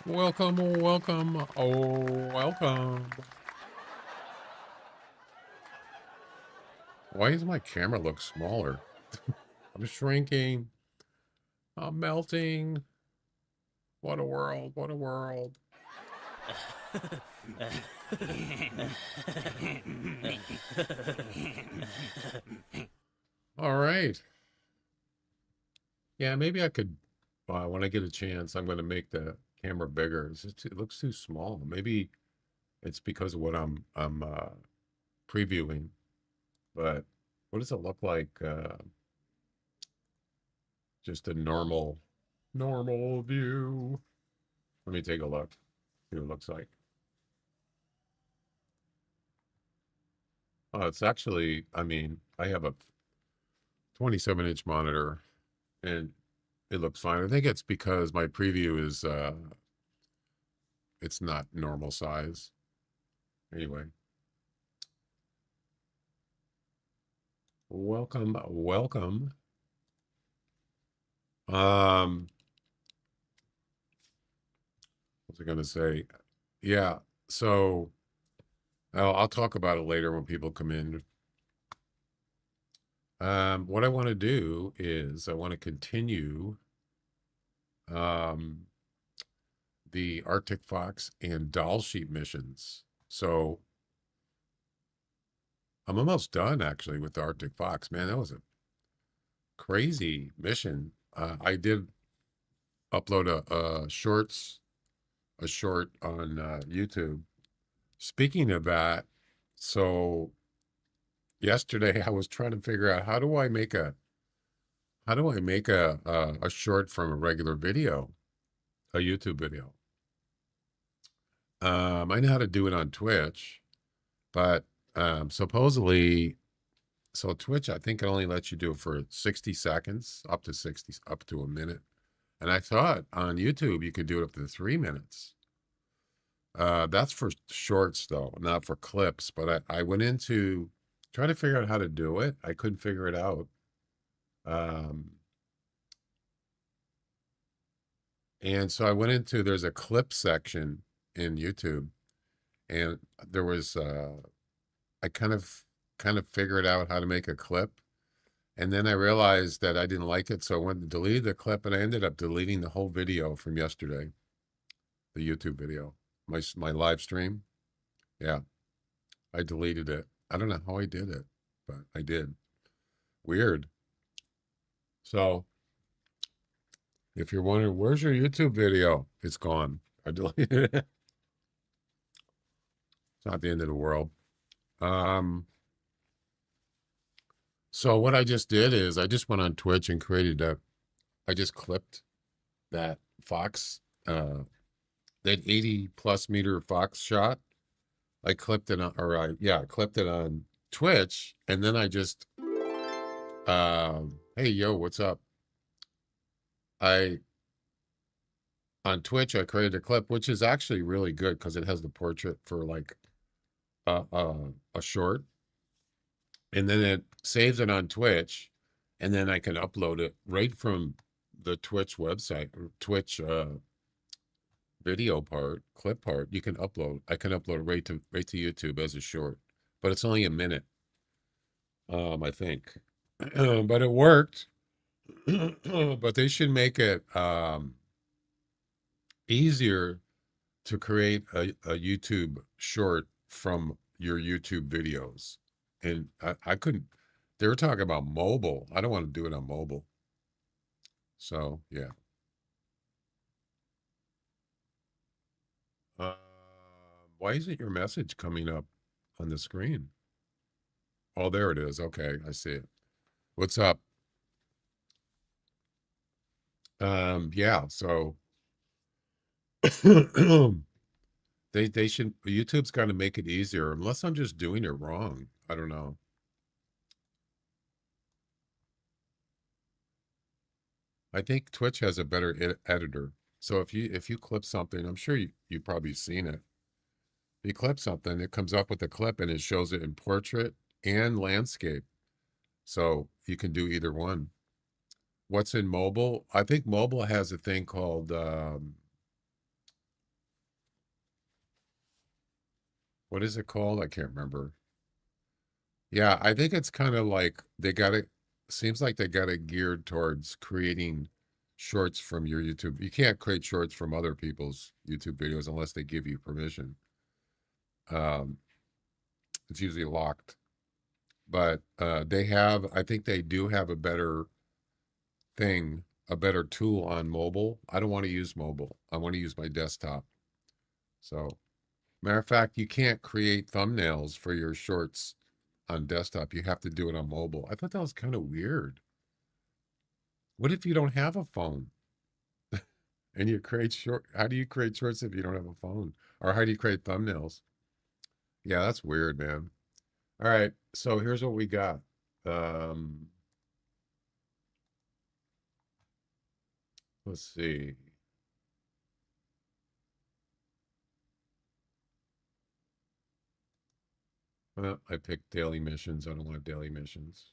Welcome, welcome, oh, welcome. Why does my camera look smaller? I'm shrinking. I'm melting. What a world. What a world. All right. Yeah, maybe I could, when I get a chance, I'm going to make the camera bigger. It looks too small. Maybe it's because of what I'm previewing. But what does it look like? Just a normal view. Let me take a look. See what it looks like. It's actually, I mean, I have a 27-inch monitor and it looks fine. I think it's because my preview is it's not normal size. Anyway, welcome. Um, what was I gonna say? Yeah, so I'll talk about it later when people come in. What I want to do is I want to continue um the Arctic Fox and Dall sheep missions. So I'm almost done actually with the Arctic Fox. Man, that was a crazy mission. I did upload a short on YouTube. Speaking of that, so yesterday I was trying to figure out how do I make a short from a regular video, a YouTube video. I know how to do it on Twitch, but supposedly, so Twitch, I think it only lets you do it for 60 seconds, up to a minute. And I thought on YouTube you could do it up to 3 minutes. That's for shorts though, not for clips. But I went into trying to figure out how to do it. I couldn't figure it out. Um, and so I went into there's a clip section in YouTube, and there was I kind of figured out how to make a clip. And then I realized that I didn't like it, so I went and deleted the clip, and I ended up deleting the whole video from yesterday, the YouTube video, my live stream. Yeah, I deleted it. I don't know how I did it, but I did. Weird. So if you're wondering, where's your YouTube video? It's gone. I deleted it. It's not the end of the world. Um, so what I just did is I just went on Twitch and I just clipped that Fox, that 80 plus meter Fox shot. I clipped it on, I clipped it on Twitch, and then I just, hey, yo, what's up? I on Twitch, I created a clip, which is actually really good because it has the portrait for like a short, and then it saves it on Twitch, and then I can upload it right from the Twitch website, or Twitch video part, clip part. You can upload. I can upload it right to YouTube as a short, but it's only a minute. I think, but it worked. But they should make it easier to create a YouTube short from your YouTube videos. And I couldn't, they were talking about mobile. I don't want to do it on mobile. So, yeah. Uh, why isn't your message coming up on the screen? Oh, there it is. Okay, I see it. What's up? Yeah, so they should, YouTube's got to make it easier, unless I'm just doing it wrong. I don't know. I think Twitch has a better editor. So if you clip something, I'm sure you've probably seen it. If you clip something, it comes up with a clip and it shows it in portrait and landscape. So you can do either one. What's in mobile? I think mobile has a thing called What is it called? I can't remember. Yeah, I think it's kind of like they got it. Seems like they got it geared towards creating shorts from your YouTube. You can't create shorts from other people's YouTube videos unless they give you permission. Um, it's usually locked, but they have. I think they do have a better thing, a better tool on mobile. I don't want to use mobile. I want to use my desktop. So, matter of fact, you can't create thumbnails for your shorts on desktop. You have to do it on mobile. I thought that was kind of weird. What if you don't have a phone and you create short? How do you create shorts if you don't have a phone? Or how do you create thumbnails? Yeah, that's weird, man. All right, so here's what we got. Um, let's see. Well, I picked daily missions. I don't want daily missions.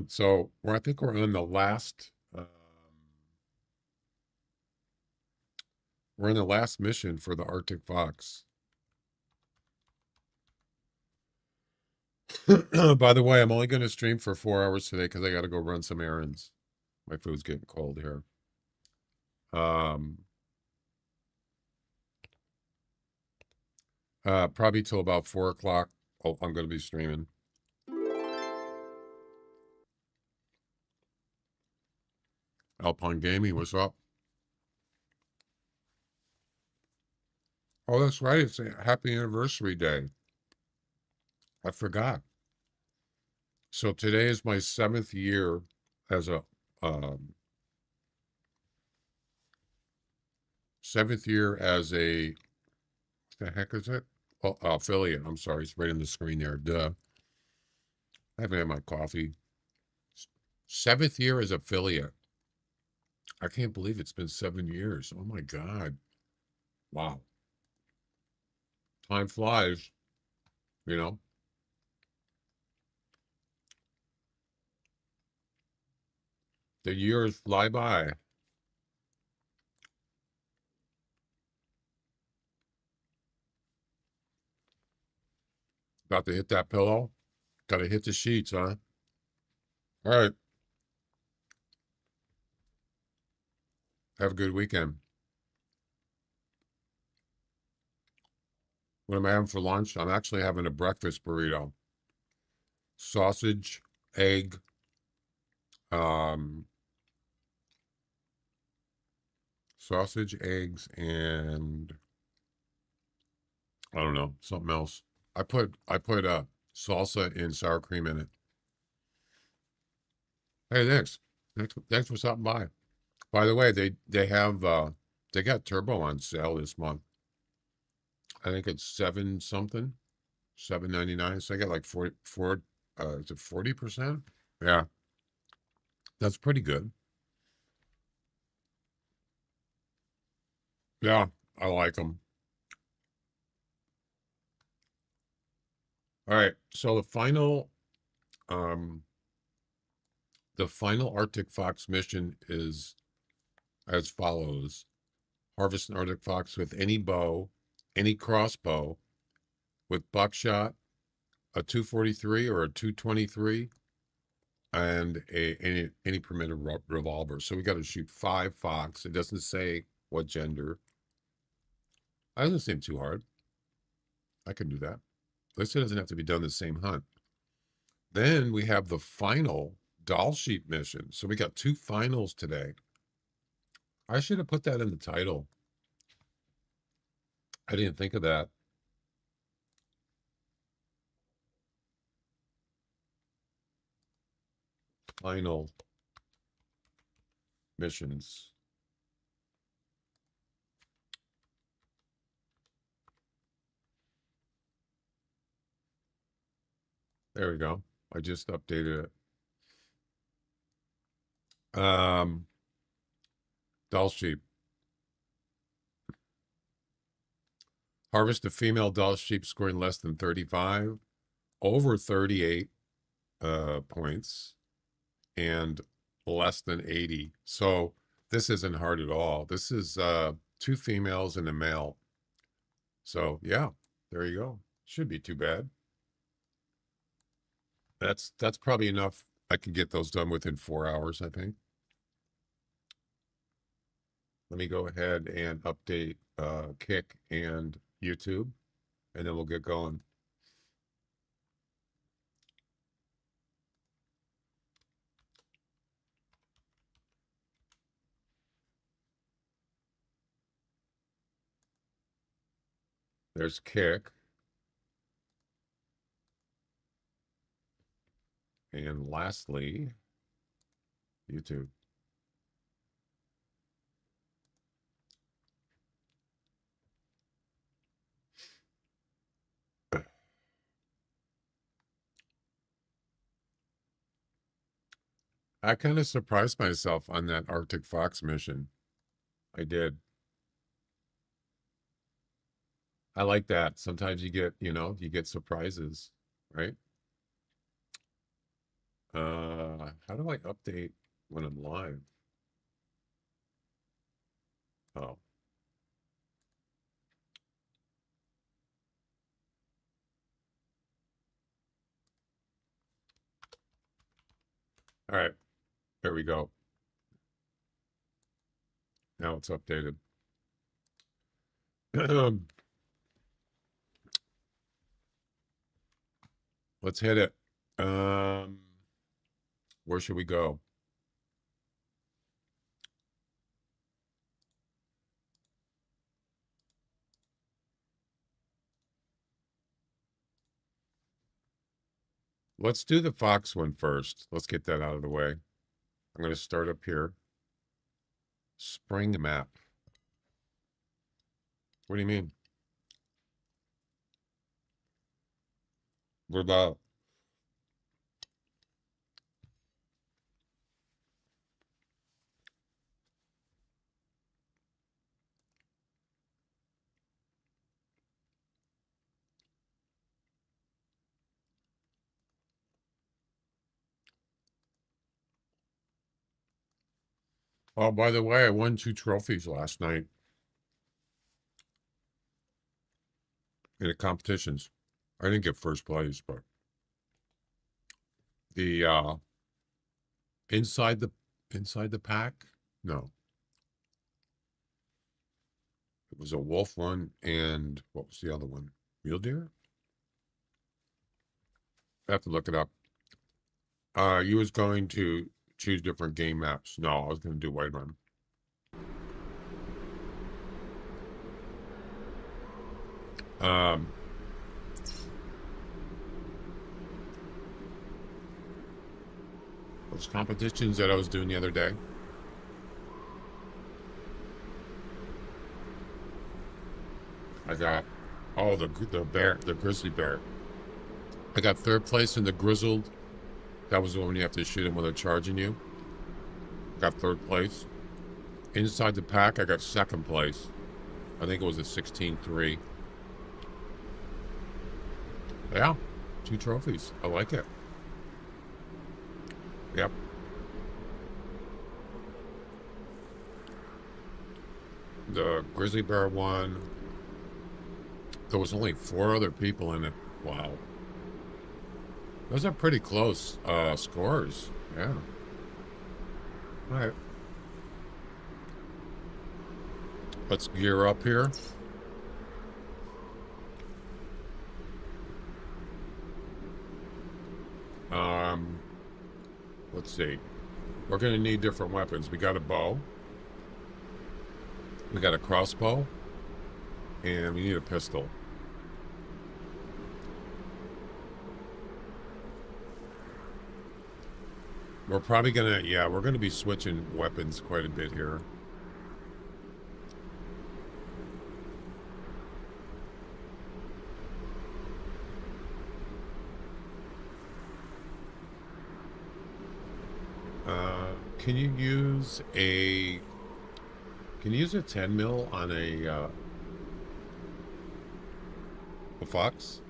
So I think we're on the last. We're in the last mission for the Arctic Fox. By the way, I'm only going to stream for 4 hours today because I got to go run some errands. My food's getting cold here. Probably till about 4 o'clock. Oh, I'm going to be streaming. Alpine Gaming, what's up? Oh, that's right. It's a happy anniversary day. I forgot. So today is my 7th year as a um, 7th year as a what the heck is it? Oh, affiliate. I'm sorry, it's right on the screen there. Duh. I haven't had my coffee. 7th year as affiliate. I can't believe it's been 7 years. Oh my God. Wow. Time flies, you know. The years fly by. About to hit that pillow. Gotta hit the sheets, huh? All right. Have a good weekend. What am I having for lunch? I'm actually having a breakfast burrito. Sausage, egg, um, sausage, eggs, and I don't know, something else. I put salsa and sour cream in it. Hey, thanks. Thanks for stopping by. By the way, they have they got turbo on sale this month. I think it's seven something, 7.99. So I got like 44 is it 40%? Yeah, that's pretty good. Yeah, I like them. All right. So um the final Arctic Fox mission is as follows. Harvest an Arctic Fox with any bow, any crossbow, with buckshot, a 243 or a 223, and any permitted revolver. So we got to shoot 5 fox. It doesn't say what gender. That doesn't seem too hard. I can do that. At least it doesn't have to be done the same hunt. Then we have the final Dall sheep mission. So we got 2 finals today. I should have put that in the title. I didn't think of that. Final missions. There we go. I just updated it. Dall sheep. Harvest a female Dall sheep scoring less than 35, over 38 points, and less than 80. So this isn't hard at all. This is 2 females and a male. So yeah, there you go. Shouldn't be too bad. That's probably enough. I can get those done within 4 hours, I think. Let me go ahead and update Kick and YouTube, and then we'll get going. There's Kick. And lastly, YouTube. I kind of surprised myself on that Arctic Fox mission. I did. I like that. Sometimes you get, you get surprises, right? How do I update when I'm live? Oh. All right. There we go. Now it's updated. Let's hit it. Where should we go? Let's do the Fox one first. Let's get that out of the way. I'm going to start up here. Spring map. What do you mean? What about? Oh, by the way, I won 2 trophies last night in the competitions. I didn't get first place, but the inside the pack, no. It was a wolf one, and what was the other one? Mule deer? I have to look it up. You was going to choose different game maps. No, I was going to do White Run. Those competitions that I was doing the other day. I got, the grizzly bear. I got 3rd place in the grizzled. That was the one you have to shoot them when they're charging you. Got 3rd place. Inside the pack, I got 2nd place. I think it was a 16-3. Yeah, 2 trophies. I like it. Yep. The grizzly bear one. There was only 4 other people in it. Wow. Those are pretty close scores. Yeah. All right. Let's gear up here. Let's see. We're going to need different weapons. We got a bow. We got a crossbow. And we need a pistol. We're probably going to, we're going to be switching weapons quite a bit here. Can you use a 10 mil on a Fox?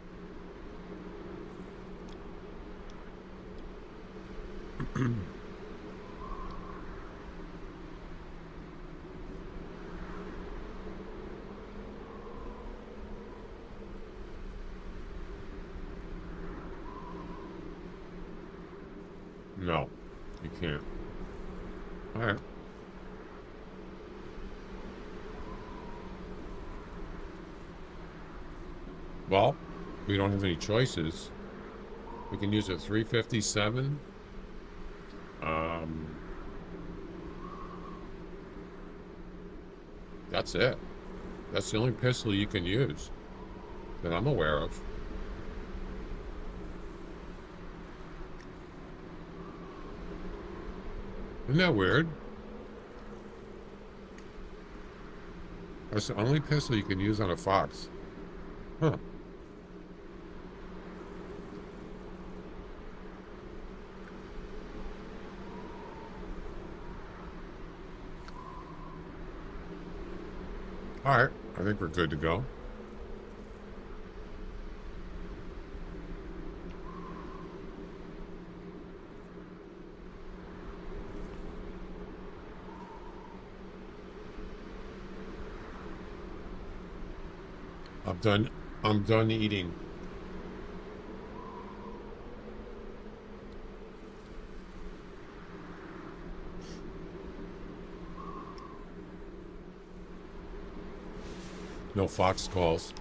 No, you can't. All right. Well, we don't have any choices. We can use a 357. Um, that's it. That's the only pistol you can use that I'm aware of. Isn't that weird? That's the only pistol you can use on a Fox. Huh. All right. I think we're good to go. I'm done. I'm done eating. No Fox calls.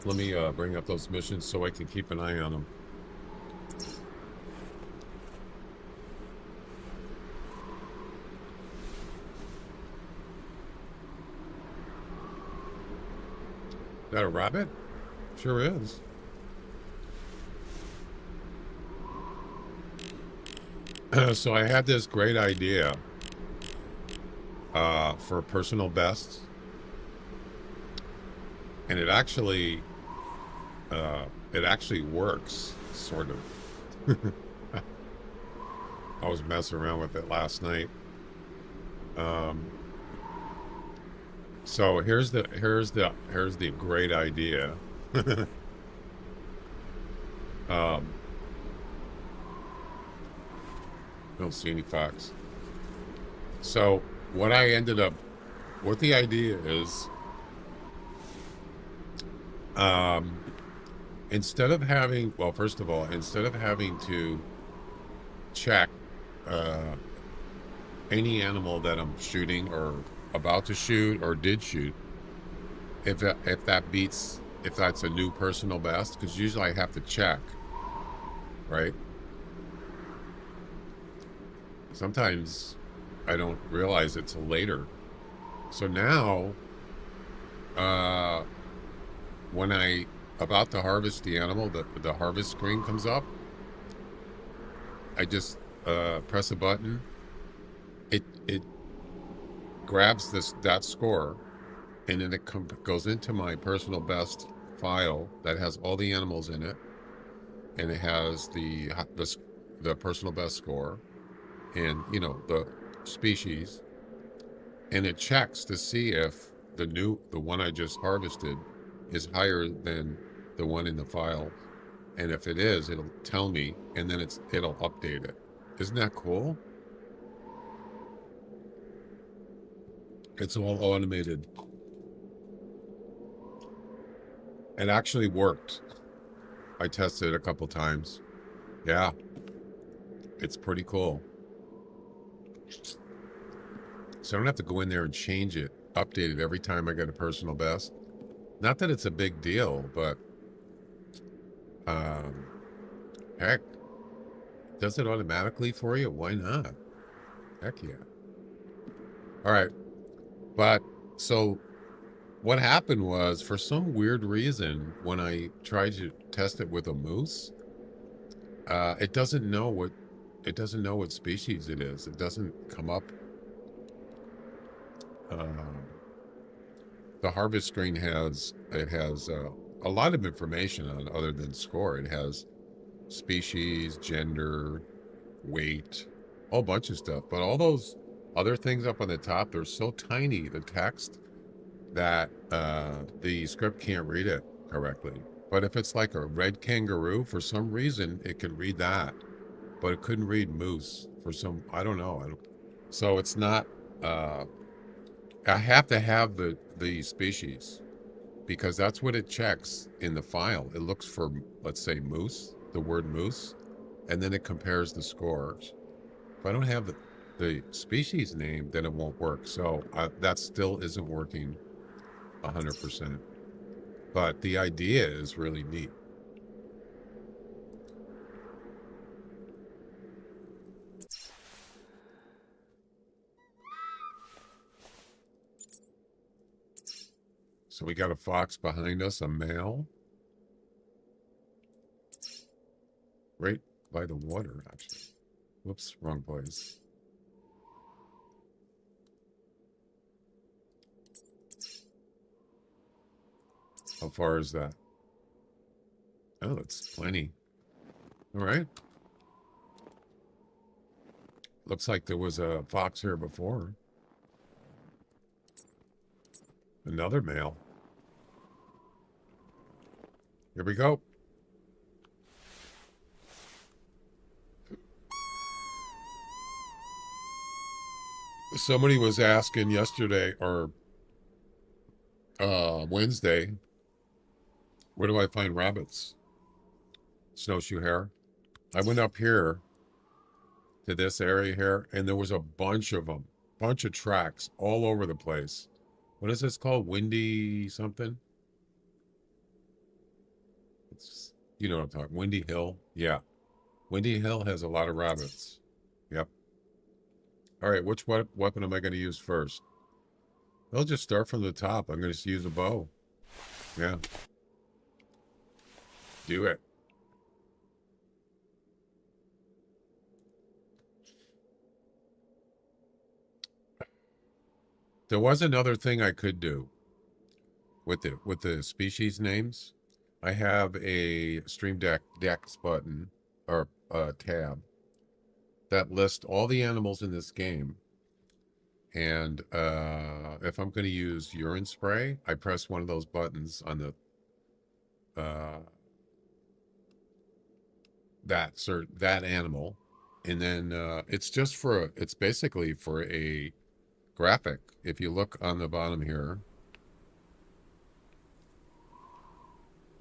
Let me bring up those missions so I can keep an eye on them. Is that a rabbit? Sure is. So I had this great idea for personal bests, and it actually works, sort of. I was messing around with it last night. Um, so here's the great idea. um, don't see any fox. So what the idea is, um, first of all, instead of having to check uh, any animal that I'm shooting or about to shoot or did shoot, if that's a new personal best, because usually I have to check, right? Sometimes I don't realize it till later. So now, uh, when I about to harvest the animal, the harvest screen comes up. I just press a button. It grabs that score, and then it goes into my personal best file that has all the animals in it, and it has the personal best score, and the species, and it checks to see if the one I just harvested is higher than the one in the file, and if it is, it'll tell me, and then it'll update it. Isn't that cool? It's all automated. It actually worked. I tested it a couple times. Yeah, it's pretty cool. So I don't have to go in there and change it, update it every time I get a personal best. Not that it's a big deal, but um, heck, does it automatically for you? Why not? Heck yeah. All right. But so what happened was, for some weird reason, when I tried to test it with a moose, it doesn't know what species it is. It doesn't come up. The harvest screen has a lot of information on other than score. It has species, gender, weight, a whole bunch of stuff. But all those other things up on the top, they're so tiny, the text, that the script can't read it correctly. But if it's like a red kangaroo, for some reason, it can read that. But it couldn't read moose for some, I don't know. So it's not, uh, I have to have the species because that's what it checks in the file. It looks for, let's say, moose, the word moose, and then it compares the scores. If I don't have the species name, then it won't work. So that still isn't working 100%. But the idea is really neat. So we got a fox behind us, a male, right by the water, actually. Whoops, wrong place. How far is that? Oh, that's plenty. All right. Looks like there was a fox here before. Another male. Here we go. Somebody was asking yesterday or Wednesday, where do I find rabbits? Snowshoe hare. I went up here to this area here, and there was a bunch of them, bunch of tracks all over the place. What is this called? Windy something? It's, you know what I'm talking. Windy Hill. Yeah. Windy Hill has a lot of rabbits. Yep. All right, which weapon am I going to use first? I'll just start from the top. I'm going to use a bow. Yeah. Do it. There was another thing I could do with the species names. I have a Stream Deck Decks button or tab that lists all the animals in this game. And if I'm going to use urine spray, I press one of those buttons on the that animal, and then it's just for it's basically for a graphic. If you look on the bottom here,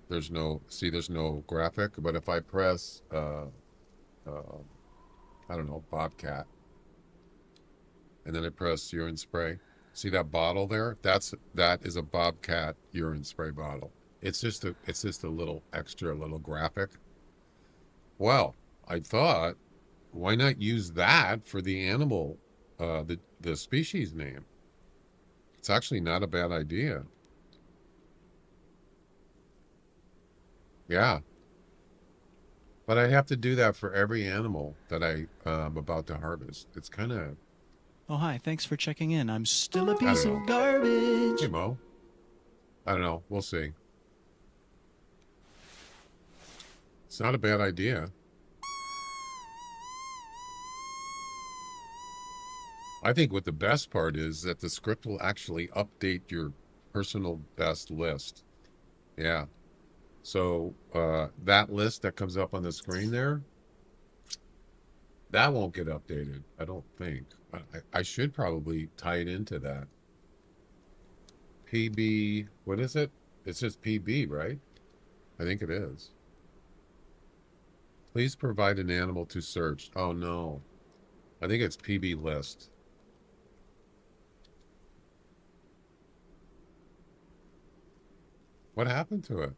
there's no graphic. But if I press I don't know, bobcat, and then I press urine spray. See that bottle there? That is a bobcat urine spray bottle. It's just a little extra little graphic. Well, I thought, why not use that for the animal, the species name? It's actually not a bad idea. Yeah, but I have to do that for every animal that I'm about to harvest. It's kind of, Oh, hi. Thanks for checking in. I'm still a I piece don't of know. Hey, garbage. Mo. I don't know. We'll see. It's not a bad idea. I think what the best part is that the script will actually update your personal best list. Yeah. So that list that comes up on the screen there, that won't get updated, I don't think. I should probably tie it into that. PB, what is it? It's just PB, right? I think it is. Please provide an animal to search. Oh no. I think it's PB list. What happened to it?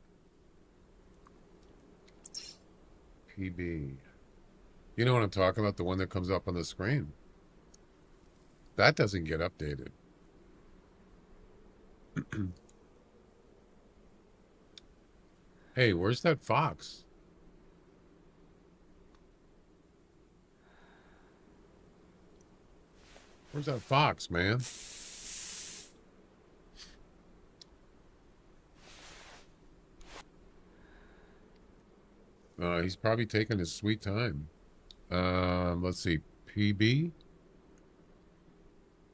PB. You know what I'm talking about? The one that comes up on the screen. That doesn't get updated. Hey, where's that fox? Where's that fox, man? He's probably taking his sweet time. Let's see, PB.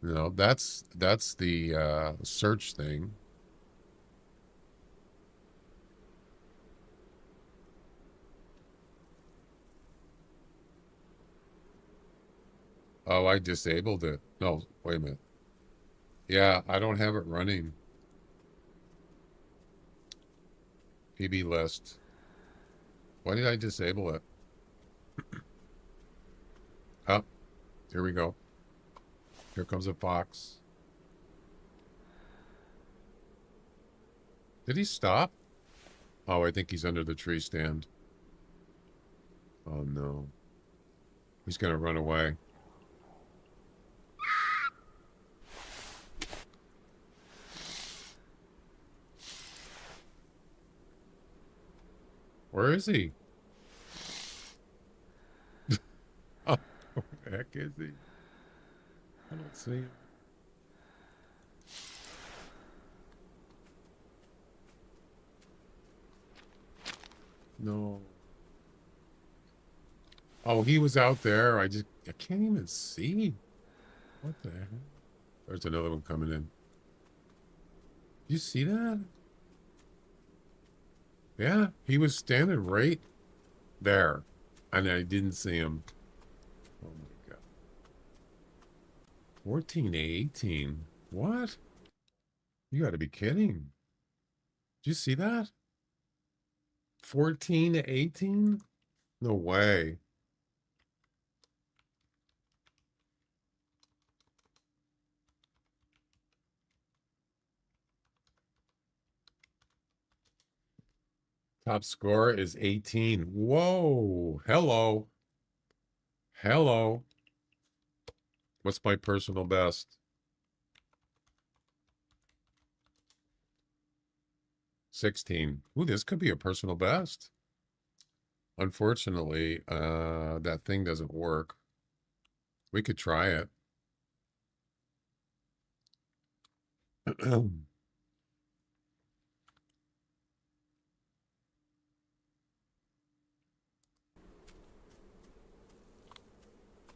No, that's the search thing. Oh, I disabled it. No, wait a minute. Yeah, I don't have it running. PB list. Why did I disable it? Oh, here we go. Here comes a fox. Did he stop? Oh, I think he's under the tree stand. Oh no. He's gonna run away. Where is he? Oh, where the heck is he? I don't see him. No. Oh, he was out there. I can't even see. What the heck? There's another one coming in. You see that? Yeah, he was standing right there, and I didn't see him. Oh my God. 14 to 18. What? You got to be kidding. Did you see that? 14 to 18? No way. Top score is 18. Whoa. Hello. Hello. What's my personal best? 16. Ooh, this could be a personal best. Unfortunately, that thing doesn't work. We could try it.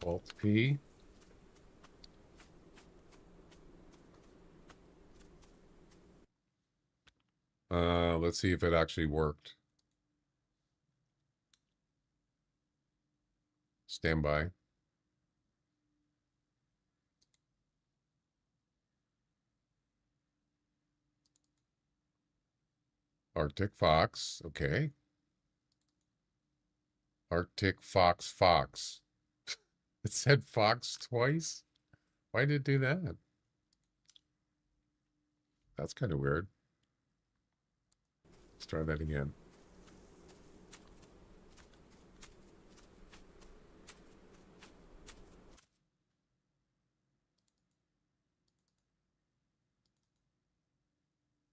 Alt P. Let's see if it actually worked. Stand by. Arctic Fox. Okay. Arctic Fox Fox. It said Fox twice. Why did it do that? That's kind of weird. Let's try that again.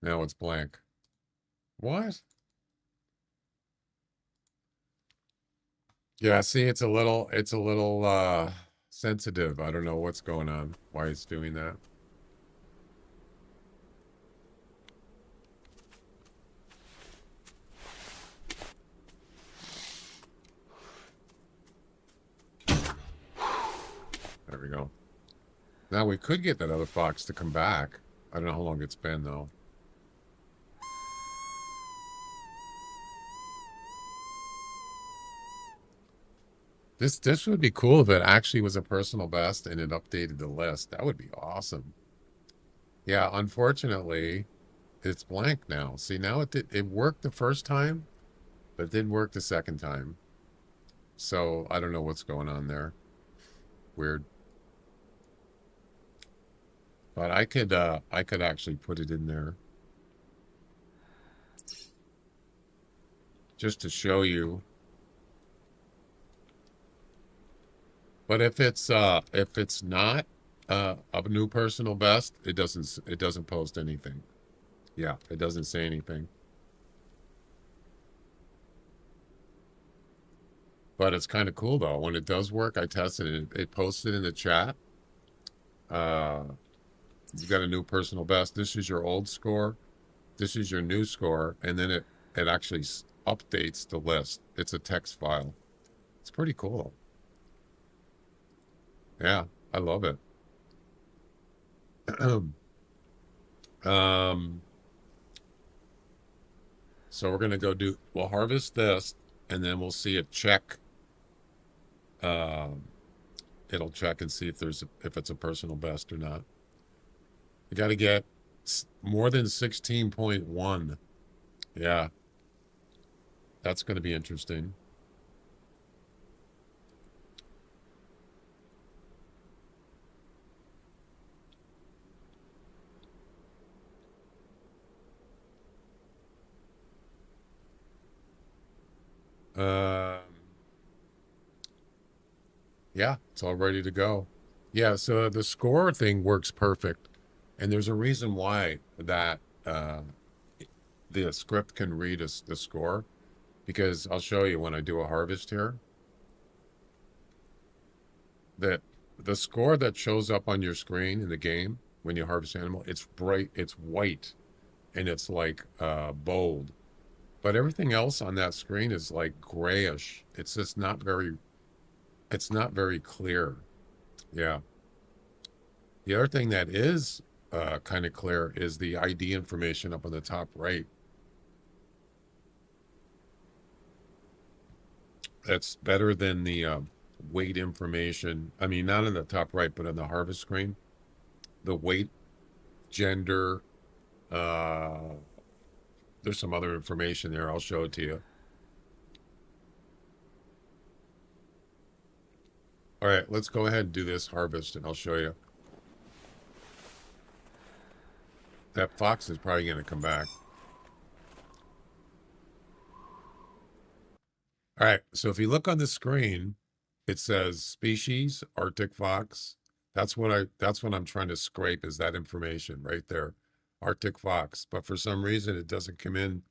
Now it's blank. What? Yeah, see, it's a little sensitive. I don't know what's going on, why it's doing that. There we go. Now we could get that other fox to come back. I don't know how long it's been though. This would be cool if it actually was a personal best and it updated the list. That would be awesome. Yeah, unfortunately, it's blank now. See, now it worked the first time, but it didn't work the second time. So I don't know what's going on there. Weird. But I could actually put it in there just to show you. But if it's not a new personal best, it doesn't post anything. Yeah, it doesn't say anything. But it's kind of cool though. When it does work, I tested it. It posted in the chat. Uh, you got a new personal best. This is your old score. This is your new score, and then it actually updates the list. It's a text file. It's pretty cool. Yeah, I love it. um, so we're gonna we'll harvest this, and then we'll see it check it'll check and see if it's a personal best or not. You got to get more than 16.1. Yeah, that's going to be interesting. Um, yeah, it's all ready to go. Yeah, so the score thing works perfect, and there's a reason why that uh, the script can read the score, because I'll show you when I do a harvest here that the score that shows up on your screen in the game when you harvest animal, it's bright, it's white, and it's like bold. But everything else on that screen is like grayish. It's just not very clear. Yeah. The other thing that is kind of clear is the ID information up on the top right. That's better than the weight information. I mean, not on the top right, but on the harvest screen. The weight, gender, uh, there's some other information there. I'll show it to you. All right, let's go ahead and do this harvest, and I'll show you. That fox is probably going to come back. All right, so if you look on the screen, it says species, Arctic fox. That's what I'm trying to scrape, is that information right there. Arctic fox. But for some reason it doesn't come in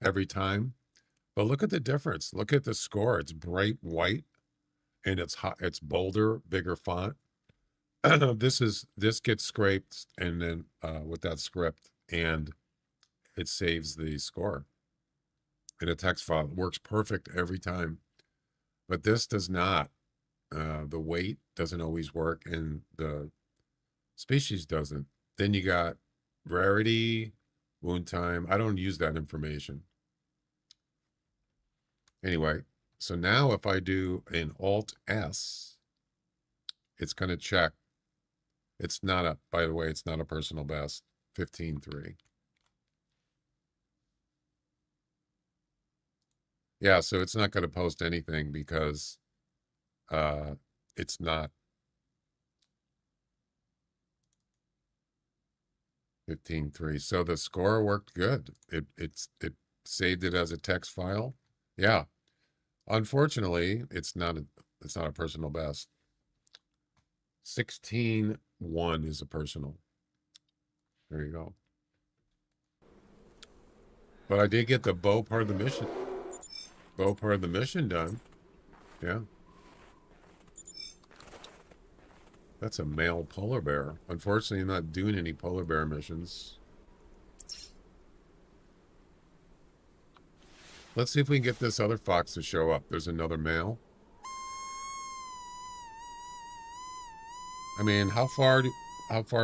every time. But look at the difference. Look at the score. It's bright white and it's hot, it's bolder, bigger font. This gets scraped and then with that script, and it saves the score in a text file. It works perfect every time. But this does not. The weight doesn't always work, and the species doesn't. Then you got rarity, wound time. I don't use that information. Anyway, so now if I do an Alt S, it's going to check. It's not a, by the way, it's not a personal best, 15.3. Yeah, so it's not going to post anything because it's not 15.3. So the score worked good. It saved it as a text file. Yeah. Unfortunately, it's not a personal best. 16.1 is a personal. There you go. But I did get the bow part of the mission. Bow part of the mission done. Yeah. That's a male polar bear. Unfortunately, I'm not doing any polar bear missions. Let's see if we can get this other fox to show up. There's another male. I mean, how far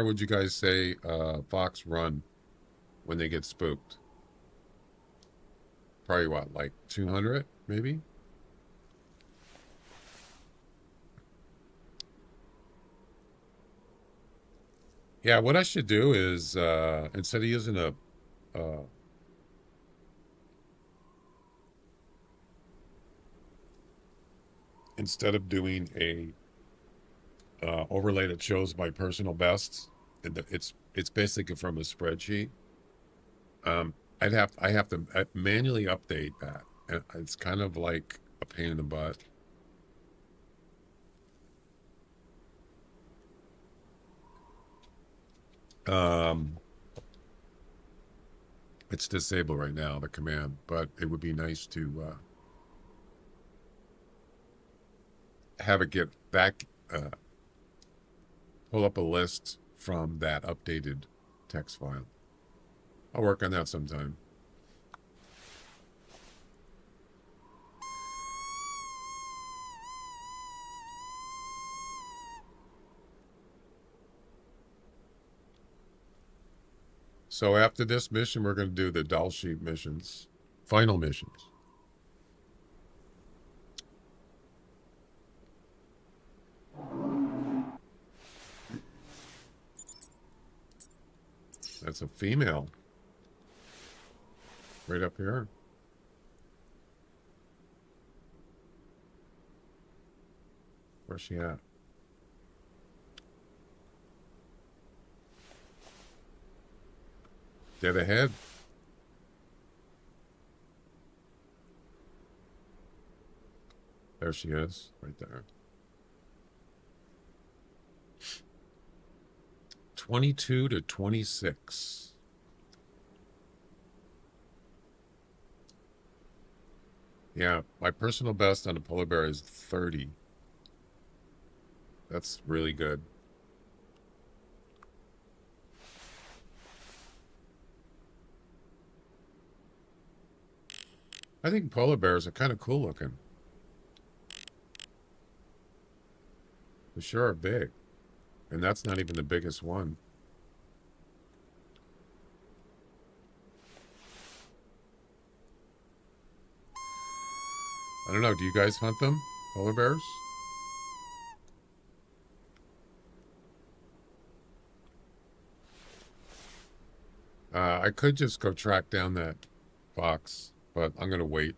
would you guys say fox run when they get spooked? Probably what, like 200, maybe? Yeah, what I should do is instead of using a instead of doing a overlay that shows my personal bests, it's basically from a spreadsheet. I have to manually update that. And it's kind of like a pain in the butt. It's disabled right now, the command, but it would be nice to have it get back, pull up a list from that updated text file. I'll work on that sometime. So after this mission, we're going to do the Dall sheet missions, final missions. That's a female. Right up here. Where's she at? Dead ahead. There she is, right there. 22 to 26. Yeah, my personal best on a polar bear is 30. That's really good. I think polar bears are kind of cool looking. They sure are big. And that's not even the biggest one. I don't know. Do you guys hunt them? Polar bears? I could just go track down that fox, but I'm going to wait.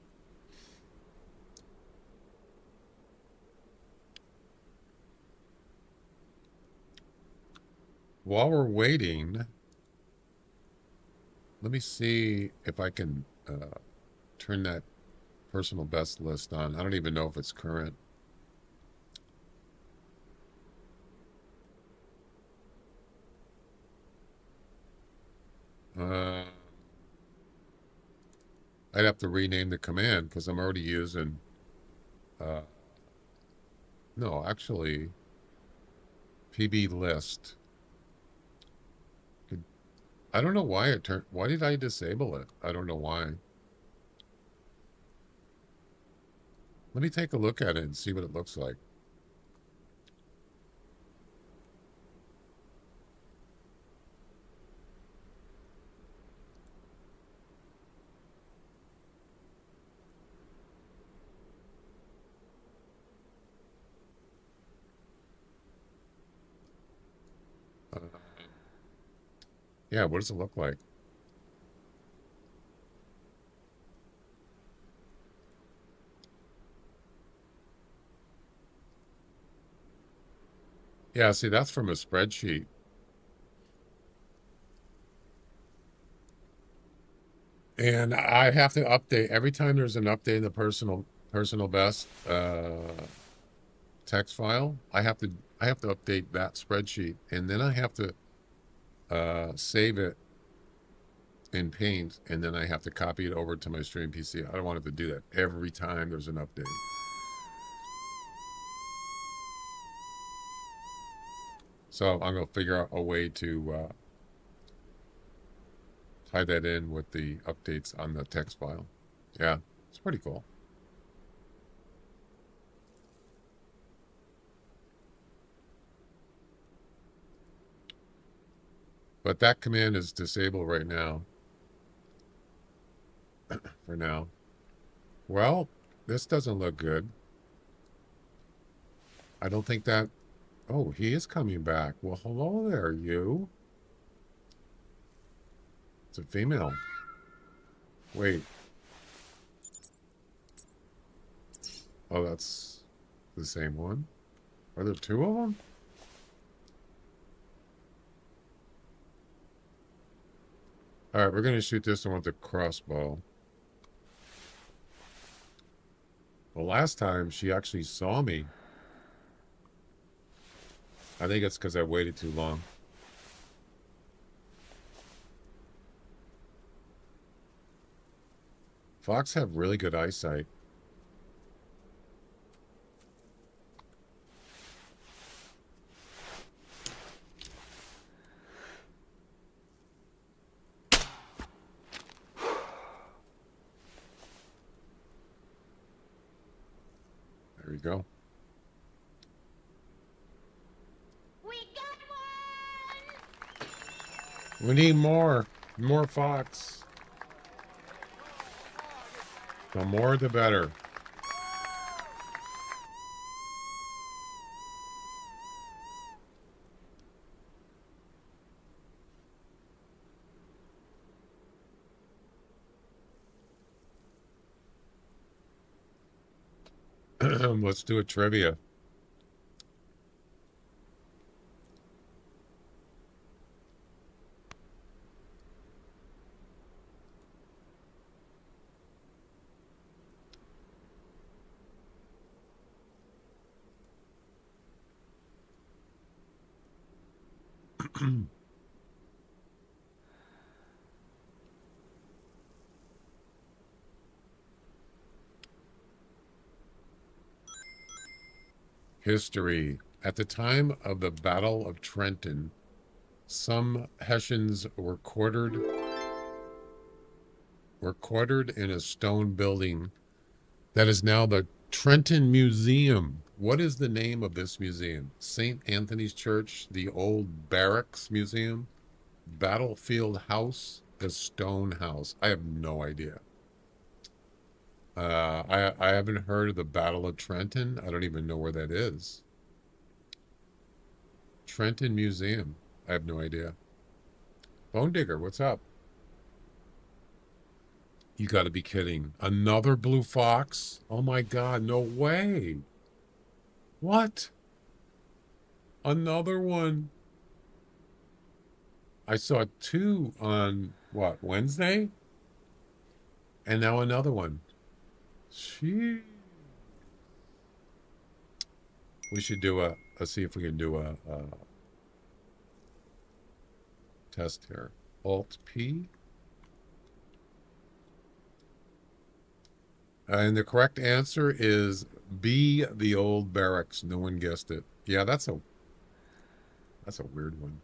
While we're waiting, let me see if I can turn that personal best list on. I don't even know if it's current. I'd have to rename the command because I'm already using. No, actually, PB list. I don't know why it turned. Why did I disable it? I don't know why. Let me take a look at it and see what it looks like. Yeah, what does it look like? Yeah, see, that's from a spreadsheet. And I have to update every time there's an update in the personal best text file. I have to update that spreadsheet, and then I have to save it in Paint, and then I have to copy it over to my stream PC. I don't want to do that every time there's an update. So I'm going to figure out a way to tie that in with the updates on the text file. Yeah, it's pretty cool. But that command is disabled right now. For now. Well, this doesn't look good. I don't think that... Oh, he is coming back. Well, hello there, you. It's a female. Wait. Oh, that's the same one? Are there two of them? All right, we're going to shoot this one with the crossbow. Well, last time she actually saw me. I think it's because I waited too long. Fox have really good eyesight. There we go. We got one! We need more. More fox. The more, the better. Let's do a trivia. History. At the time of the Battle of Trenton, some Hessians were quartered in a stone building that is now the Trenton Museum. What is the name of this museum? St. Anthony's Church, the Old Barracks Museum, Battlefield House, the Stone House. I have no idea. I haven't heard of the Battle of Trenton. I don't even know where that is. Trenton Museum. I have no idea. Bone Digger, what's up? You got to be kidding. Another blue fox? Oh my God, no way. What? Another one. I saw two on, what, Wednesday? And now another one. Gee. We should do let's see if we can do a test here. Alt P. And the correct answer is B, the Old Barracks. No one guessed it. Yeah, that's a weird one.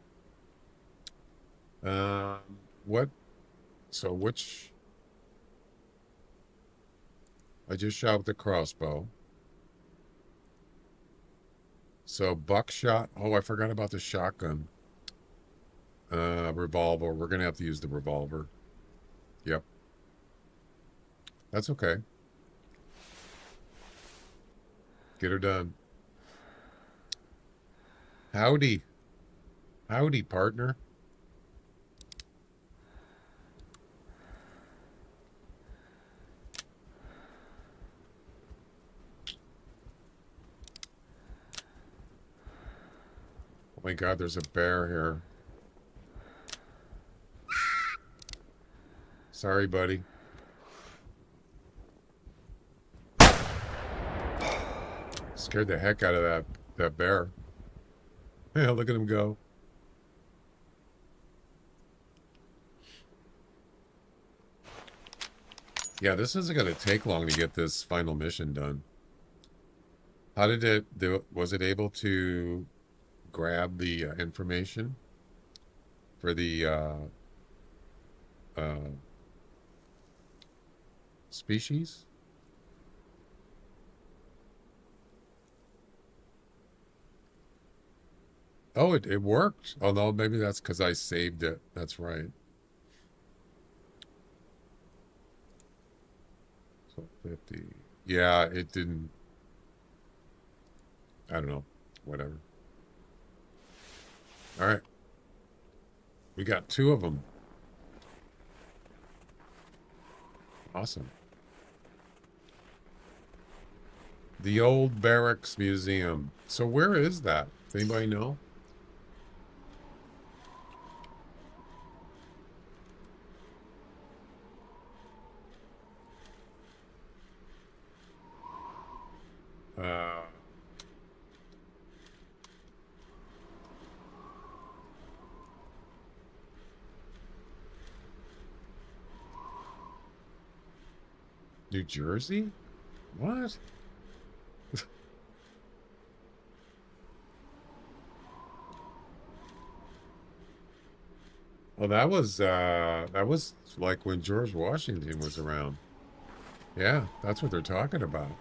What? So which? I just shot with the crossbow. So buckshot. Oh, I forgot about the shotgun. Revolver. We're gonna have to use the revolver. Yep. That's okay. Get her done. Howdy. Howdy, partner. Oh my God, there's a bear here. Sorry, buddy. Scared the heck out of that bear. Yeah, look at him go. Yeah, this isn't going to take long to get this final mission done. How did it do? Was it able to grab the information for the species? Oh, it worked. Although maybe that's because I saved it. That's right. So 50. Yeah, it didn't. I don't know. Whatever. All right. We got two of them. Awesome. The Old Barracks Museum. So where is that? Does anybody know? New Jersey? What? Well, that was like when George Washington was around. Yeah, that's what they're talking about.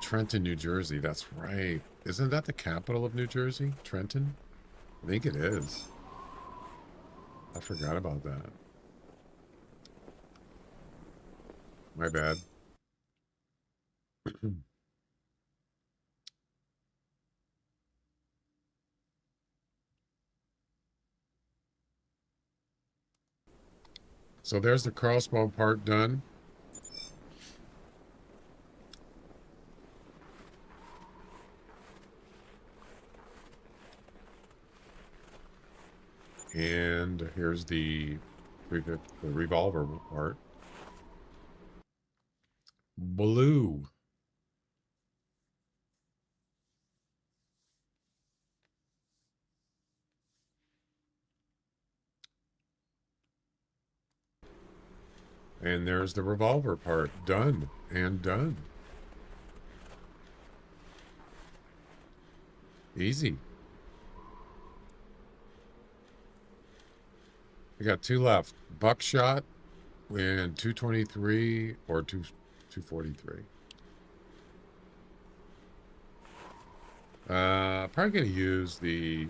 Trenton, New Jersey. That's right. Isn't that the capital of New Jersey? Trenton? I think it is. I forgot about that. My bad. So there's the crossbow part done. And here's the revolver part. Blue. And there's the revolver part. Done and done. Easy. We got 2 left. Buckshot and 223 or 243. Probably gonna use the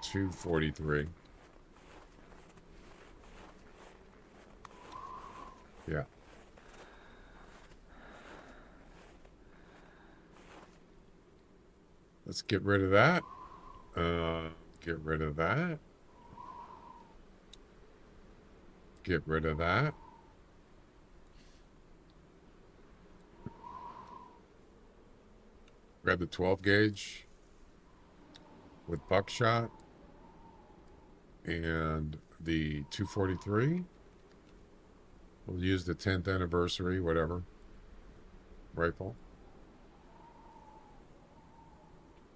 243. Yeah. Let's get rid of that. Get rid of that. Get rid of that. Grab the 12 gauge with buckshot and the 243. We'll use the 10th anniversary, whatever, rifle.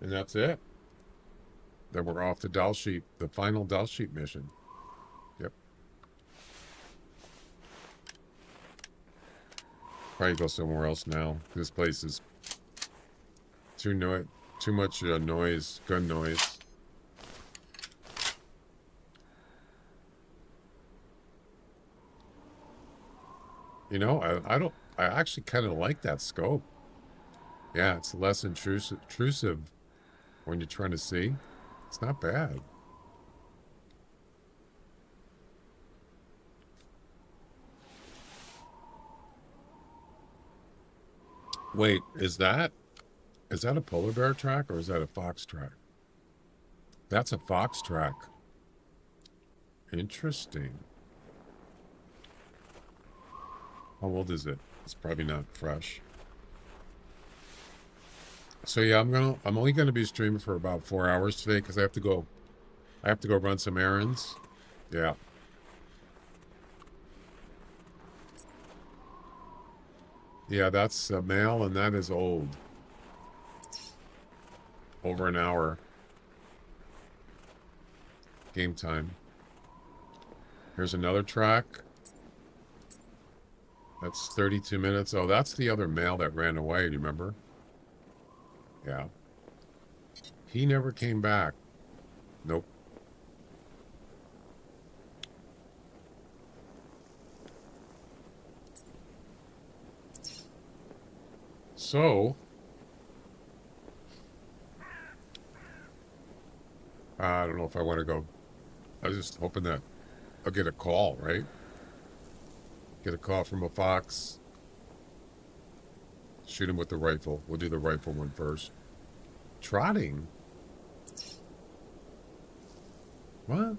And that's it. Then we're off to Dall sheet, the final Dall sheet mission. Yep. Probably go somewhere else now. This place is too much noise, gun noise. You know, I actually kind of like that scope. Yeah, it's less intrusive when you're trying to see. It's not bad. Wait, is that a polar bear track or is that a fox track? That's a fox track. Interesting. How old is it? It's probably not fresh. So yeah, I'm only gonna be streaming for about 4 hours today because I have to go run some errands. Yeah. Yeah, that's a male and that is old. Over an hour. Game time. Here's another track. That's 32 minutes. Oh, that's the other male that ran away, do you remember? Yeah. He never came back. Nope. So, I don't know if I want to go. I was just hoping that I'll get a call, right? Get a call from a fox. Shoot him with the rifle. We'll do the rifle one first. Trotting? What?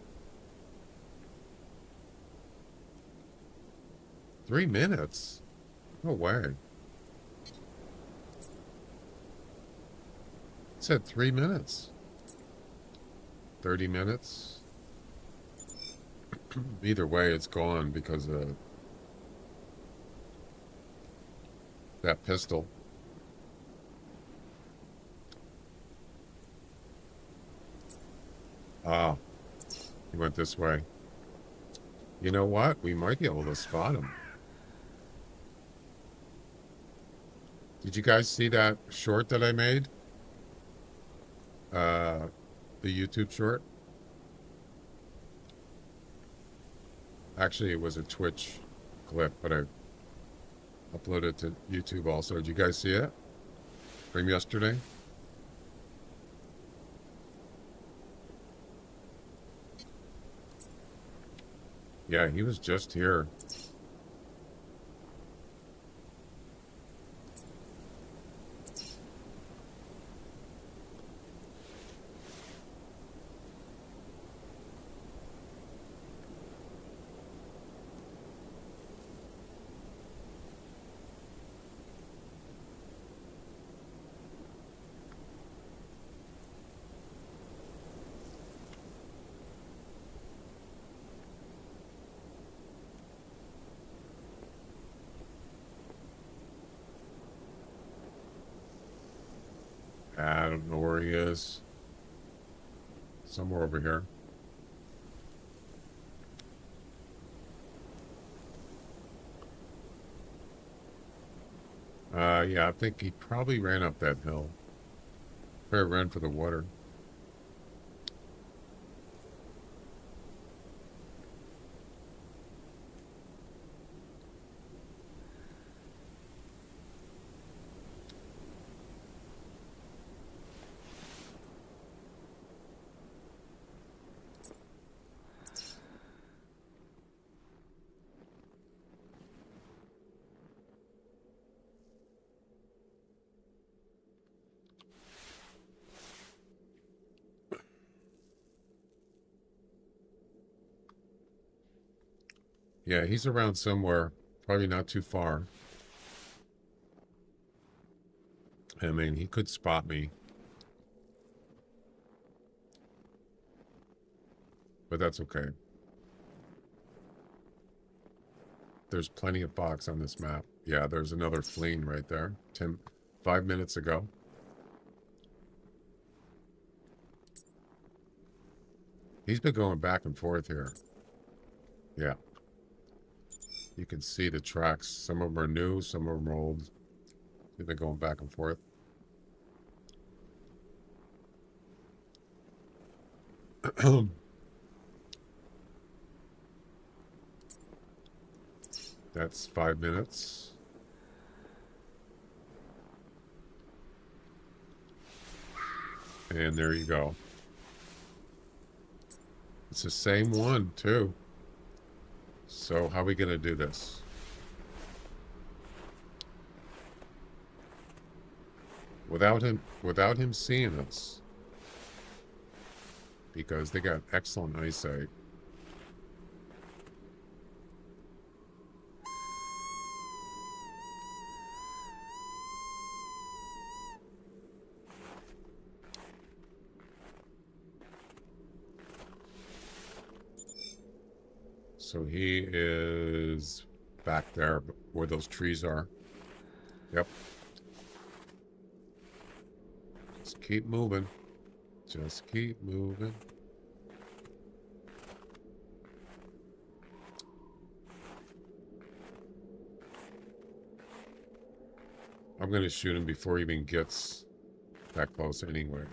3 minutes? No way. It said 3 minutes. 30 minutes. Either way, it's gone because of that pistol. Ah, he went this way. You know what? We might be able to spot him. Did you guys see that short that I made? The YouTube short? Actually, it was a Twitch clip, but I uploaded it to YouTube also. Did you guys see it? From yesterday? Yeah, he was just here. I don't know where he is. Somewhere over here. Yeah, I think he probably ran up that hill. Probably ran for the water. Yeah, he's around somewhere. Probably not too far. I mean, he could spot me. But that's okay. There's plenty of box on this map. Yeah, there's another fleeing right there. 5 minutes ago. He's been going back and forth here. Yeah. You can see the tracks. Some of them are new, some of them are old. They've been going back and forth. That's 5 minutes. And there you go. It's the same one, too. So how are we going to do this? Without him seeing us. Because they got excellent eyesight. So he is back there where those trees are. Yep. Just keep moving. Just keep moving. I'm going to shoot him before he even gets that close anyway.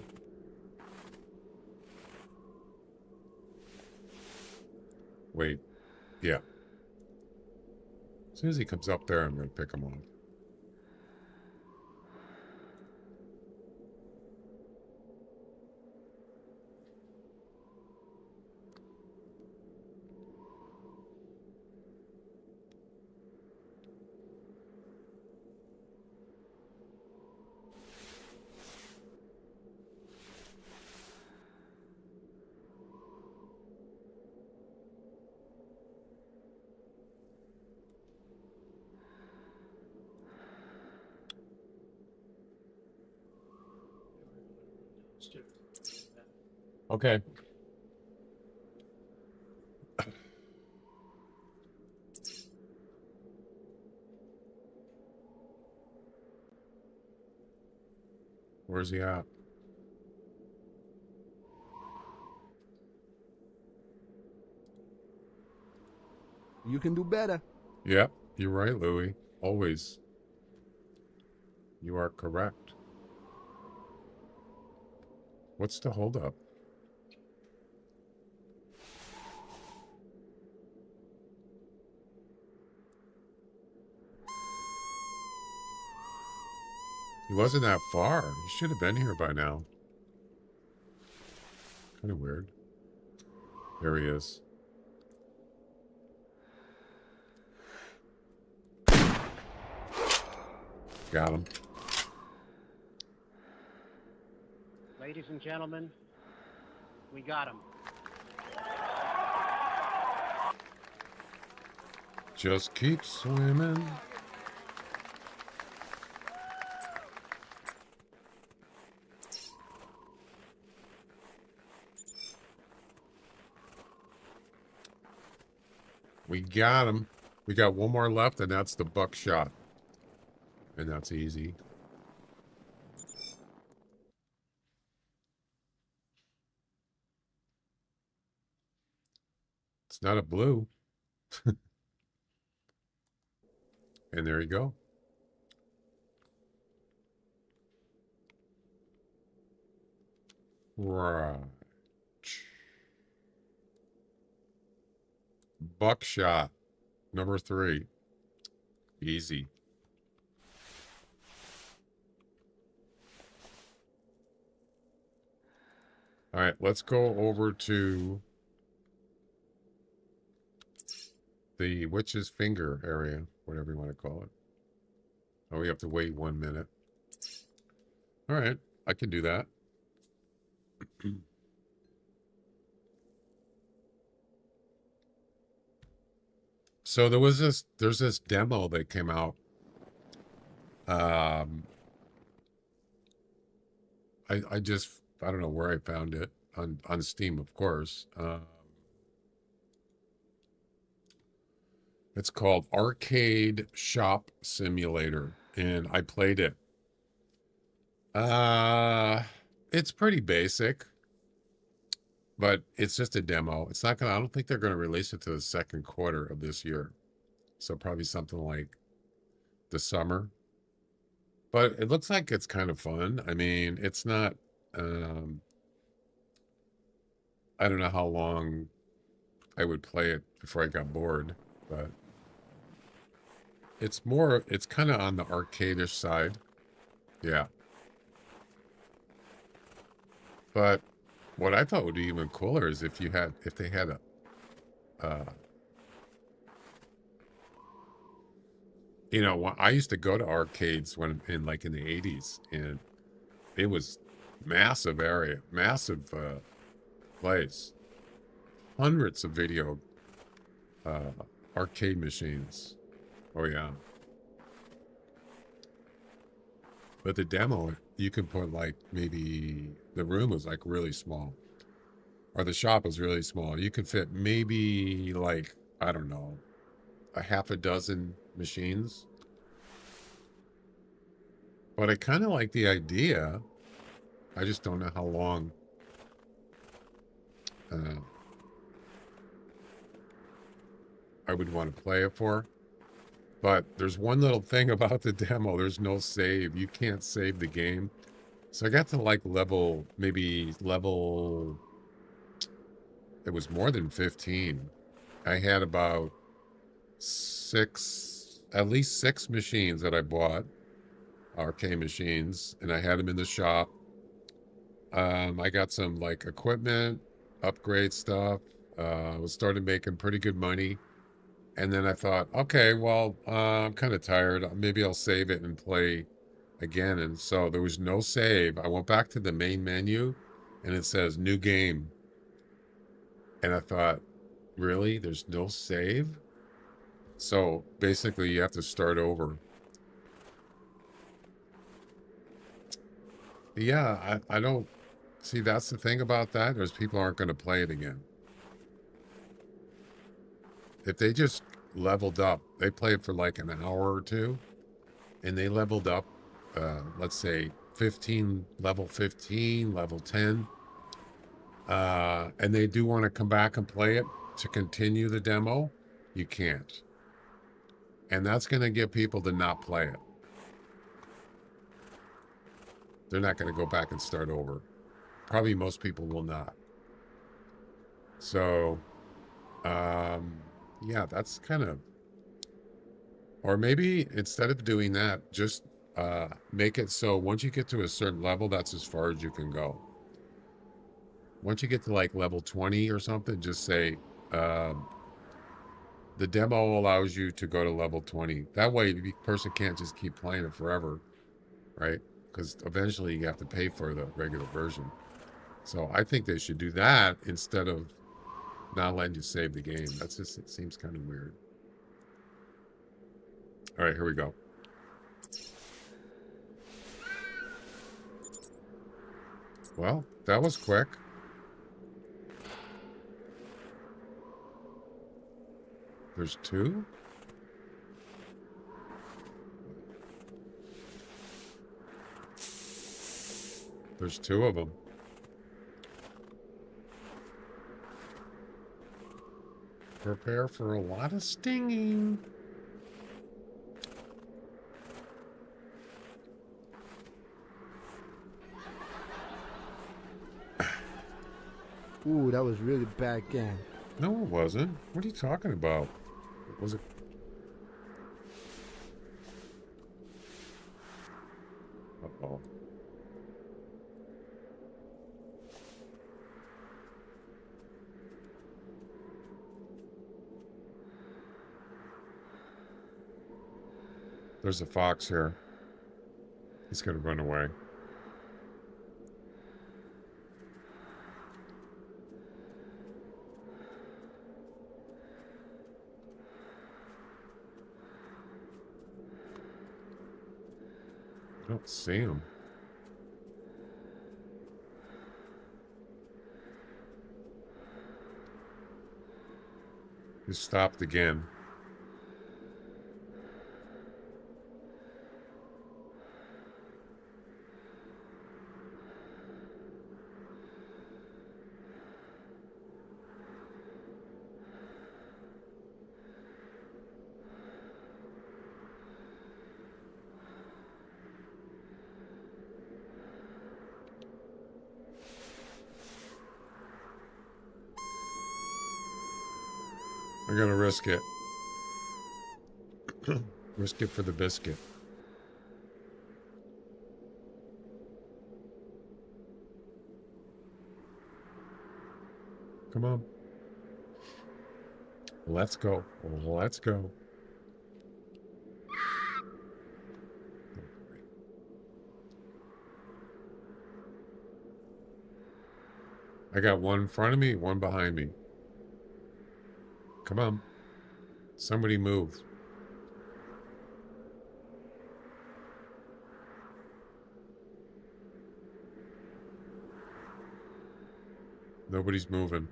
Wait. Yeah. As soon as he comes up there, I'm going to pick him off. Okay. Where's he at? You can do better. Yep, you're right, Louis. Always. You are correct. What's the holdup? He wasn't that far. He should have been here by now. Kind of weird. There he is. Got him. Ladies and gentlemen, we got him. Just keep swimming. We got him. We got one more left, and that's the buckshot. And that's easy. It's not a blue. And there you go. Right. Buckshot, number 3. Easy. All right, let's go over to the witch's finger area, whatever you want to call it. Oh, we have to wait 1 minute. All right, I can do that. So there's this demo that came out. I don't know where I found it, on Steam, of course. It's called Arcade Shop Simulator, and I played it. It's pretty basic, but it's just a demo. It's not gonna, I don't think they're gonna release it to the second quarter of this year. So probably something like the summer. But it looks like it's kind of fun. I mean, it's not, I don't know how long I would play it before I got bored, but it's kind of on the arcade-ish side. Yeah. But what I thought would be even cooler is if they had a, I used to go to arcades in the 80s, and it was massive area, massive place, hundreds of video arcade machines. Oh yeah. But the demo, you could put maybe the room was really small, or the shop was really small. You could fit maybe I don't know, a half a dozen machines. But I kind of like the idea. I just don't know how long I would want to play it for. But there's one little thing about the demo. There's no save. You can't save the game. So I got to maybe level, it was more than 15. I had about at least six machines that I bought, arcade machines, and I had them in the shop. I got some equipment, upgrade stuff. Was started making pretty good money. And then I thought, okay, well, I'm kind of tired. Maybe I'll save it and play again. And so there was no save. I went back to the main menu and it says new game. And I thought, really? There's no save? So basically you have to start over. Yeah, I don't see, that's the thing about that. There's people aren't going to play it again. If they just leveled up, they play it for an hour or two, and they leveled up, let's say 15, level 15, level 10, and they do want to come back and play it to continue the demo, you can't. And that's going to get people to not play it. They're not going to go back and start over. Probably most people will not. So, yeah, that's kind of, or maybe instead of doing that, just make it so once you get to a certain level, that's as far as you can go. Once you get to level 20 or something, just say, the demo allows you to go to level 20. That way the person can't just keep playing it forever, right? Because eventually you have to pay for the regular version. So I think they should do that instead of not letting you save the game. It seems kind of weird. All right, here we go. Well, that was quick. There's two? There's two of them. Prepare for a lot of stinging. Ooh, that was really bad game. No, it wasn't. What are you talking about? Was it? Uh-oh. There's a fox here. He's gonna run away. I don't see him. He stopped again. I'm gonna risk it. Risk it for the biscuit. Come on. Let's go. Let's go. I got one in front of me, one behind me. Come on. Somebody move. Nobody's moving.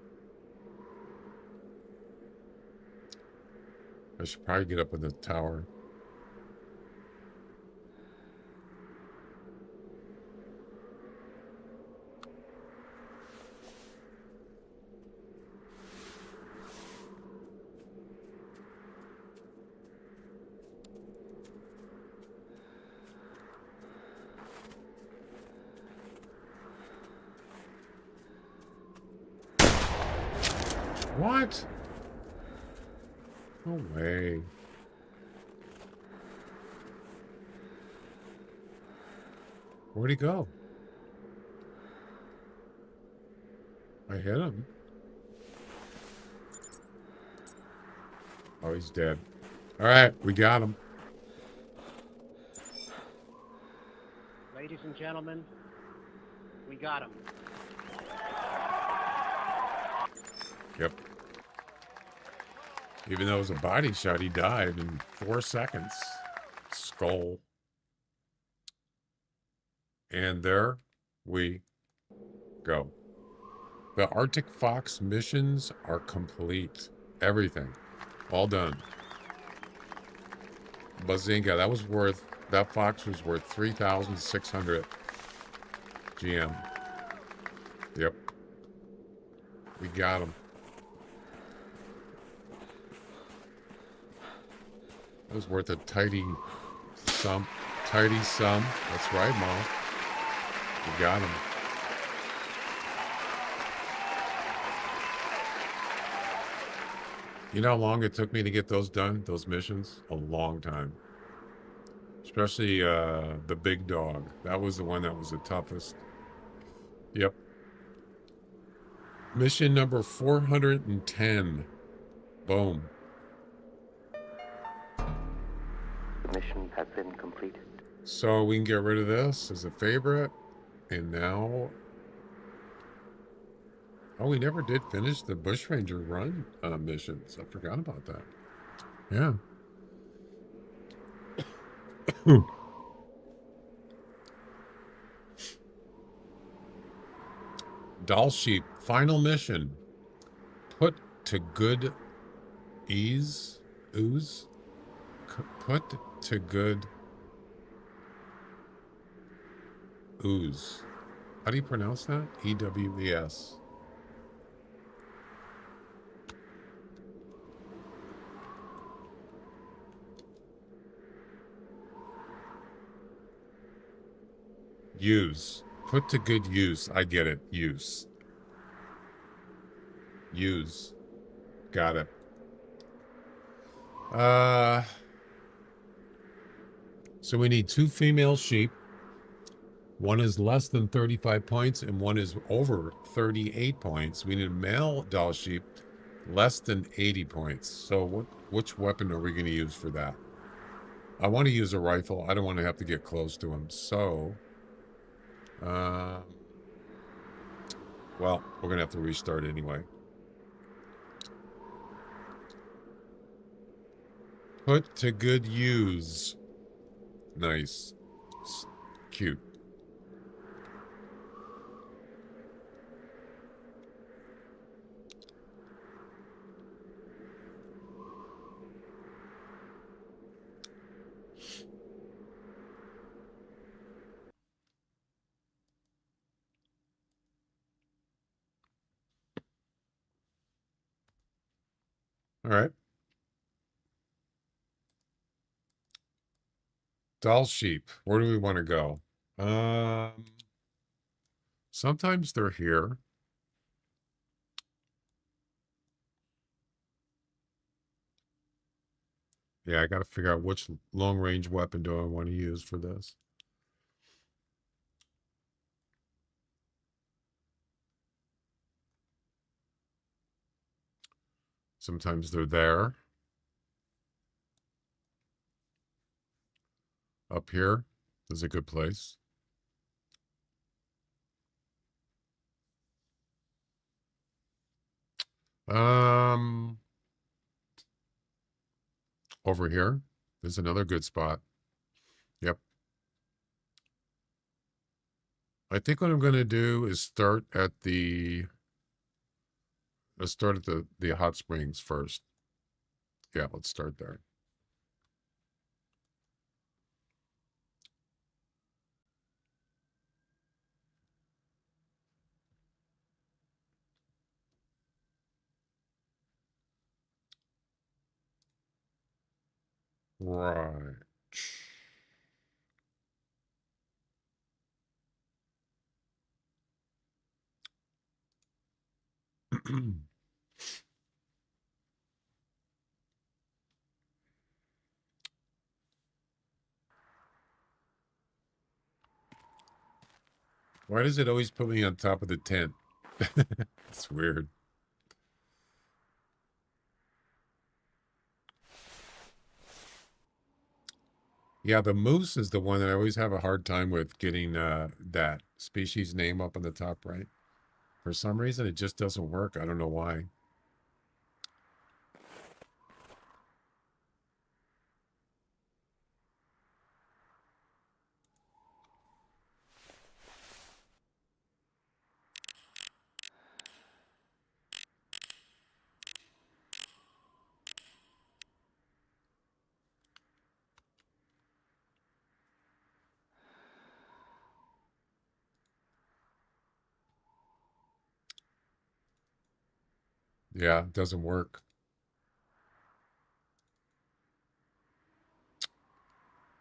I should probably get up in the tower. What? No way. Where'd he go? I hit him. Oh, he's dead. All right, we got him. Ladies and gentlemen, we got him. Yep. Even though it was a body shot, he died in 4 seconds. Skull. And there we go. The Arctic Fox missions are complete. Everything. All done. Bazinga, that fox was worth 3,600 GM. Yep. We got him. That was worth a tidy sum. That's right, Mom. We got him. You know how long it took me to get those done, those missions? A long time. Especially the big dog. That was the one that was the toughest. Yep. Mission number 410. Boom. Mission has been completed. So we can get rid of this as a favorite. And now... Oh, we never did finish the Bushranger run missions. I forgot about that. Yeah. Dall sheep, final mission. Put to good ooze. Put to good ooze. How do you pronounce that? EWES. Use. Put to good use. I get it. Use. Use. Got it. So we need 2 female sheep. One is less than 35 points and one is over 38 points. We need a male Dall sheep less than 80 points. So which weapon are we going to use for that? I want to use a rifle. I don't want to have to get close to him. So, well, we're going to have to restart anyway. Put to good use. Nice. Cute. All right. Dall sheep. Where do we want to go? Sometimes they're here. Yeah, I got to figure out which long-range weapon do I want to use for this. Sometimes they're there. Up here is a good place. Over here is another good spot. Yep. I think what I'm going to do is start at the hot springs first. Yeah, let's start there. Right. Why does it always put me on top of the tent? It's weird. Yeah, the moose is the one that I always have a hard time with getting that species name up on the top right. For some reason, it just doesn't work. I don't know why. Yeah, it doesn't work.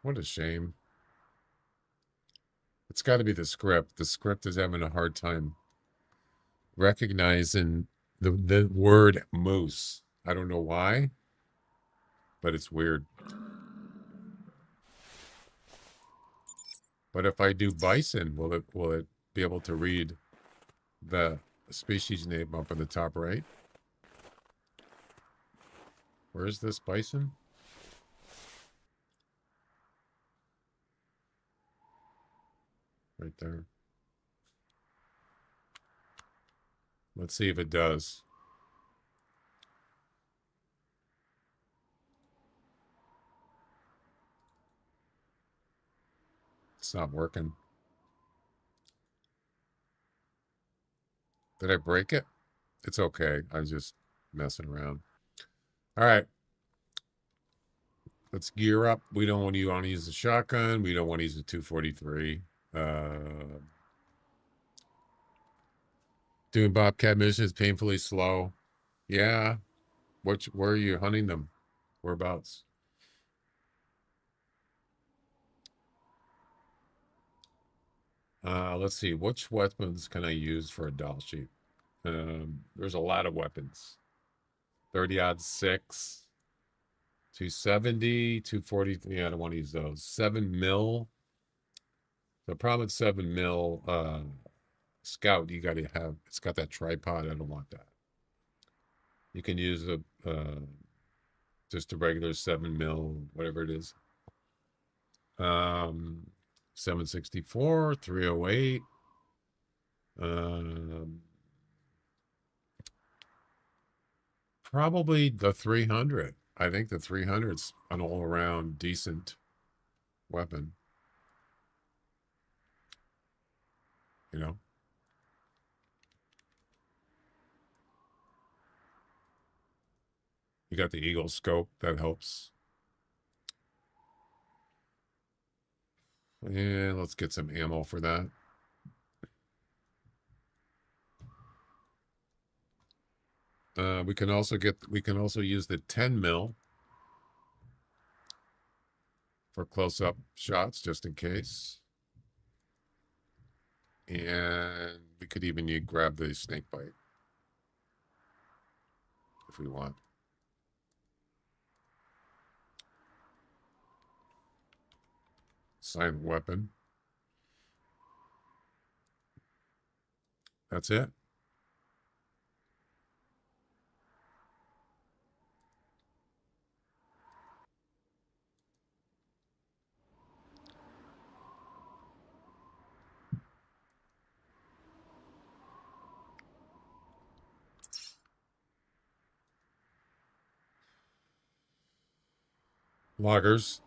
What a shame. It's got to be the script. The script is having a hard time recognizing the word moose. I don't know why, but it's weird. But if I do bison, will it be able to read the species name up in the top right? Where is this bison? Right there. Let's see if it does. It's not working. Did I break it? It's okay. I'm just messing around. All right. Let's gear up. We don't want to use the shotgun. We don't want to use the 243. Doing bobcat missions painfully slow. Yeah. Where are you hunting them? Whereabouts? Let's see. Which weapons can I use for a Dall sheet? There's a lot of weapons. 30-06, 270, 240. Yeah, I don't want to use those. 7 mil. The problem with 7 mil Scout, you got to have, it's got that tripod. I don't want that. You can use just a regular 7 mil, whatever it is. 764, 308. Probably the 300. I think the 300's an all-around decent weapon. You know? You got the Eagle scope, that helps. And let's get some ammo for that. We can also use the 10 mil for close-up shots, just in case. And we could even grab the snake bite if we want. Silent weapon. That's it. Loggers.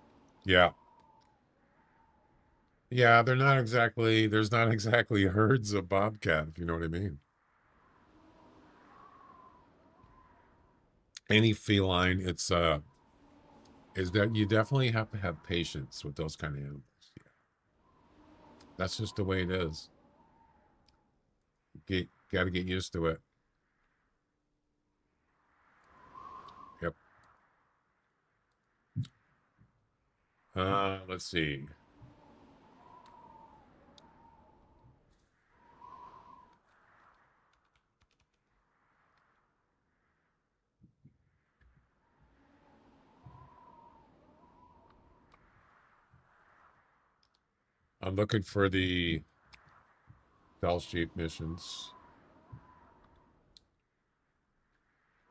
Yeah. Yeah, there's not exactly herds of bobcat, if you know what I mean. Any feline, is that you definitely have to have patience with those kind of animals. Yeah. That's just the way it is. Got to get used to it. Yep. Let's see. I'm looking for the Dall Sheep missions.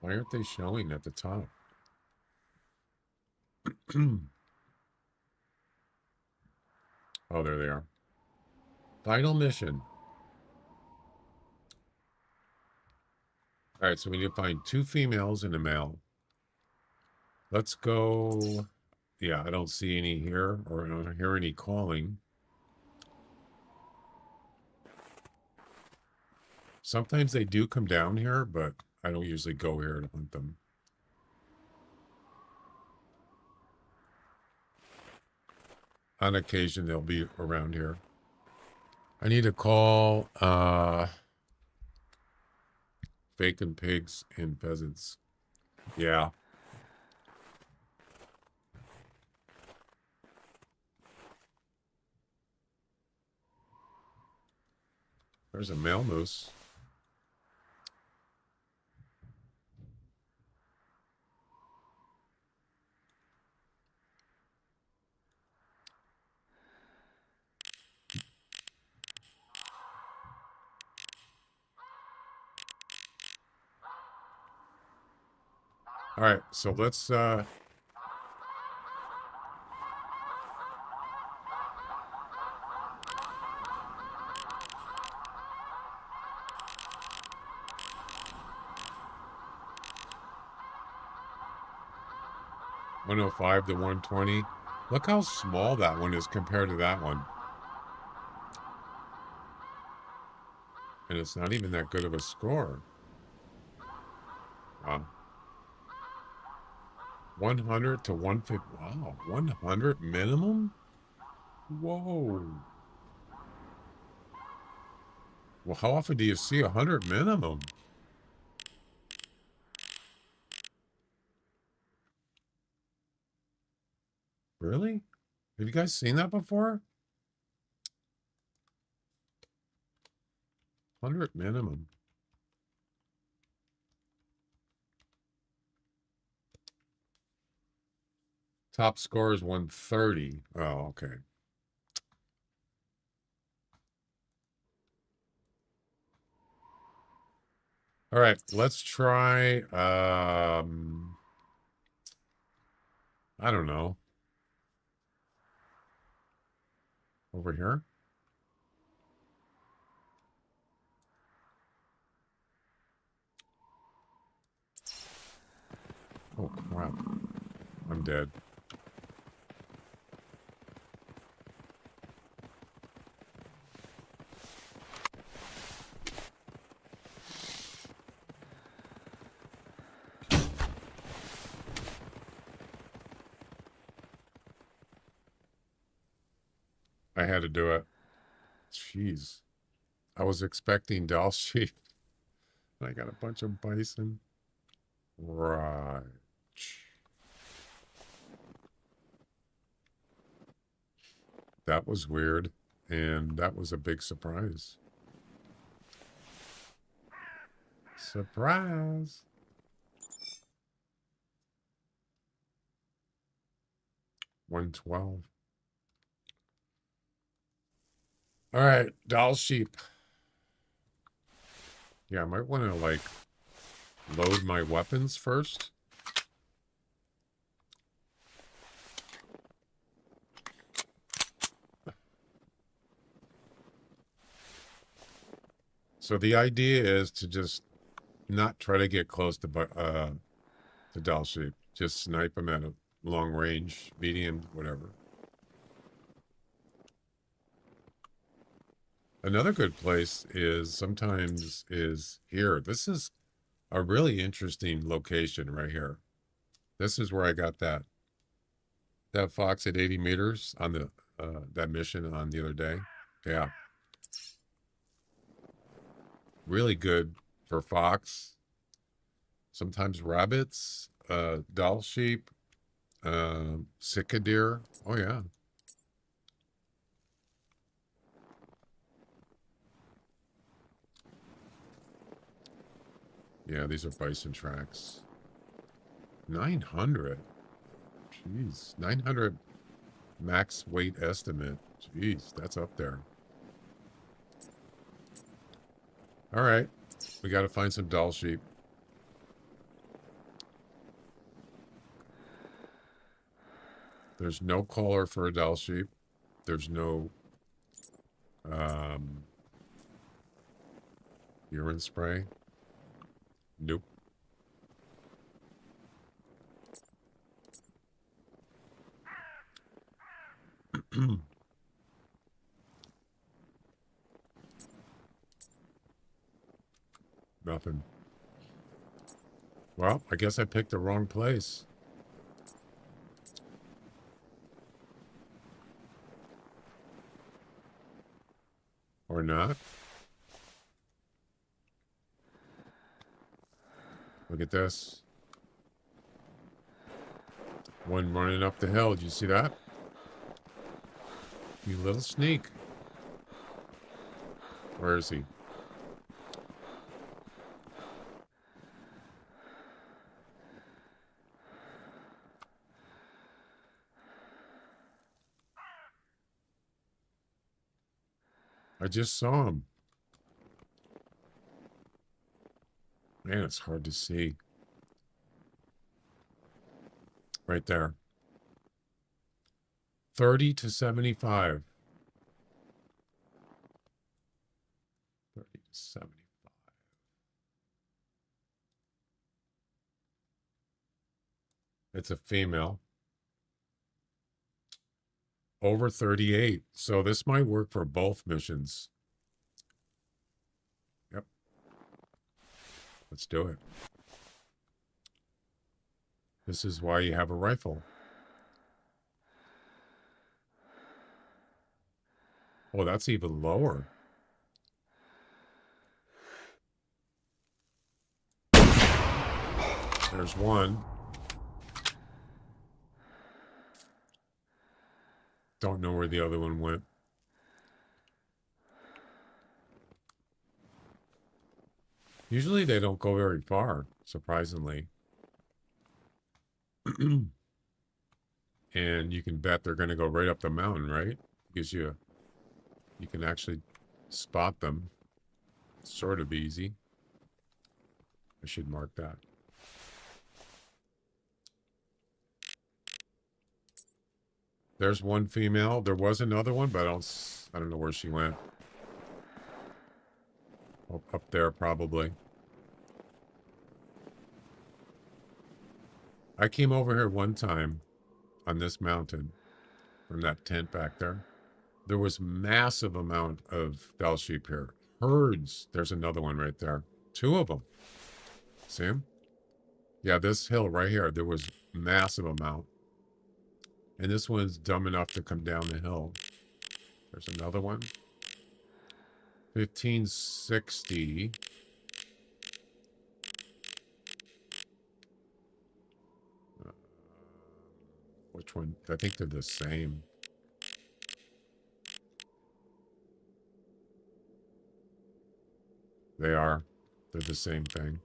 Why aren't they showing at the top? Oh, there they are. Final mission. All right, so we need to find 2 females and a male. Let's go. Yeah, I don't see any here, or I don't hear any calling. Sometimes they do come down here, but I don't usually go here to hunt them. On occasion, they'll be around here. I need to call bacon pigs and pheasants. Yeah. There's a male moose. All right, so let's 105 to 120. Look how small that one is compared to that one. And it's not even that good of a score. Wow. 100 to 150. Wow, 100 minimum? Whoa. Well, how often do you see 100 minimum? Really? Have you guys seen that before? 100 minimum. Top score is 130. Oh, okay. All right, let's try, I don't know. Over here? Oh, crap. I'm dead. I had to do it. Jeez. I was expecting Dall sheep. I got a bunch of bison. Right. That was weird. And that was a big surprise. Surprise. $112. All right, Dall sheep. Yeah, I might want to like load my weapons first. So the idea is to just not try to get close to Dall sheep. Just snipe them at a long range, medium, whatever. Another good place is sometimes is here. This is a really interesting location right here. This is where I got that fox at 80 meters on the that mission on the other day. Yeah. Really good for fox. Sometimes rabbits, Dall sheep, sika deer. Oh yeah. Yeah, these are bison tracks. 900. Jeez, 900 max weight estimate. Jeez, that's up there. All right, we got to find some Dall sheep. There's no collar for a Dall sheep. There's no urine spray. Nope. Nothing. Well, I guess I picked the wrong place. Or not. Look at this. One running up the hill. Did you see that? You little sneak. Where is he? I just saw him. Man, it's hard to see. Right there. 30 to 75. 30 to 75. It's a female. Over 38. So this might work for both missions. Yep. Let's do it. This is why you have a rifle. Oh, that's even lower. There's one. Don't know where the other one went. Usually they don't go very far, surprisingly. And you can bet they're going to go right up the mountain, right? Because you can actually spot them. It's sort of easy. I should mark that. There's one female. There was another one, but I don't know where she went. Up there, probably. I came over here one time on this mountain from that tent back there. There was massive amount of Dall sheep here. Herds. There's another one right there. 2 of them. See them? Yeah, this hill right here, there was massive amount. And this one's dumb enough to come down the hill. There's another one. 1560. Which one? I think they're the same. They are. They're the same thing.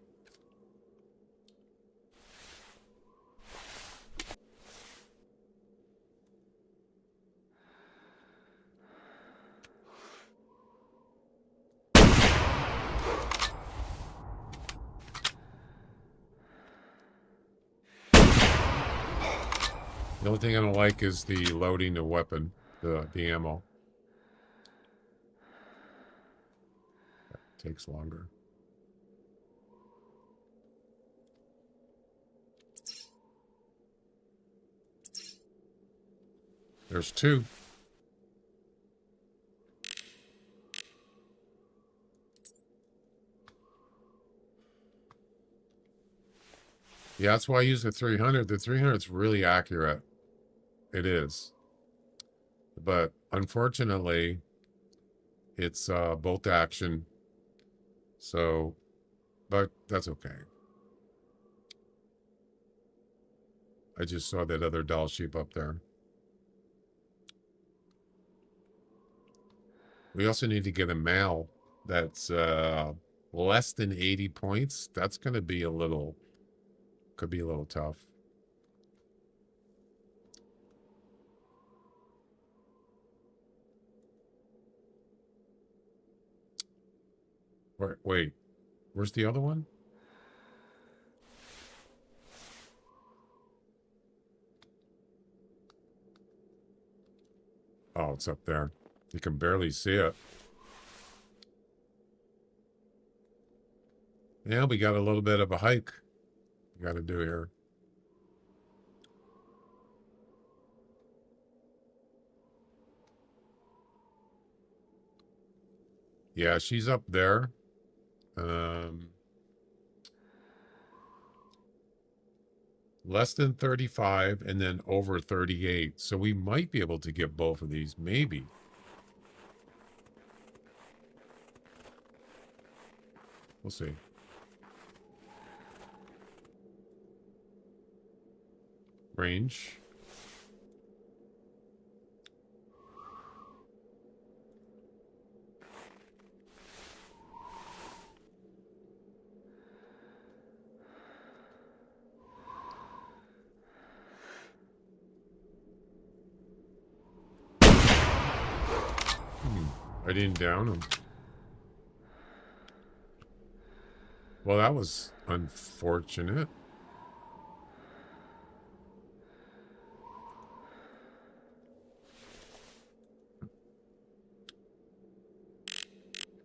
The only thing I don't like is the loading the weapon, the ammo. That takes longer. There's 2. Yeah, that's why I use the 300. The 300 is really accurate. It is. But unfortunately, it's bolt action. So, but that's okay. I just saw that other Dall sheep up there. We also need to get a male that's less than 80 points. That's going to be a little, could be a little tough. Wait, where's the other one? Oh, it's up there. You can barely see it. Yeah, we got a little bit of a hike we got to do here. Yeah, she's up there. Less than 35 and then over 38. So we might be able to get both of these, maybe. We'll see. Range. I didn't down him. Well, that was unfortunate.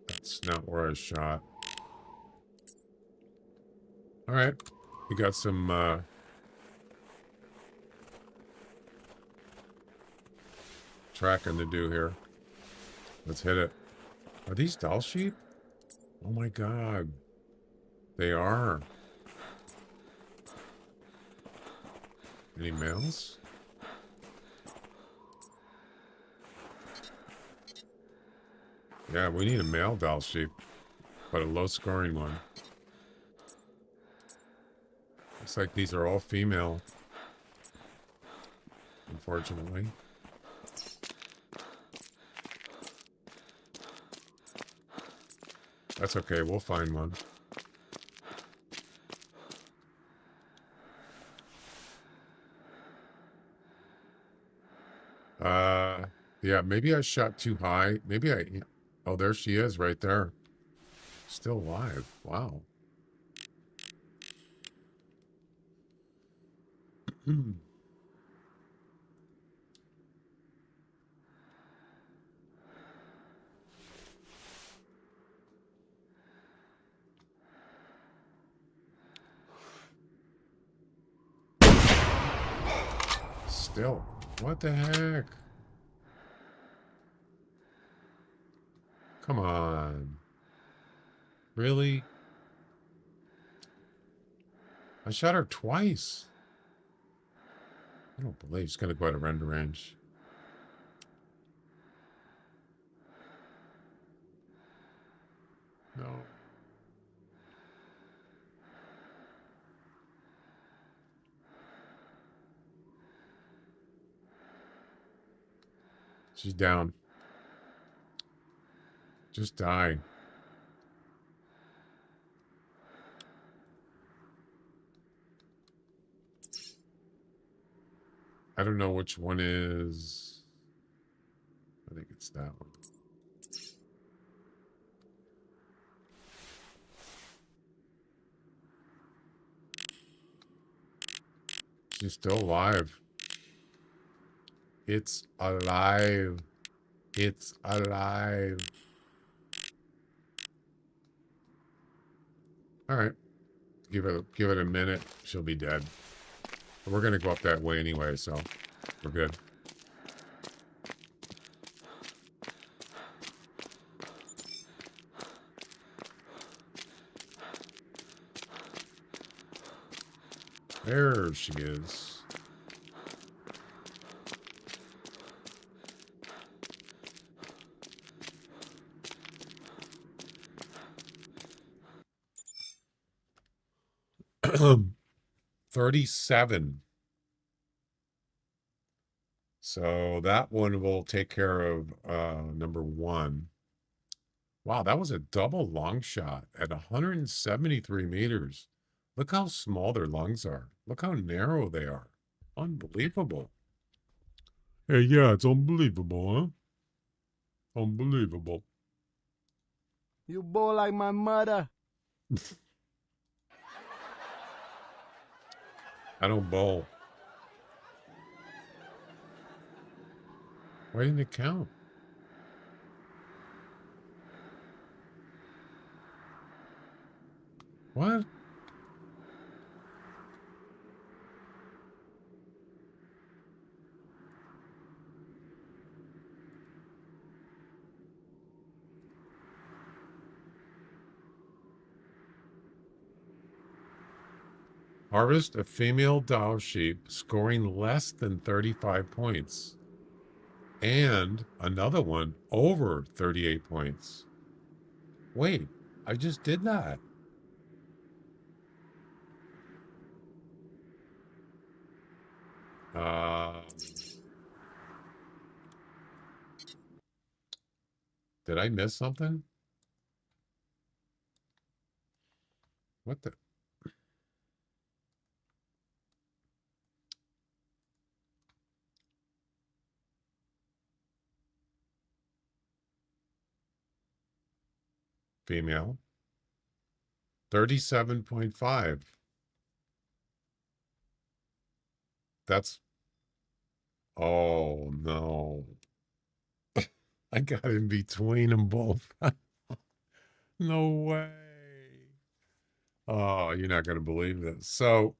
That's not where I shot. All right. We got some tracking to do here. Let's hit it. Are these Dall sheep? Oh my god. They are. Any males? Yeah, we need a male Dall sheep, but a low scoring one. Looks like these are all female, unfortunately. That's okay, we'll find one. Yeah, maybe I shot too high. Maybe I... Oh, there she is right there. Still alive. Wow. Still. What the heck? Come on. Really? I shot her twice. I don't believe she's going to go out of render range. No. She's down. Just die. I don't know which one is... I think it's that one. She's still alive. It's alive. It's alive. All right. Give it a minute. She'll be dead. We're gonna go up that way anyway, so we're good. There she is. $37. So that one will take care of number one. Wow, that was a double long shot at 173 meters. Look how small their lungs are. Look how narrow they are. Unbelievable. Hey, yeah, it's unbelievable, huh? Unbelievable. You bowl like my mother. I don't bowl. Why didn't it count? What? Harvest a female Dall sheep scoring less than 35 points. And another one over 38 points. Wait, I just did that. Did I miss something? What the? Female. 37.5. That's... Oh, no. I got in between them both. No way. Oh, you're not going to believe this. So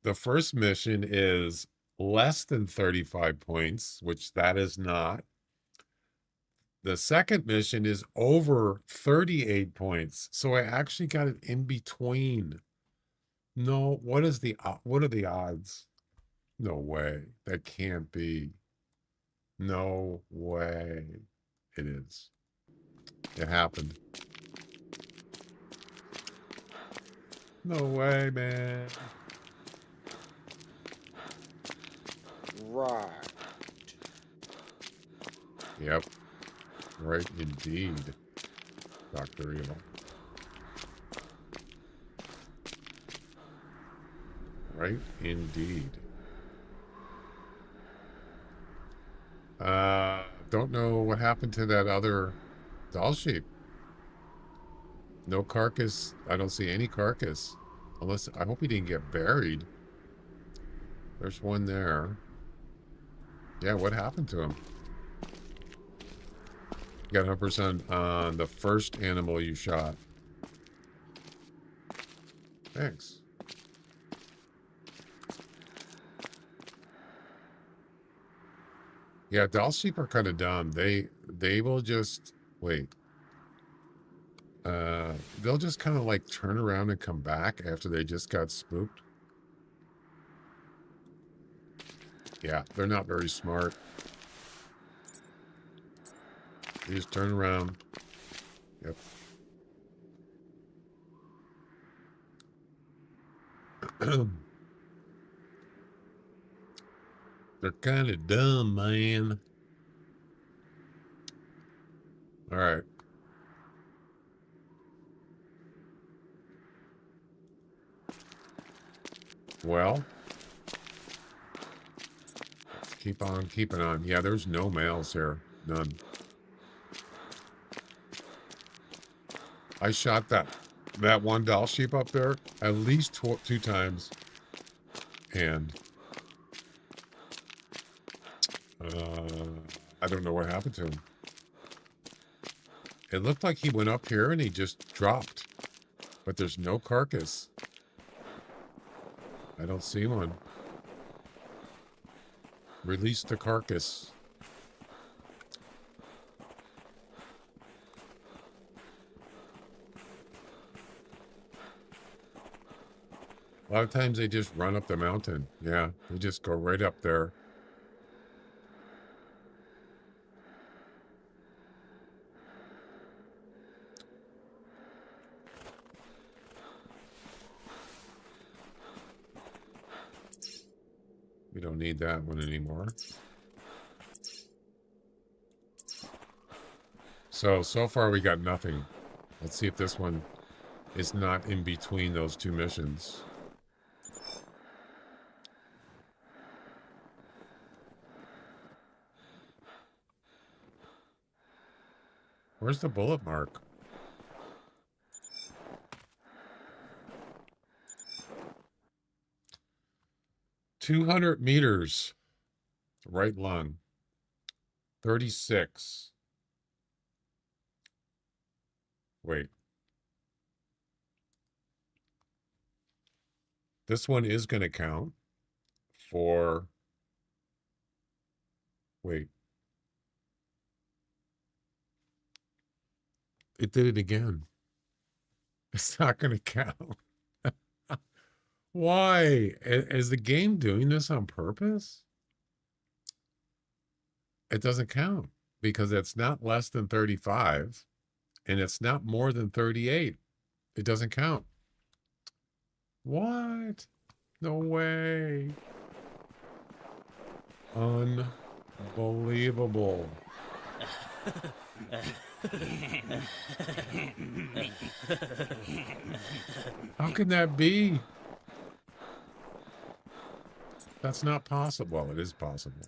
the first mission is less than 35 points, which that is not. The second mission is over 38 points. So I actually got it in between. No, what are the odds? No way. That can't be. No way. It is. It happened. No way, man. Right. Yep. Right indeed, Dr. Evil. Right indeed. Don't know what happened to that other Dall sheep. No carcass. I don't see any carcass. Unless, I hope he didn't get buried. There's one there. Yeah, what happened to him? You got 100% on the first animal you shot. Thanks. Yeah, Dall sheep are kind of dumb. They will just wait. They'll just kind of like turn around and come back after they just got spooked. Yeah, they're not very smart. They just turn around. Yep. They're kind of dumb, man. All right. Well, let's keep on keeping on. Yeah, there's no males here. None. I shot that one Dall sheep up there at least two times. And I don't know what happened to him. It looked like he went up here and he just dropped. But there's no carcass. I don't see one. Release the carcass. A lot of times they just run up the mountain. Yeah, they just go right up there. We don't need that one anymore. So far we got nothing. Let's see if this one is not in between those two missions. Where's the bullet mark? "200 meters. Right lung. 36. Wait. This one is going to count for... Wait. It did it again. It's not going to count. Why? Is the game doing this on purpose? It doesn't count because it's not less than 35 and it's not more than 38. It doesn't count. What? No way. Unbelievable. How can that be? That's not possible. Well, it is possible.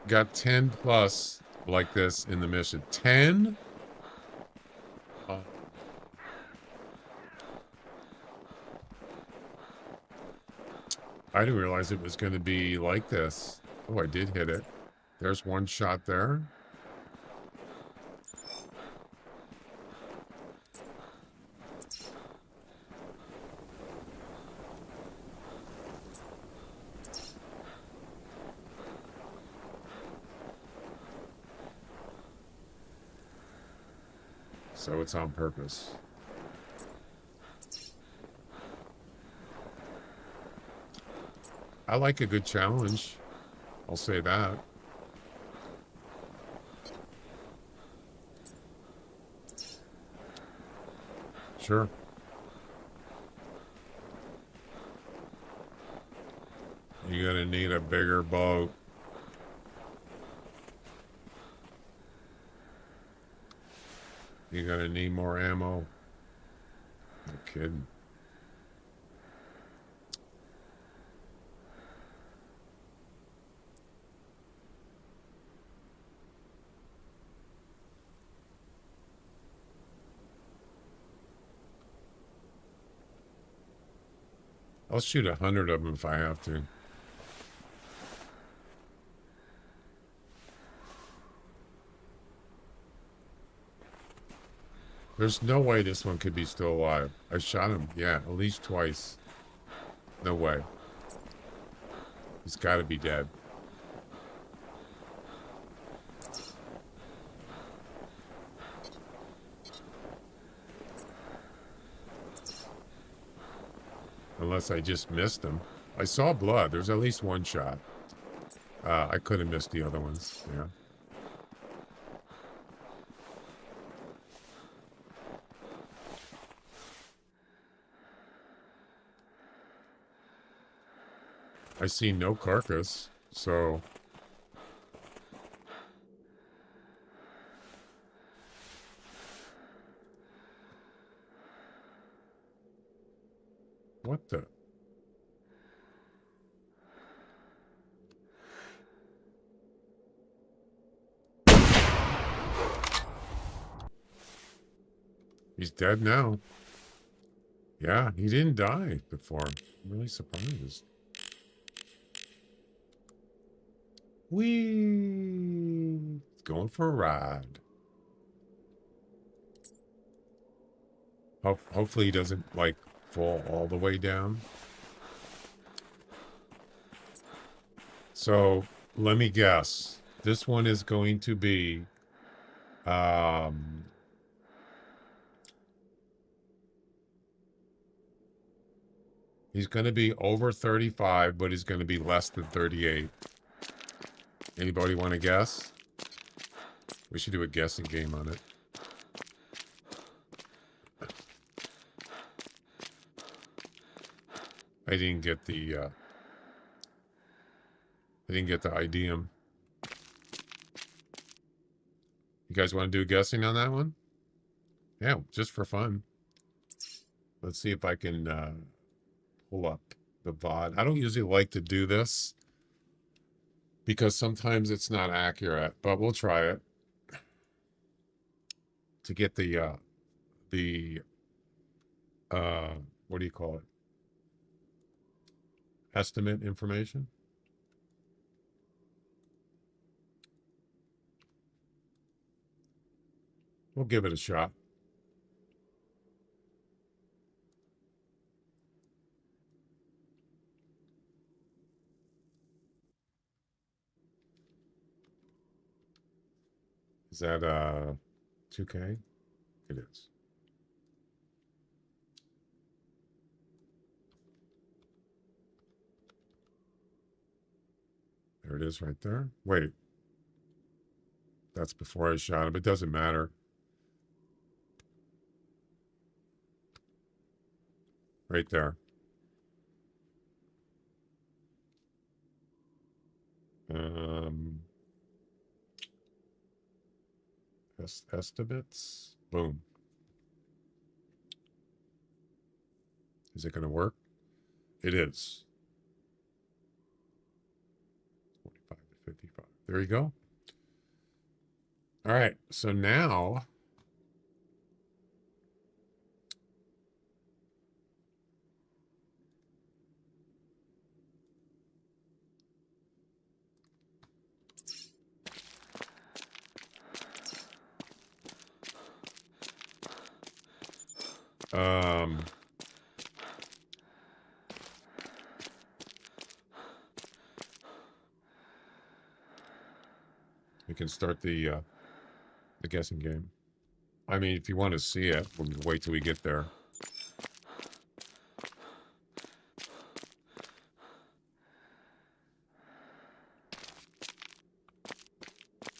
Got 10 plus like this in the mission. 10? I didn't realize it was going to be like this. Oh, I did hit it. There's one shot there. So it's on purpose. I like a good challenge. I'll say that. Sure. You're gonna need a bigger boat. You're gonna need more ammo. No kidding. I'll shoot 100 of them if I have to. There's no way this one could be still alive. I shot him, yeah, at least twice. No way. He's got to be dead. Unless I just missed him. I saw blood. There's at least one shot. I could have missed the other ones. Yeah. I see no carcass, so... What the? He's dead now. Yeah, he didn't die before. I'm really surprised. Whee! Going for a ride. Hopefully he doesn't, like, fall all the way down. So, let me guess. This one is going to be... he's going to be over 35, but he's going to be less than 38. Anybody want to guess? We should do a guessing game on it. I didn't get the idiom. You guys want to do guessing on that one? Yeah, just for fun. Let's see if I can pull up the VOD. I don't usually like to do this because sometimes it's not accurate, but we'll try it to get the what do you call it? Estimate information. We'll give it a shot. Is that 2K? It is. There it is right there. Wait. That's before I shot him. It doesn't matter. Right there. Estimates. Boom. Is it going to work? It is. 45 to 55. There you go. All right. So now we can start the guessing game. I mean, if you want to see it, we'll wait till we get there.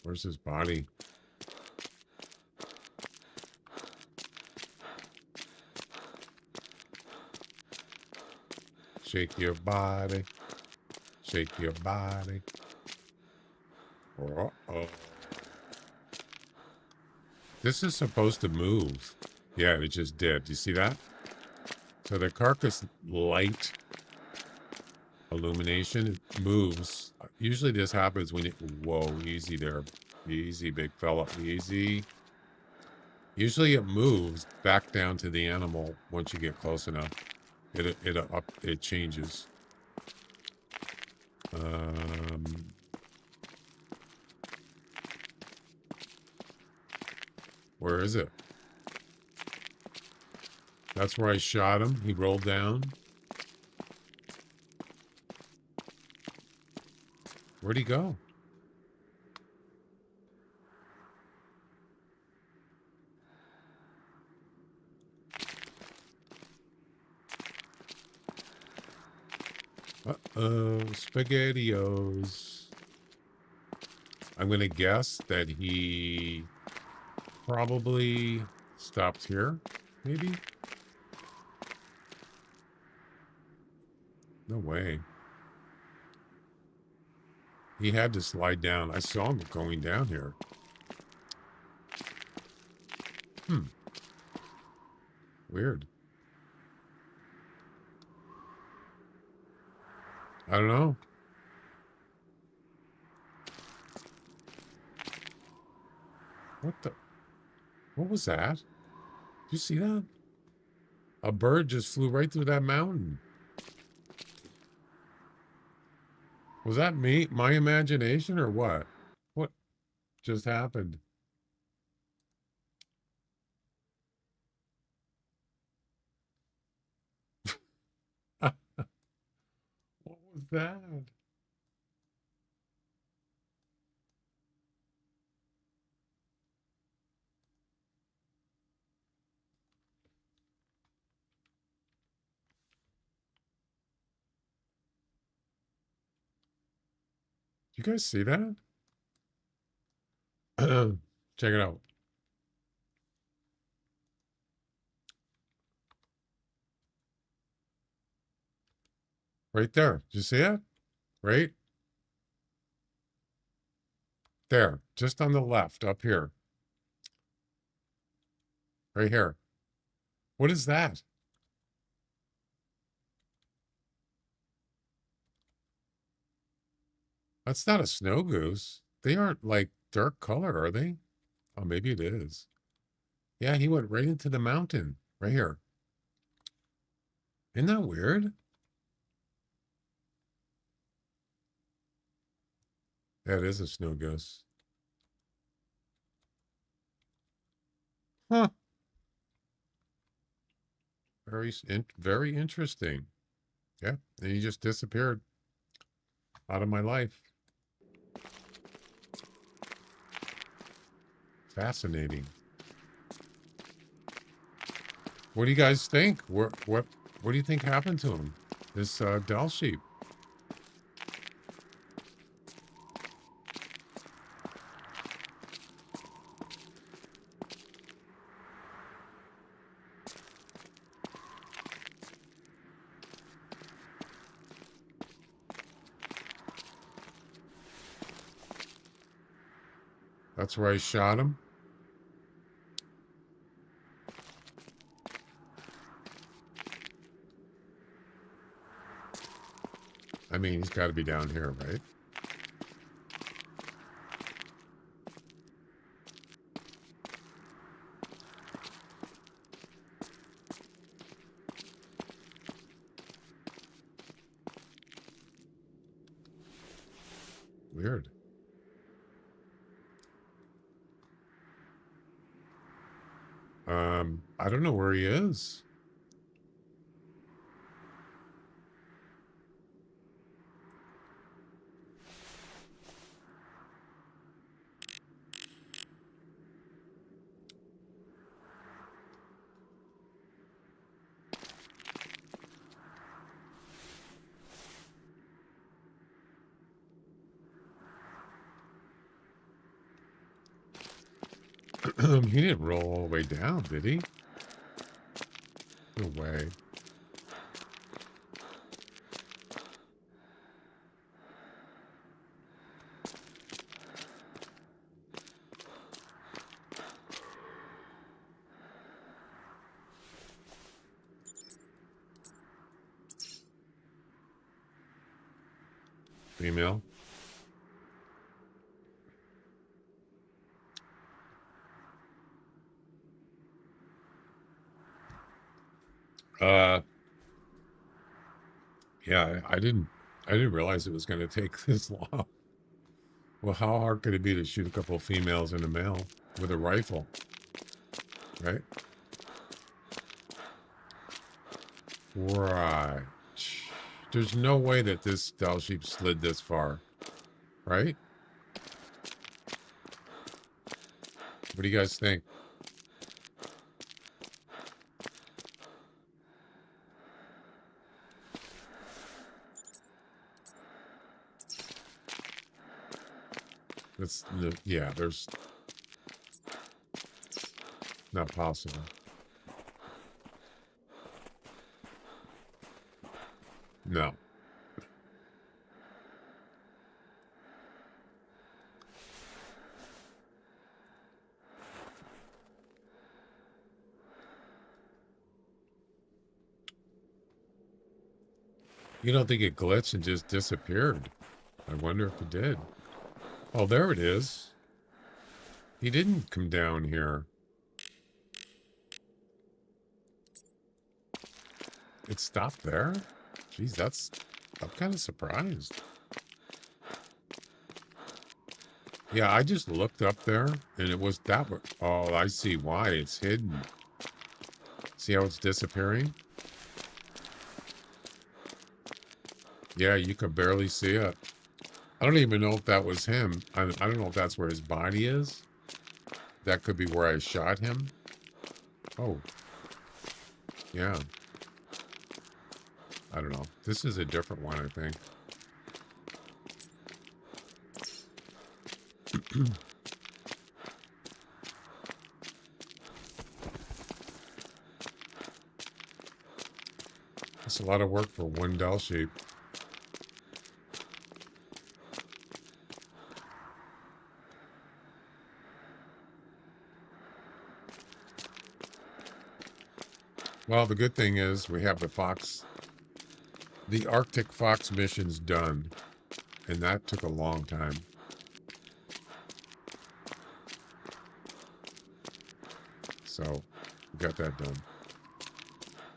Where's his body? Shake your body. Shake your body. Uh-oh. This is supposed to move. Yeah, it just did. Do you see that? So the carcass light illumination moves. Usually this happens when it... Whoa, easy there. Easy, big fella. Easy. Usually it moves back down to the animal once you get close enough. it changes. Where is it? That's where I shot him. He rolled down. Where'd he go? Uh-oh, SpaghettiOs. I'm going to guess that he probably stopped here, maybe? No way. He had to slide down. I saw him going down here. Weird. I don't know. What was that? Did you see that? A bird just flew right through that mountain. Was that me, my imagination, or what? What just happened? What was that? You guys see that? Check it out. Right there. Did you see it? Right there. Just on the left, up here. Right here. What is that? That's not a snow goose. They aren't like dark color, are they? Oh, maybe it is. Yeah, he went right into the mountain. Right here. Isn't that weird? That is a snow goose. Huh. Very interesting. Yeah, and he just disappeared out of my life. Fascinating. What do you guys think? What do you think happened to him? This Dall sheep. That's where I shot him. I mean, he's got to be down here, right? Weird. I don't know where he is. He didn't roll all the way down, did he? No way. Female. Yeah, I didn't realize it was going to take this long. Well, how hard could it be to shoot a couple of females and a male with a rifle? Right? Right. There's no way that this Dall sheep slid this far. Right? What do you guys think? Yeah, there's not possible. No. You don't think it glitched and just disappeared? I wonder if it did. Oh, there it is. He didn't come down here. It stopped there? Jeez, I'm kind of surprised. Yeah, I just looked up there and it was that. Oh, I see why it's hidden. See how it's disappearing? Yeah, you could barely see it. I don't even know if that was him. I don't know if that's where his body is. That could be where I shot him. Oh. Yeah. I don't know. This is a different one, I think. That's a lot of work for one Dall sheep. Well, the good thing is we have the Arctic fox mission's done, and that took a long time. So, we got that done.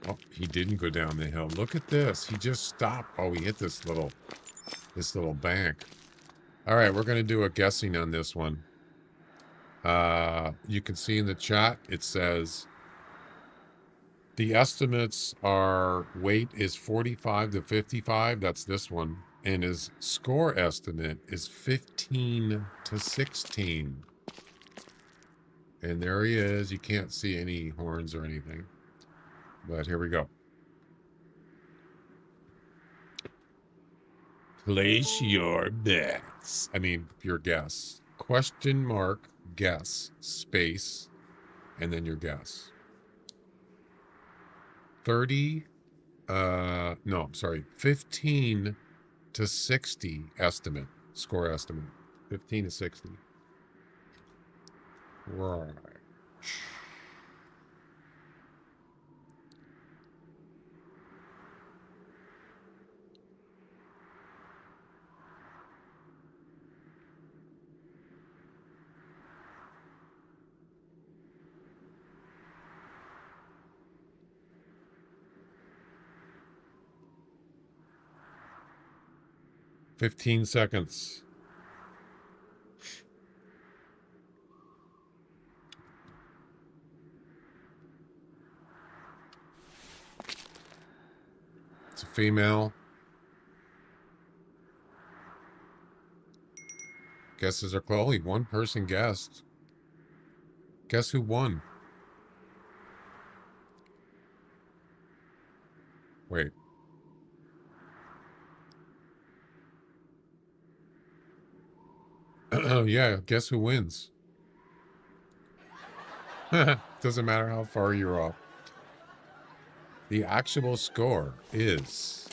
Oh, he didn't go down the hill. Look at this. He just stopped. Oh, he hit this little bank. All right, we're going to do a guessing on this one. You can see in the chat, it says the estimates are weight is 45 to 55. That's this one. And his score estimate is 15 to 16. And there he is. You can't see any horns or anything. But here we go. Place your bets. I mean, your guess. Question mark, guess, space, and then your guess. 15 to 60 estimate, score estimate. 15 to 60. Right. $15 seconds. It's a female. Guesses are close. Only one person guessed. Guess who won? Wait. Yeah, guess who wins? Doesn't matter how far you're off. The actual score is...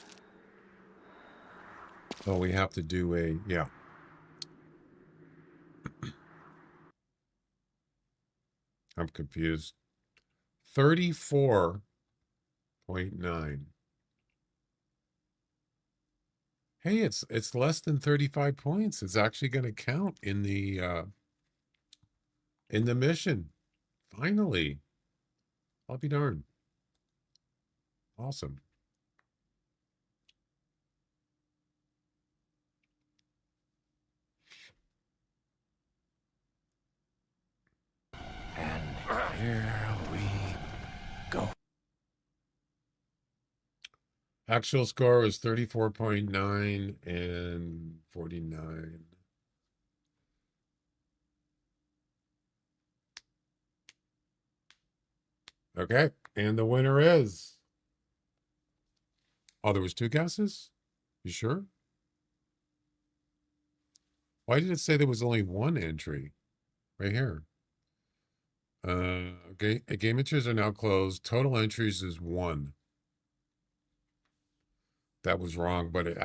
Oh, we have to do a... Yeah. I'm confused. 34.9. Hey, it's less than 35 points. It's actually going to count in the mission. Finally. I'll be darned. Awesome. Here we go. Actual score was 34.9 and 49. Okay, and the winner is... Oh, there was 2 guesses? You sure? Why did it say there was only 1 entry? Right here. Game entries are now closed. Total entries is 1. That was wrong, but it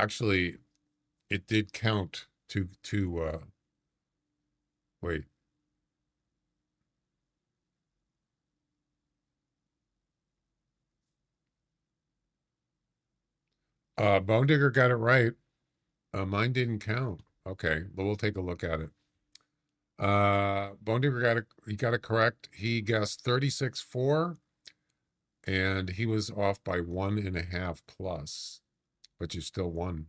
did count to wait. Bone Digger got it right. Mine didn't count. Okay, but we'll take a look at it. Bone Digger got it correct. He guessed 36.4, and he was off by 1.5 plus, but you still won.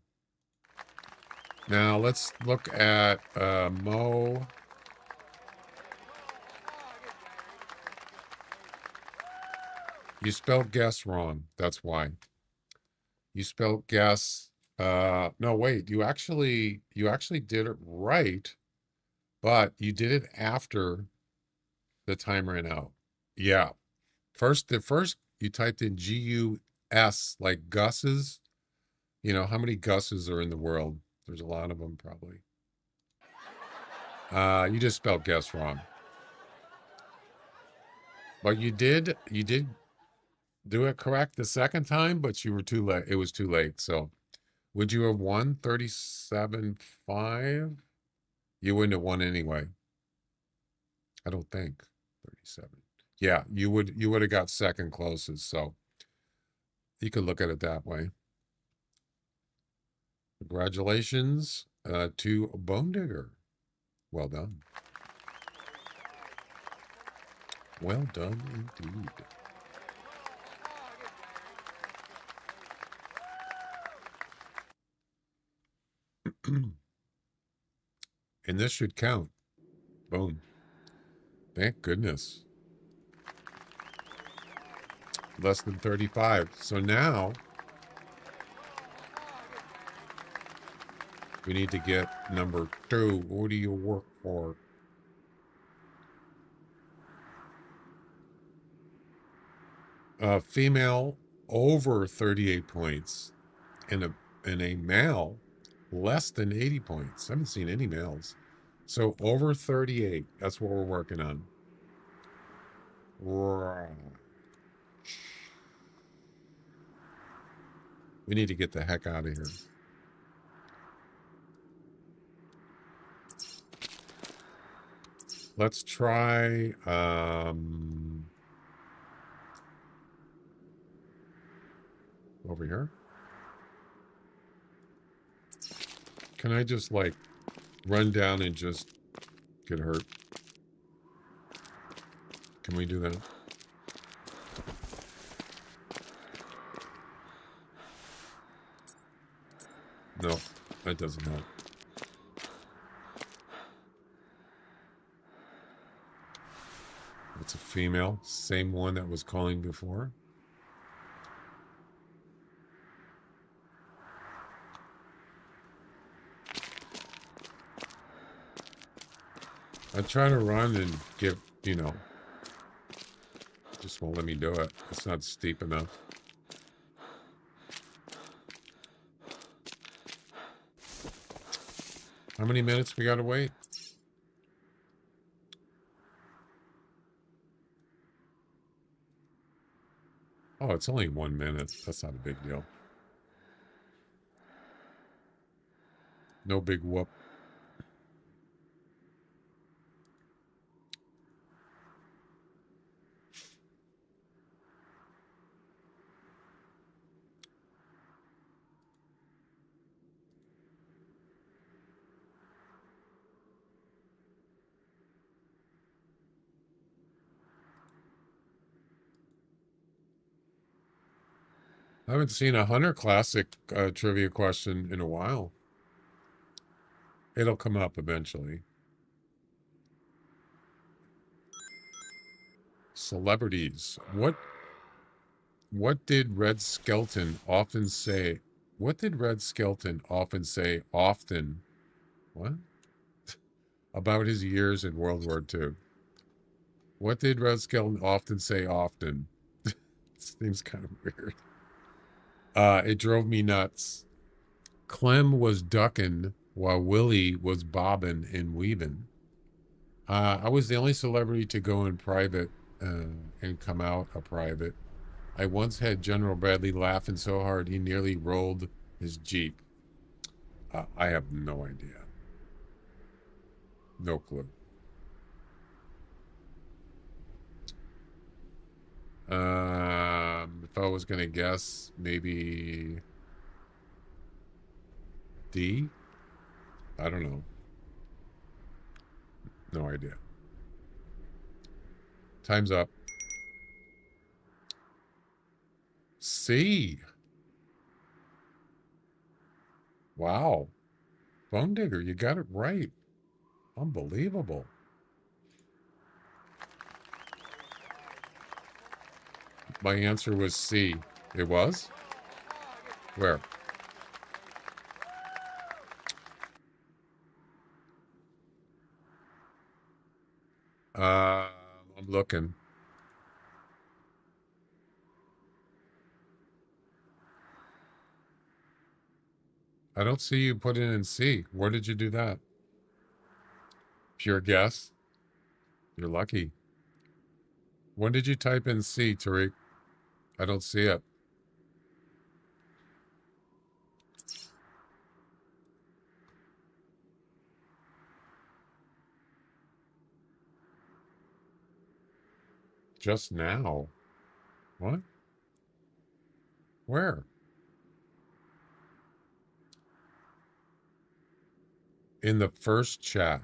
Now let's look at Mo. You spelled guess wrong. That's why. You spelled guess. No, wait. You actually did it right, but you did it after the time ran out. Yeah. First you typed in G-U-S, like Gus's. You know, how many Gus's are in the world? There's a lot of them, probably. You just spelled guess wrong. But you did do it correct the second time, but you were too late. It was too late. So would you have won 37.5? You wouldn't have won anyway. I don't think. 37. Yeah, you would have got second closest, so you could look at it that way. Congratulations to Bone Digger. Well done. Well done indeed. And this should count. Boom. Thank goodness. Less than 35. So now we need to get number 2. What do you work for? Female over 38 points and a male less than 80 points. I haven't seen any males. So over 38, that's what we're working on. We need to get the heck out of here. Let's try over here. Can I just like run down and just get hurt? Can we do that? No, that doesn't help. It's a female, same one that was calling before. I try to run and give, you know, just won't let me do it. It's not steep enough. How many minutes we gotta wait? Oh, it's only 1 minute. That's not a big deal. No big whoop. I haven't seen a Hunter Classic trivia question in a while. It'll come up eventually. Celebrities. What did Red Skelton often say? What did Red Skelton often say often? What? About his years in World War II. What did Red Skelton often say often? Seems kind of weird. It drove me nuts. Clem was ducking while Willie was bobbing and weaving. I was the only celebrity to go in private and come out a private. I once had General Bradley laughing so hard he nearly rolled his Jeep. I have no idea. No clue. If I was going to guess, maybe D? I don't know. No idea. Time's up. C. Wow. Bone Digger, you got it right. Unbelievable. My answer was C. It was? Where? I'm looking. I don't see you put it in C. Where did you do that? Pure guess? You're lucky. When did you type in C, Tariq? I don't see it. Just now. What? Where? In the first chat.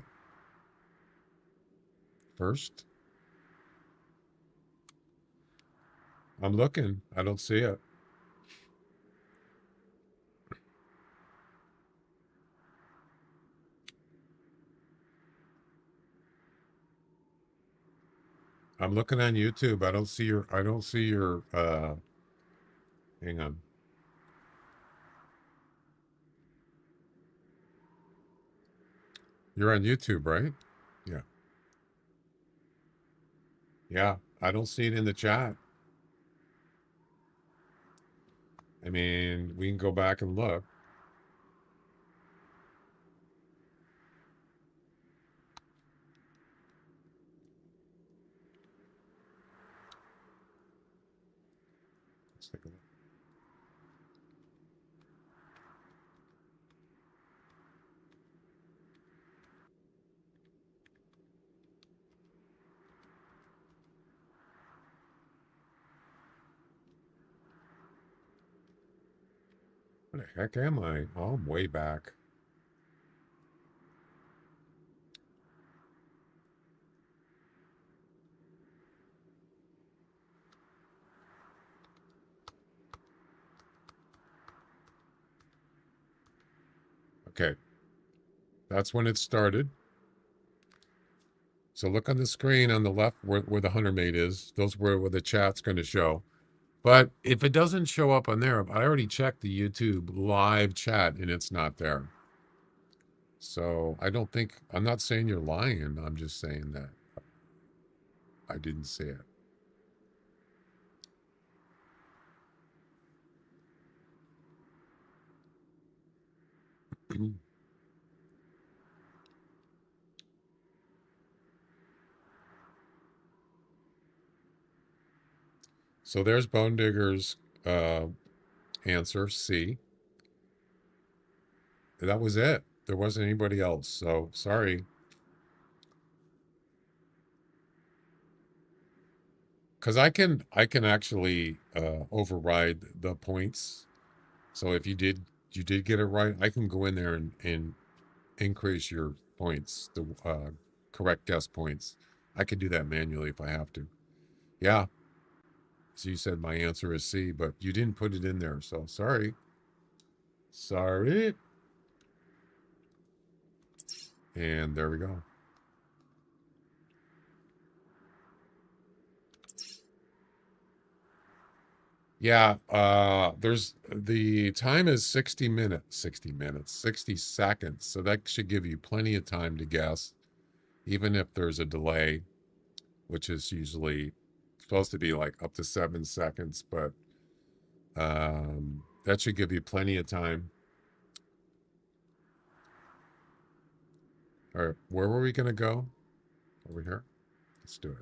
First? I'm looking. I don't see it. I'm looking on YouTube. I don't see your hang on. You're on YouTube, right? Yeah. Yeah. I don't see it in the chat. I mean, we can go back and look. Let's take a look. Where the heck am I? Oh, I'm way back. Okay. That's when it started. So look on the screen on the left where the Hunter mate is. Those where the chat's going to show. But if it doesn't show up on there, I already checked the YouTube live chat and it's not there. So I don't think, I'm not saying you're lying. I'm just saying that I didn't see it. So there's Bone Digger's answer, C. That was it. There wasn't anybody else. So sorry. Because I can actually override the points. So if you did get it right, I can go in there and increase your points, the correct guess points. I could do that manually if I have to. Yeah. So you said my answer is C, but you didn't put it in there. So sorry. Sorry. And there we go. Yeah, there's the time is 60 minutes, 60 seconds. So that should give you plenty of time to guess, even if there's a delay, which is usually supposed to be like up to 7 seconds, but that should give you plenty of time. All right, where were we going to go? Over here? Let's do it.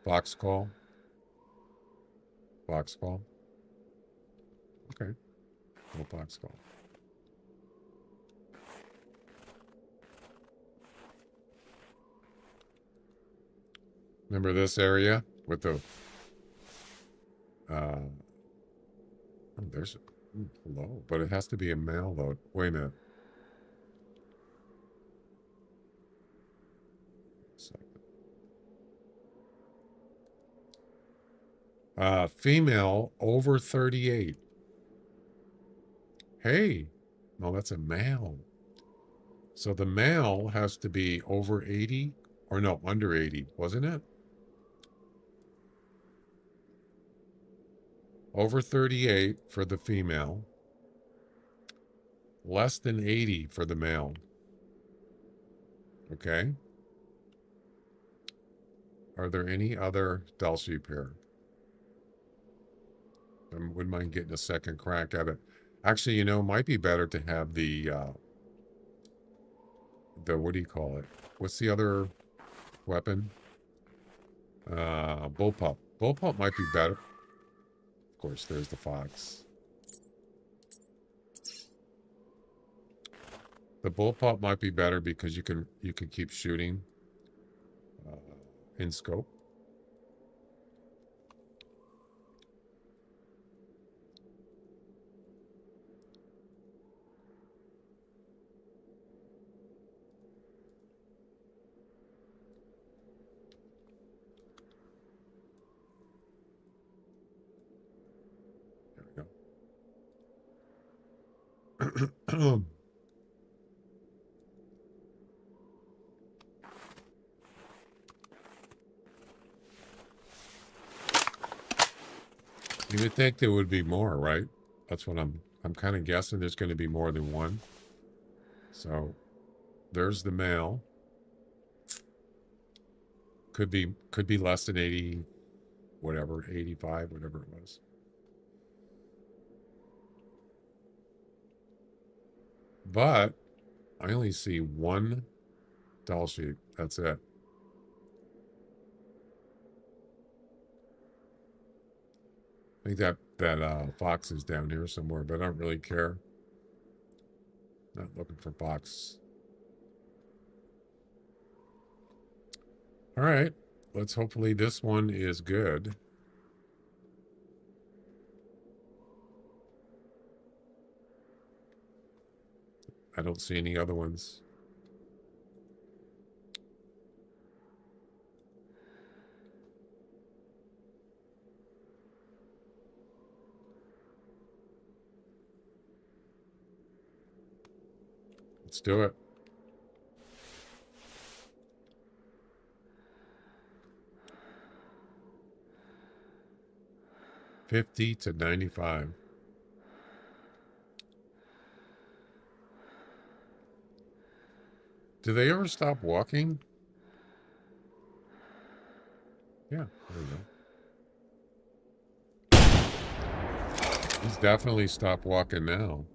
Fox call. Fox call. Okay. No fox call. Remember this area with the oh, there's hello, but it has to be a male though. Wait a minute. Female over 38. Hey, no, that's a male. So the male has to be over 80 or no, under 80, wasn't it? Over 38 for the female, less than 80 for the male. Okay. Are there any other Dall sheep here? I wouldn't mind getting a second crack at it. Actually, you know, it might be better to have the what do you call it? What's the other weapon? Bullpup. Bullpup might be better. Of course, there's the fox. The bullpup might be better because you can keep shooting in scope. There we go. You would think there would be more, right? That's what I'm kind of guessing there's going to be more than one. So there's the male. Could be less than 80, whatever, 85, whatever it was. But I only see one Dall sheep. That's it. I think that fox is down here somewhere, but I don't really care. Not looking for fox. All right. Let's hopefully this one is good. I don't see any other ones. Let's do it. $50 to $95. Do they ever stop walking? Yeah, there we go. He's definitely stopped walking now.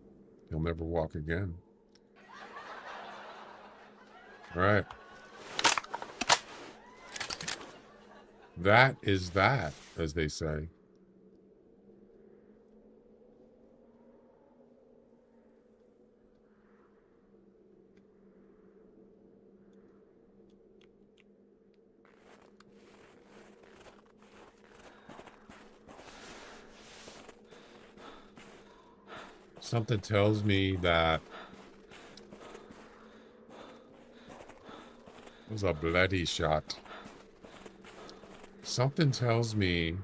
He'll never walk again. All right. That is that, as they say. Something tells me that it was a bloody shot. Something tells me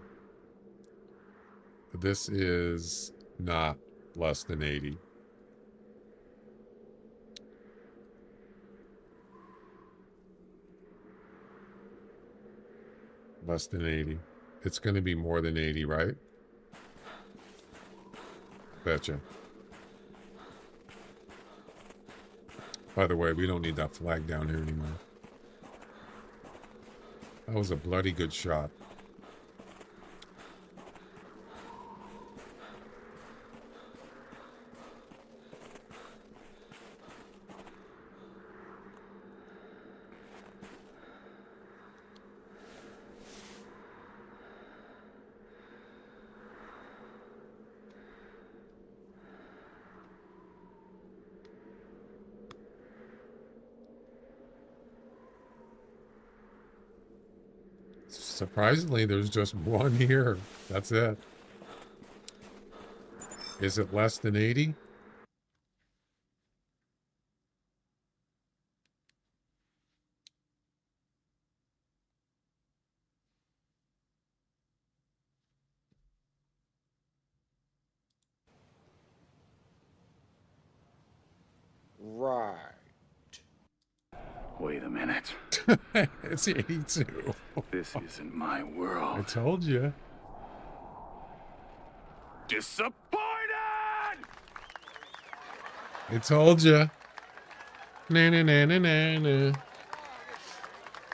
this is not less than 80. Less than 80. It's going to be more than 80, right? Betcha. By the way, we don't need that flag down here anymore. That was a bloody good shot. Surprisingly, there's just one here. That's it. Is it less than 80? Right. Wait a minute. It's 82. This isn't my I world. told you. Disappointed! I told you. Na na na na na na.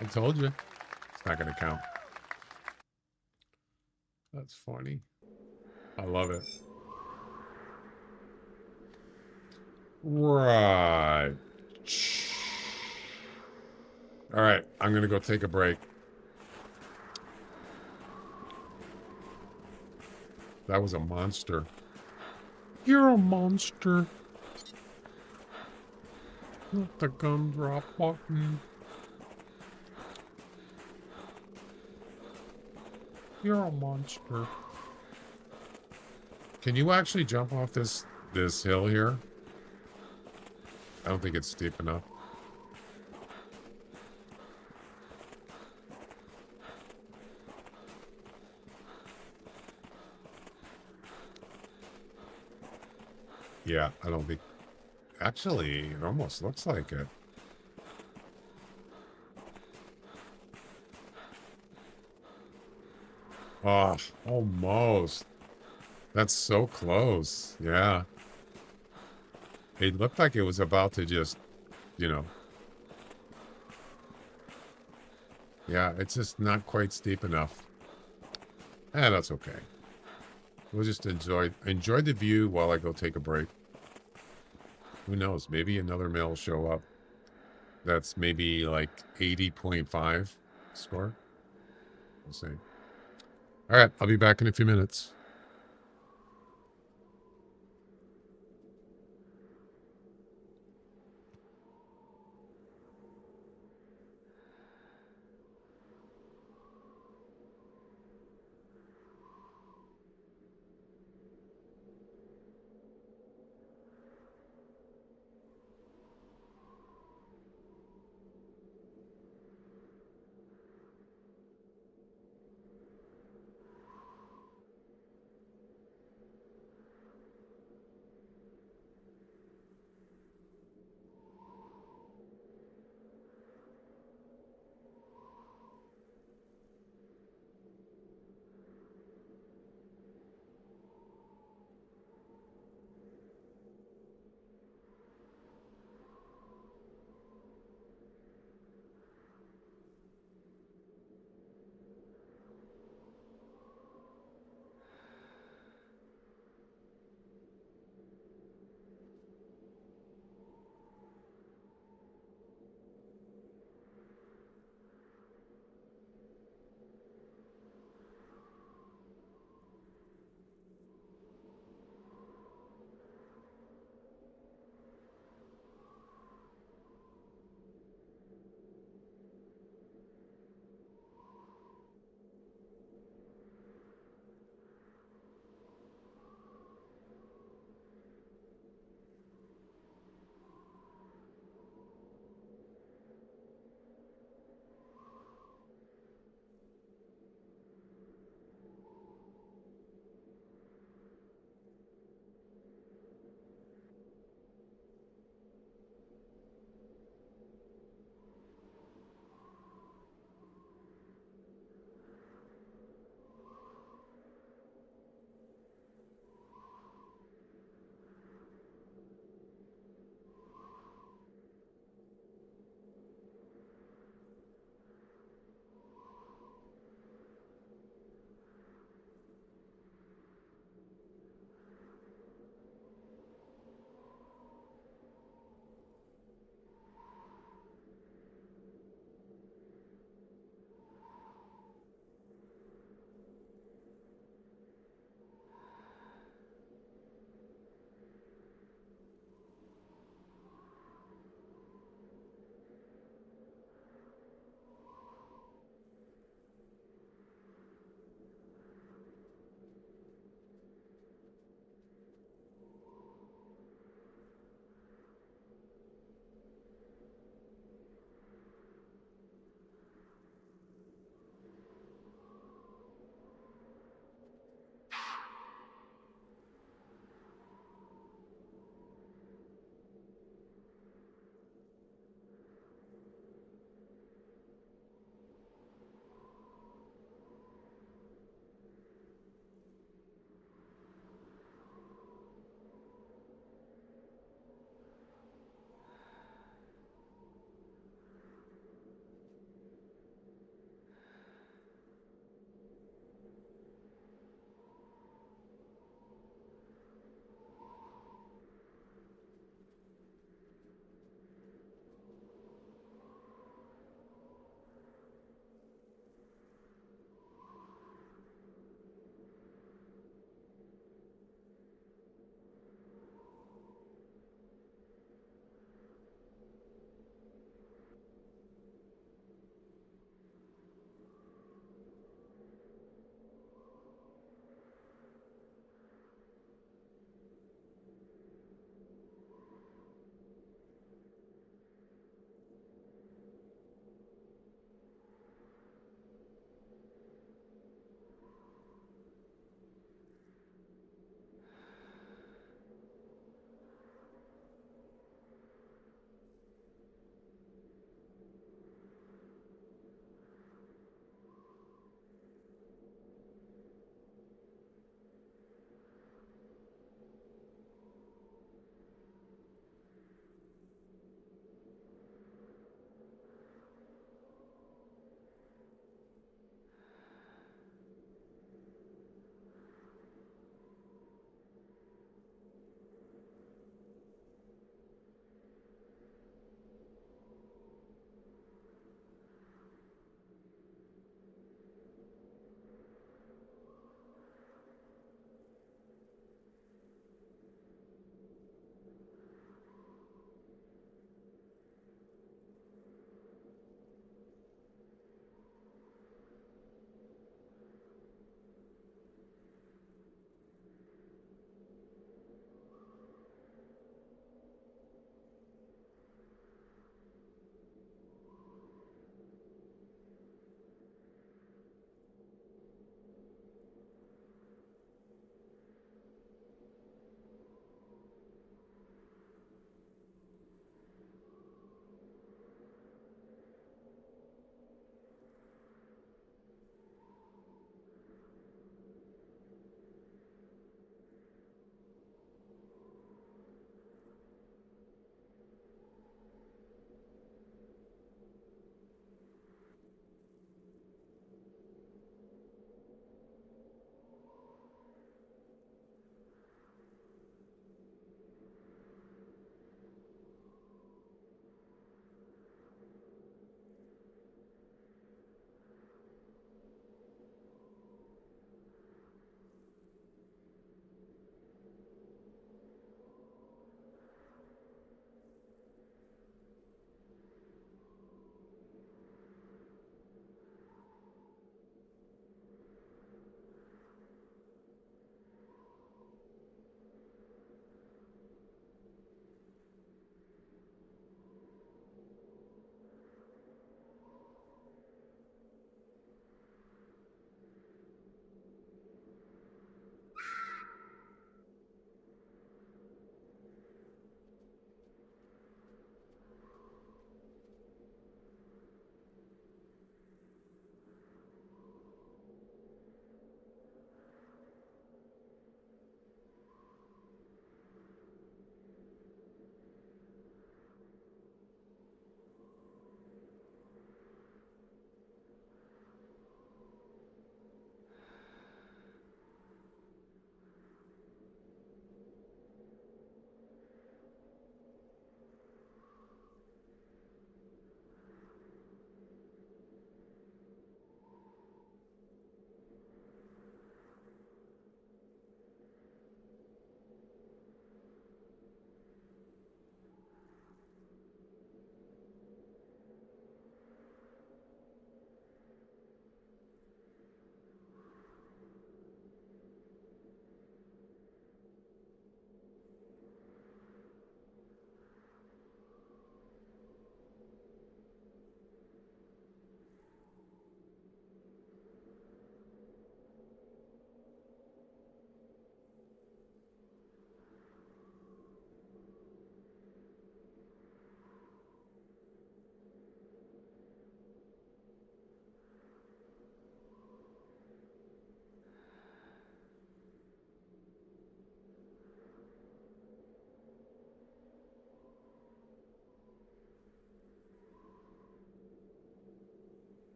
I told you. It's not going to count. That's funny. I love it. Right. All right. I'm going to go take a break. That was a monster. You're a monster. Not the gumdrop button. You're a monster. Can you actually jump off this hill here? I don't think it's steep enough. Yeah, I don't think... Actually, it almost looks like it. Oh, almost. That's so close. Yeah. It looked like it was about to just, you know. Yeah, it's just not quite steep enough. That's okay. We'll just enjoy the view while I go take a break. Who knows? Maybe another mail will show up. That's maybe like 80.5 score. We'll see. All right, I'll be back in a few minutes.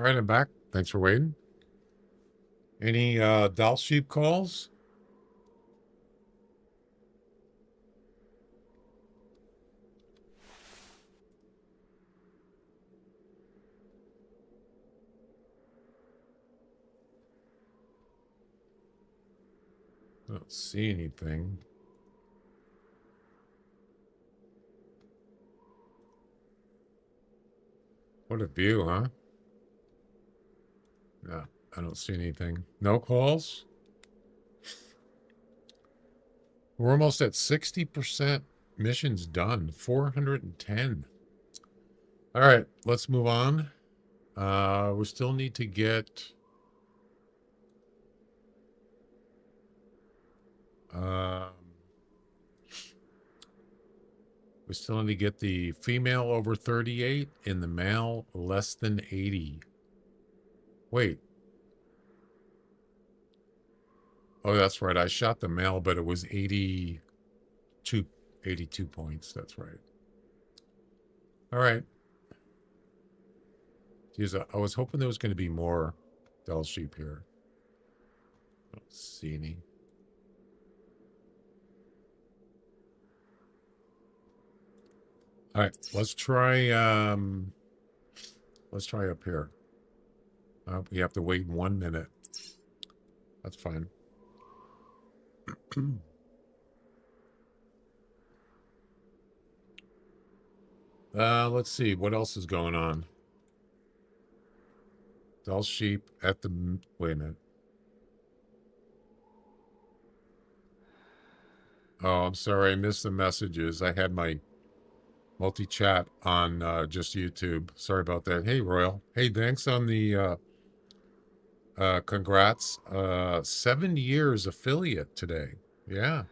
All right, I'm back. Thanks for waiting. Any Dall sheep calls? I don't see anything. What a view, huh? Yeah, I don't see anything. No calls? We're almost at 60% missions done. 410. All right, let's move on. We still need to get... we still need to get the female over 38 and the male less than 80. Wait. Oh, that's right. I shot the male, but it was 82 points. That's right. All right. Geez, I was hoping there was going to be more Dall sheep here. I don't see any. All right, let's try up here. We have to wait 1 minute. That's fine. Let's see what else is going on. Dall sheep at the wait a minute. Oh, I'm sorry, I missed the messages. I had my multi-chat on just YouTube. Sorry about that. Hey, Royal. Hey, thanks on the congrats. 7 years affiliate today. Yeah.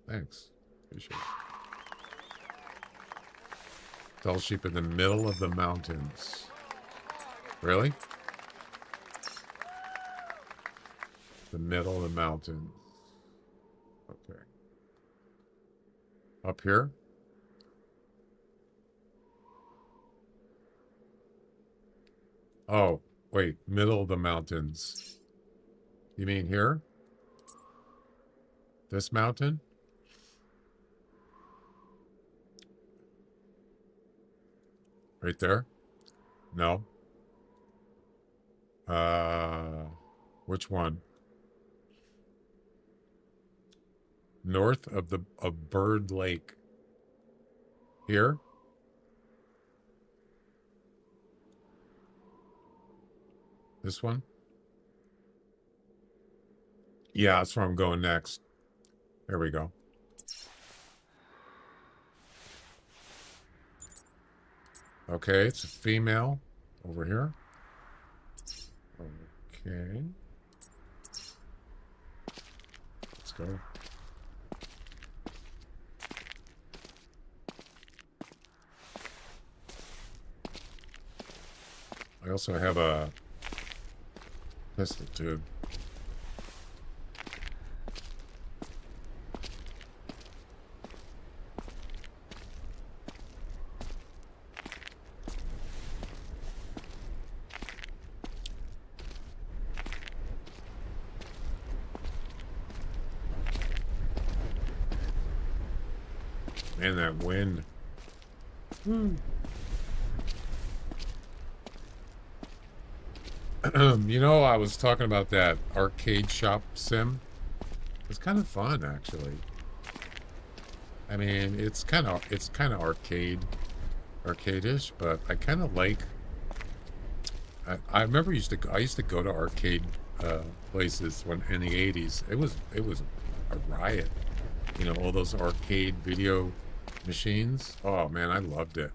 Thanks. Appreciate it. Dall sheep in the middle of the mountains. Really? The middle of the mountains. Okay. Up here? Oh, wait. Middle of the mountains. You mean here? This mountain? Right there? No. Which one? North of Bird Lake. Here? This one? Yeah, that's where I'm going next. There we go. Okay, it's a female over here. Okay. Let's go. I also have a pistol too. Man, that wind. You know, I was talking about that arcade shop sim. It's kind of fun, actually. I mean, it's kind of arcade-ish, but I kind of like. I remember I used to go to arcade places when in the '80s. It was a riot. You know, all those arcade video machines. Oh man, I loved it.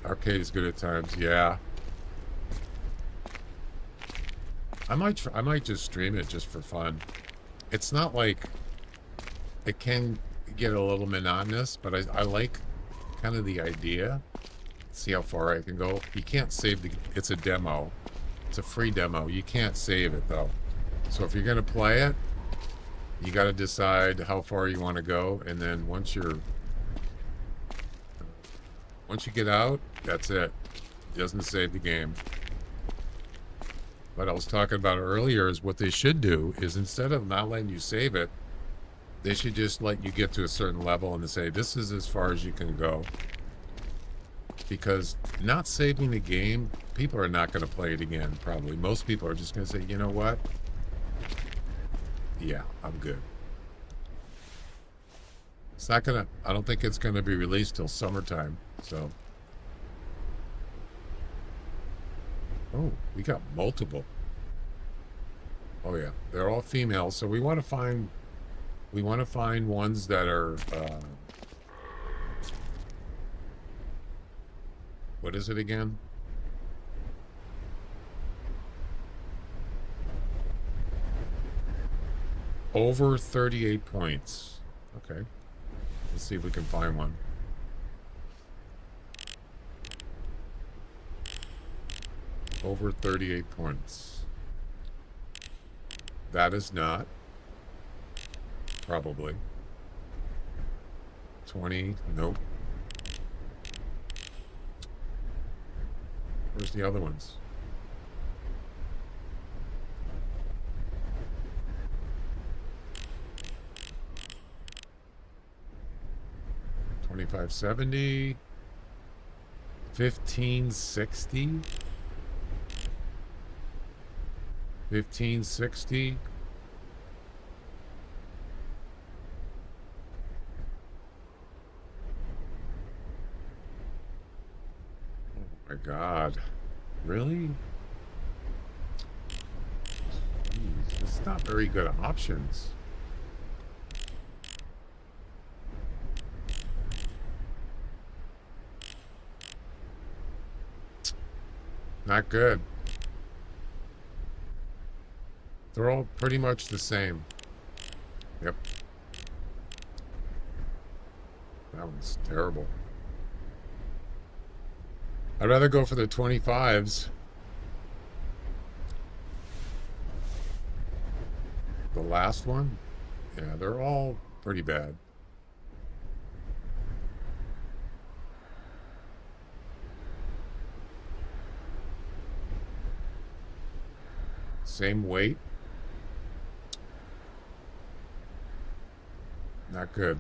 Arcade is good at times, yeah. I might just stream it just for fun. It's not like it can get a little monotonous, but I like kind of the idea. See how far I can go. You can't save it's a demo. It's a free demo. You can't save it though. So if you're gonna play it, you got to decide how far you want to go, and then once you're Once you get out, that's it. It doesn't save the game. What I was talking about earlier is what they should do is instead of not letting you save it, they should just let you get to a certain level and say, this is as far as you can go. Because not saving the game, people are not going to play it again, probably. Most people are just going to say, you know what? Yeah, I'm good. It's not going to, I don't think it's going to be released till summertime, so. Oh, we got multiple. Oh yeah, they're all female, so we want to find ones that are, what is it again? Over 38 points. Okay. Let's see if we can find one. Over 38 points. That is not. Probably. 20. Nope. Where's the other ones? $25.70. $15.60. $15.60. Oh my God. Really? Jeez, that's not very good options. Not good. They're all pretty much the same. Yep. That one's terrible. I'd rather go for the 25s. The last one? Yeah, they're all pretty bad. Same weight. Not good.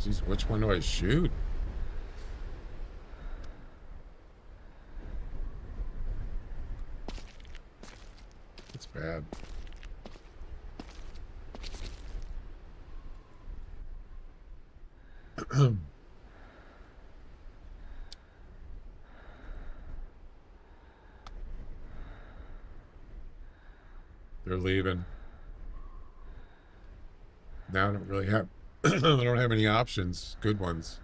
Jeez, which one do I shoot? It's bad. They're leaving. Now I don't really have I don't have any options, good ones.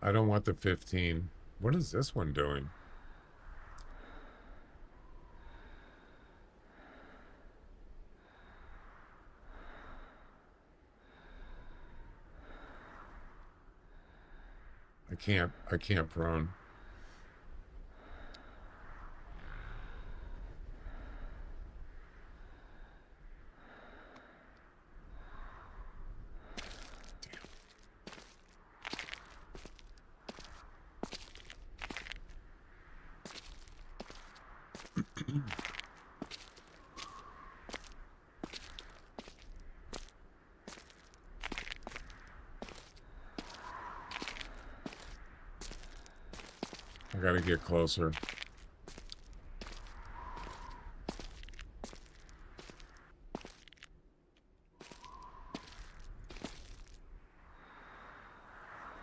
I don't want the 15. What is this one doing? I can't prone. I gotta get closer.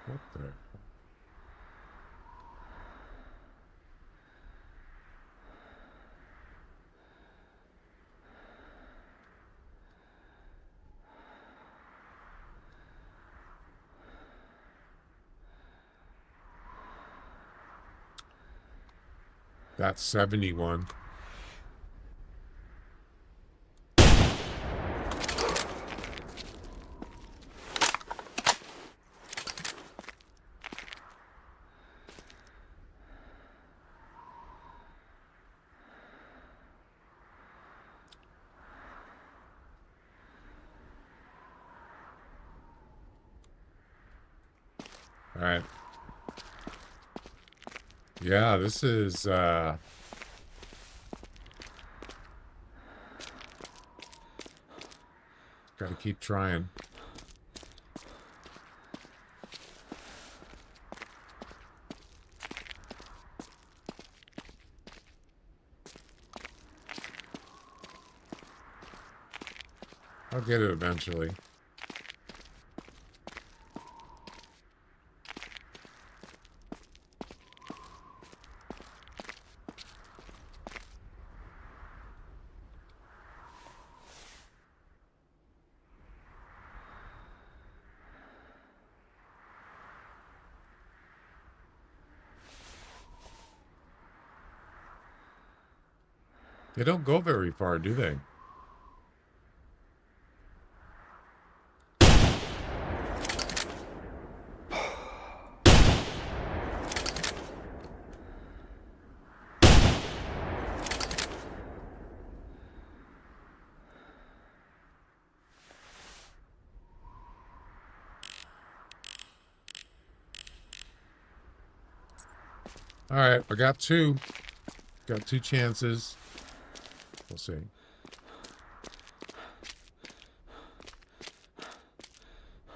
What the? That's 71. right. Yeah, this is, gotta keep trying. I'll get it eventually. They don't go very far, do they? All right, I got two. Got two chances. We'll see.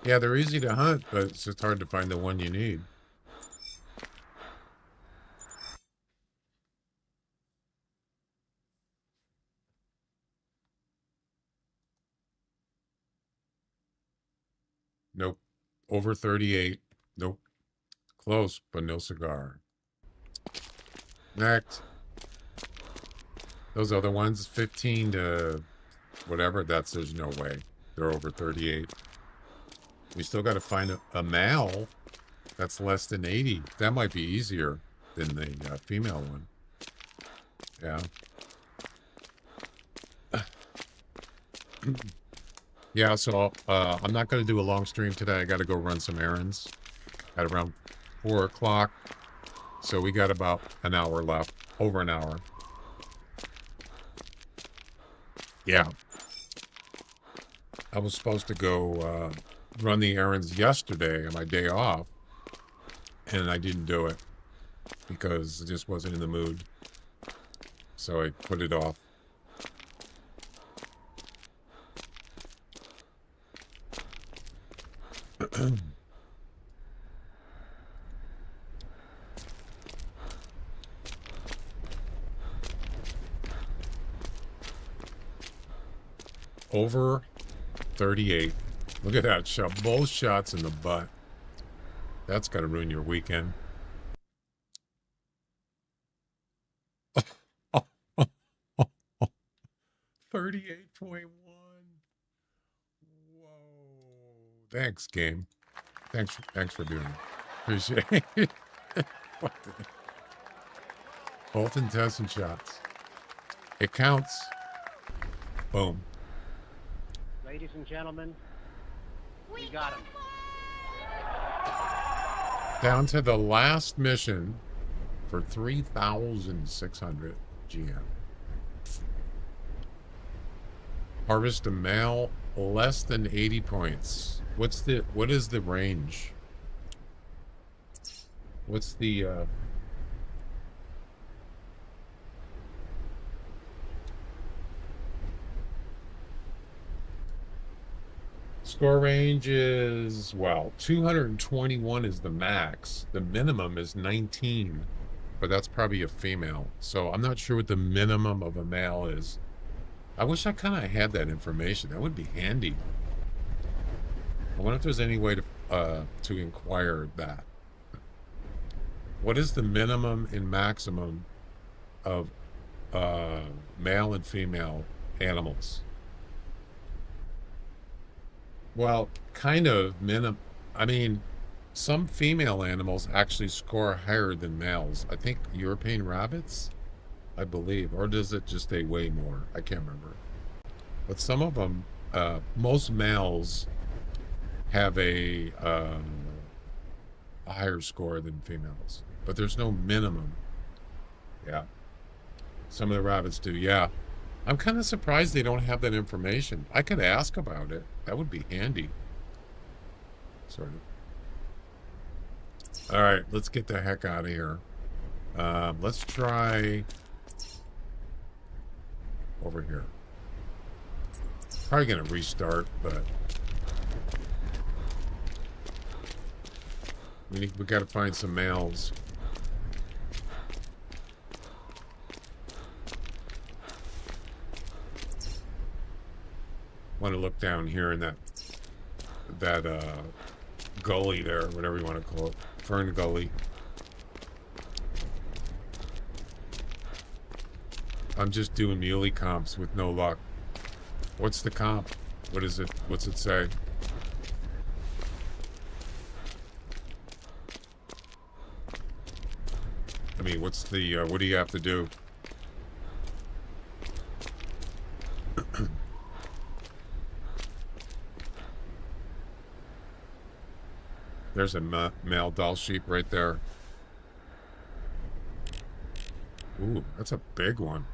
Yeah, they're easy to hunt, but it's just hard to find the one you need. Nope. Over 38. Nope. Close, but no cigar. Next. Those other ones, 15 to whatever, there's no way. They're over 38. We still got to find a male that's less than 80. That might be easier than the female one. Yeah. Yeah, so I'm not going to do a long stream today. I got to go run some errands at around 4 o'clock. So we got about an hour left. Over an hour. Yeah. I was supposed to go run the errands yesterday on my day off. And I didn't do it. Because I just wasn't in the mood. So I put it off. Over 38. Look at that shot. Both shots in the butt. That's got to ruin your weekend. 38.1. Whoa. Thanks, game. Thanks for doing it. Appreciate it. Both intestine shots. It counts. Boom. Ladies and gentlemen, we got him. Down to the last mission for 3,600 GM. Harvest a male less than 80 points. What is the range? What's the score range is, well, 221 is the max. The minimum is 19, but that's probably a female. So I'm not sure what the minimum of a male is. I wish I kind of had that information. That would be handy. I wonder if there's any way to inquire that. What is the minimum and maximum of male and female animals? Well, kind of minimum. I mean, some female animals actually score higher than males. I think European rabbits, I believe, or does it just they weigh more? I can't remember. But some of them, most males have a higher score than females, but there's no minimum. Yeah, some of the rabbits do. Yeah, I'm kind of surprised they don't have that information. I could ask about it. That would be handy. Sort of. All right, let's get the heck out of here. Let's try over here. Probably gonna restart, but we got to find some males. Want to look down here in that gully there, whatever you want to call it, fern gully. I'm just doing muley comps with no luck. What's the comp? What is it? What's it say? I mean, what's the, what do you have to do? There's a male Dall sheep right there. Ooh, that's a big one.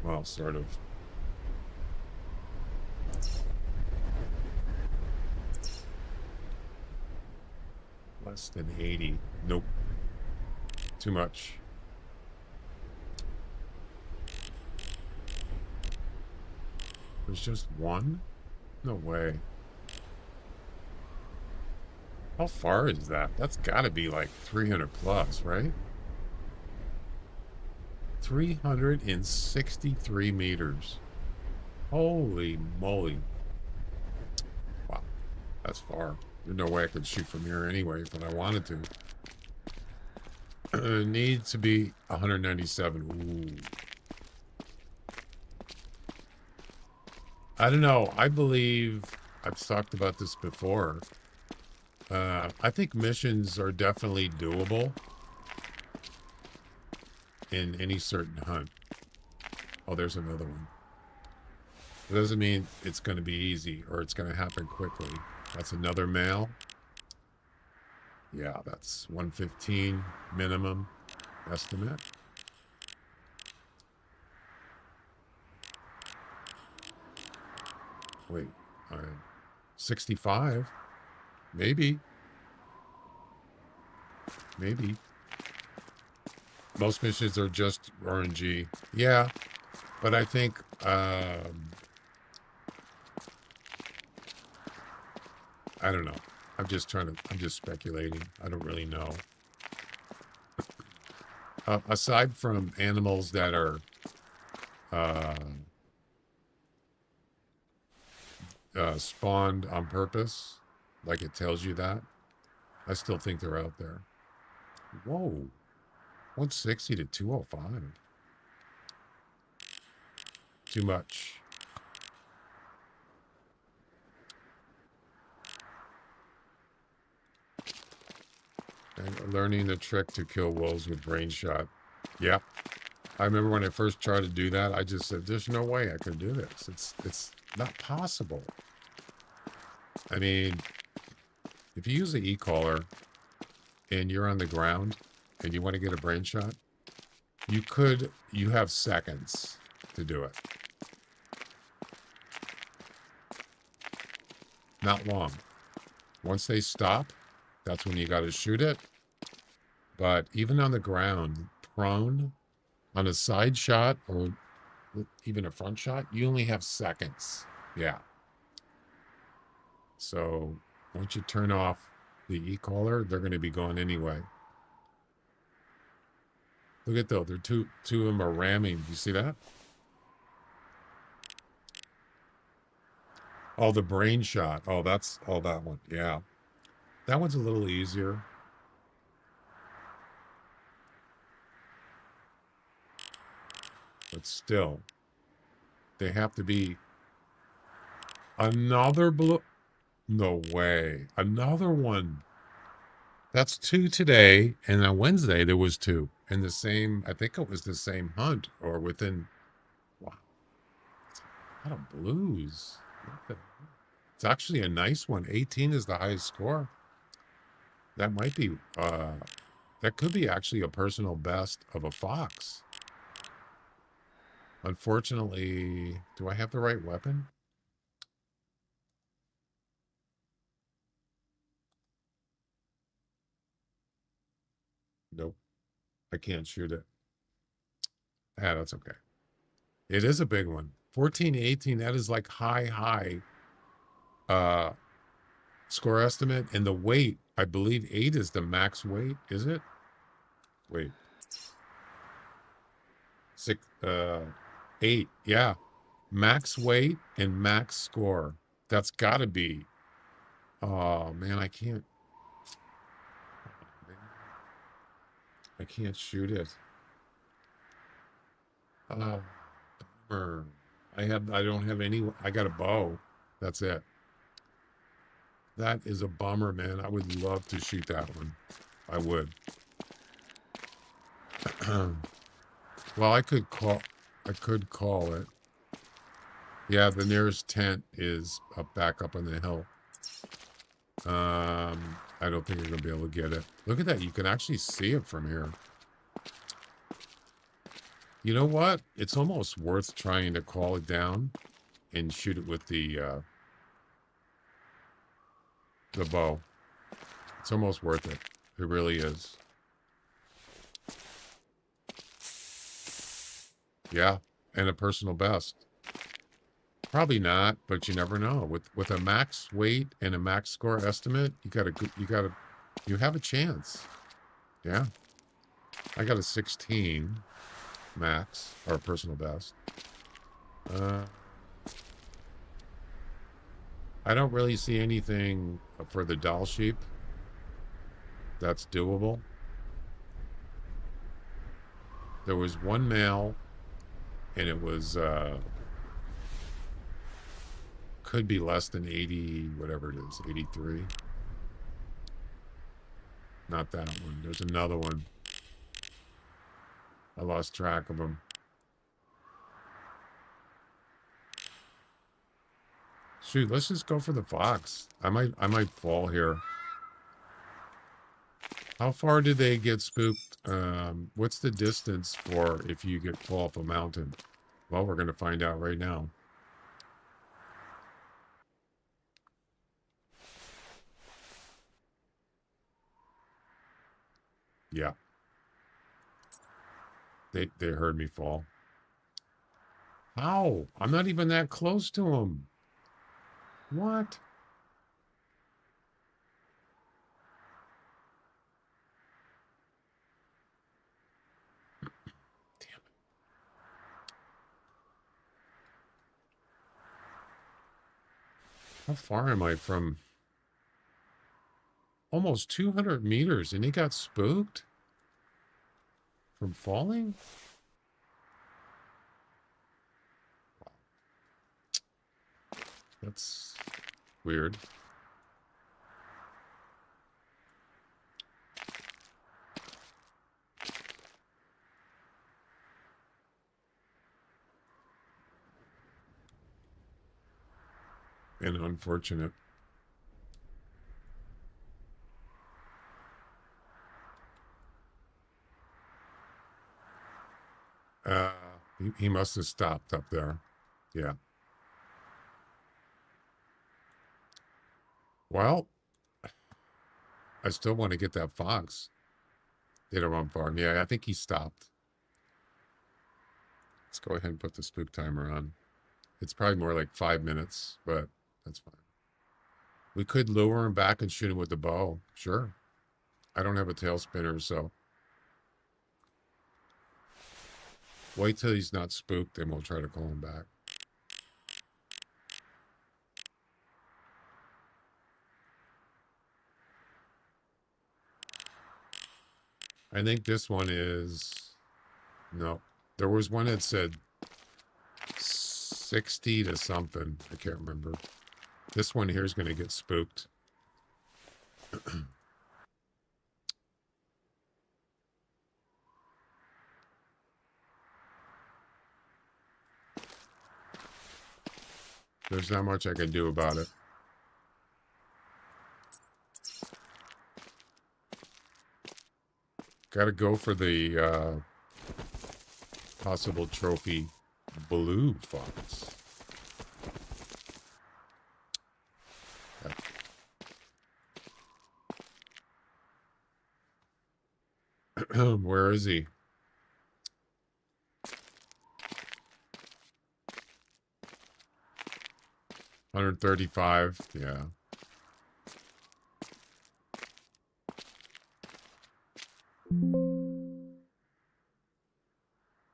Well, sort of. Less than 80. Nope. Too much. There's just one? No way. How far is that? That's got to be like 300 plus, right? 363 meters. Holy moly. Wow. That's far. There's no way I could shoot from here anyway, but I wanted to. Need to be 197. Ooh. I don't know. I believe I've talked about this before. I think missions are definitely doable in any certain hunt. Oh, there's another one. It doesn't mean it's going to be easy or it's going to happen quickly. That's another male. Yeah, that's 115 minimum estimate. Wait, 65. Maybe. Maybe. Most missions are just RNG. Yeah, but I think I don't know. I'm just speculating. I don't really know. Aside from animals that are spawned on purpose, like it tells you that, I still think they're out there. Whoa. 160 to 205. Too much. And learning the trick to kill wolves with brain shot. Yep. I remember when I first tried to do that, I just said, there's no way I could do this. It's not possible. I mean, if you use the e-collar and you're on the ground and you want to get a brain shot, you have seconds to do it. Not long. Once they stop, that's when you got to shoot it. But even on the ground, prone, on a side shot or even a front shot, you only have seconds. Yeah. So once you turn off the e-collar, they're going to be going anyway. Look at those. They're two of them are ramming. You see that? Oh, the brain shot. Oh, that's that one. Yeah. That one's a little easier. But still, they have to be another blue. No way. Another one. That's 2 today. And on Wednesday, there was 2. In the same, I think it was the same hunt or within, wow. It's a lot of blues. It's actually a nice one. 18 is the highest score. That might be, that could be actually a personal best of a fox. Unfortunately, do I have the right weapon? Nope. I can't shoot it. Ah, that's okay. It is a big one. 14, 18, that is like high score estimate. And the weight, I believe 8 is the max weight, is it? Wait. 8, yeah. Max weight and max score. That's gotta be. Oh man, I can't shoot it. Oh, bummer. I don't have any. I got a bow. That's it. That is a bummer, man. I would love to shoot that one. I would. Well, I could call it. Yeah, the nearest tent is back up on the hill. I don't think you're gonna be able to get it. Look at that. You can actually see it from here. You know what? It's almost worth trying to call it down and shoot it with the bow. It's almost worth it. It really is. Yeah, and a personal best. Probably not, but you never know. With a max weight and a max score estimate, you have a chance. Yeah. I got a 16 max or personal best. I don't really see anything for the Dall sheep that's doable. There was one male, and it was could be less than 80, whatever it is, 83. Not that one. There's another one. I lost track of them. Shoot, let's just go for the fox. I might fall here. How far do they get spooked? What's the distance for if you fall off a mountain? Well, we're going to find out right now. Yeah. They heard me fall. How? I'm not even that close to them. What? Damn it. How far am I from? Almost 200 meters, and he got spooked from falling? Wow. That's weird. And unfortunate. He must have stopped up there. Yeah. Well, I still want to get that fox. They don't run far. Yeah, I think he stopped. Let's go ahead and put the spook timer on. It's probably more like 5 minutes, but that's fine. We could lure him back and shoot him with the bow. Sure. I don't have a tail spinner, so. Wait till he's not spooked, then we'll try to call him back. I think this one is... No. There was one that said 60 to something. I can't remember. This one here is going to get spooked. There's not much I can do about it. Got to go for the possible trophy blue fox. Where is he? $135. Yeah.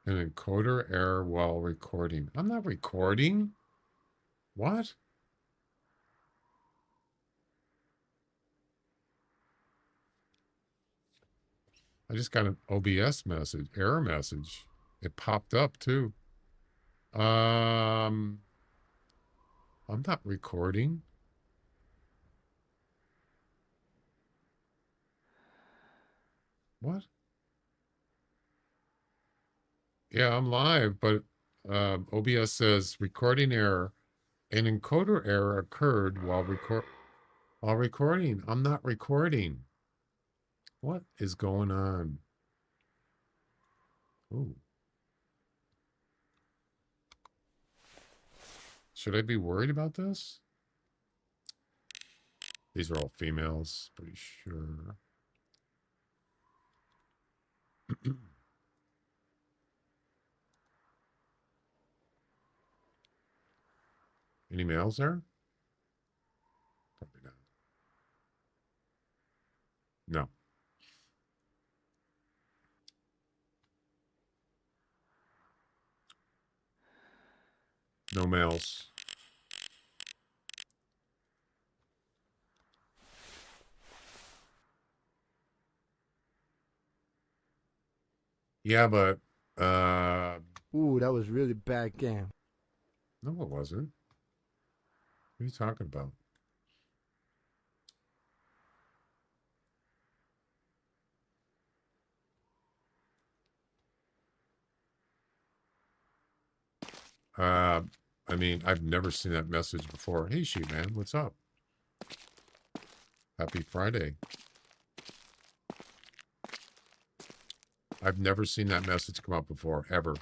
An encoder error while recording. I'm not recording. What? I just got an OBS message, error message. It popped up too. I'm not recording. What? Yeah, I'm live, but OBS says recording error. An encoder error occurred while recording. I'm not recording. What is going on? Ooh. Should I be worried about this? These are all females, pretty sure. Any males there? Probably not. No. No males. Yeah, but Ooh, that was really bad game. no, it wasn't. What are you talking about? I mean, I've never seen that message before. Hey, shoot, man, what's up? Happy Friday. I've never seen that message come up before, ever.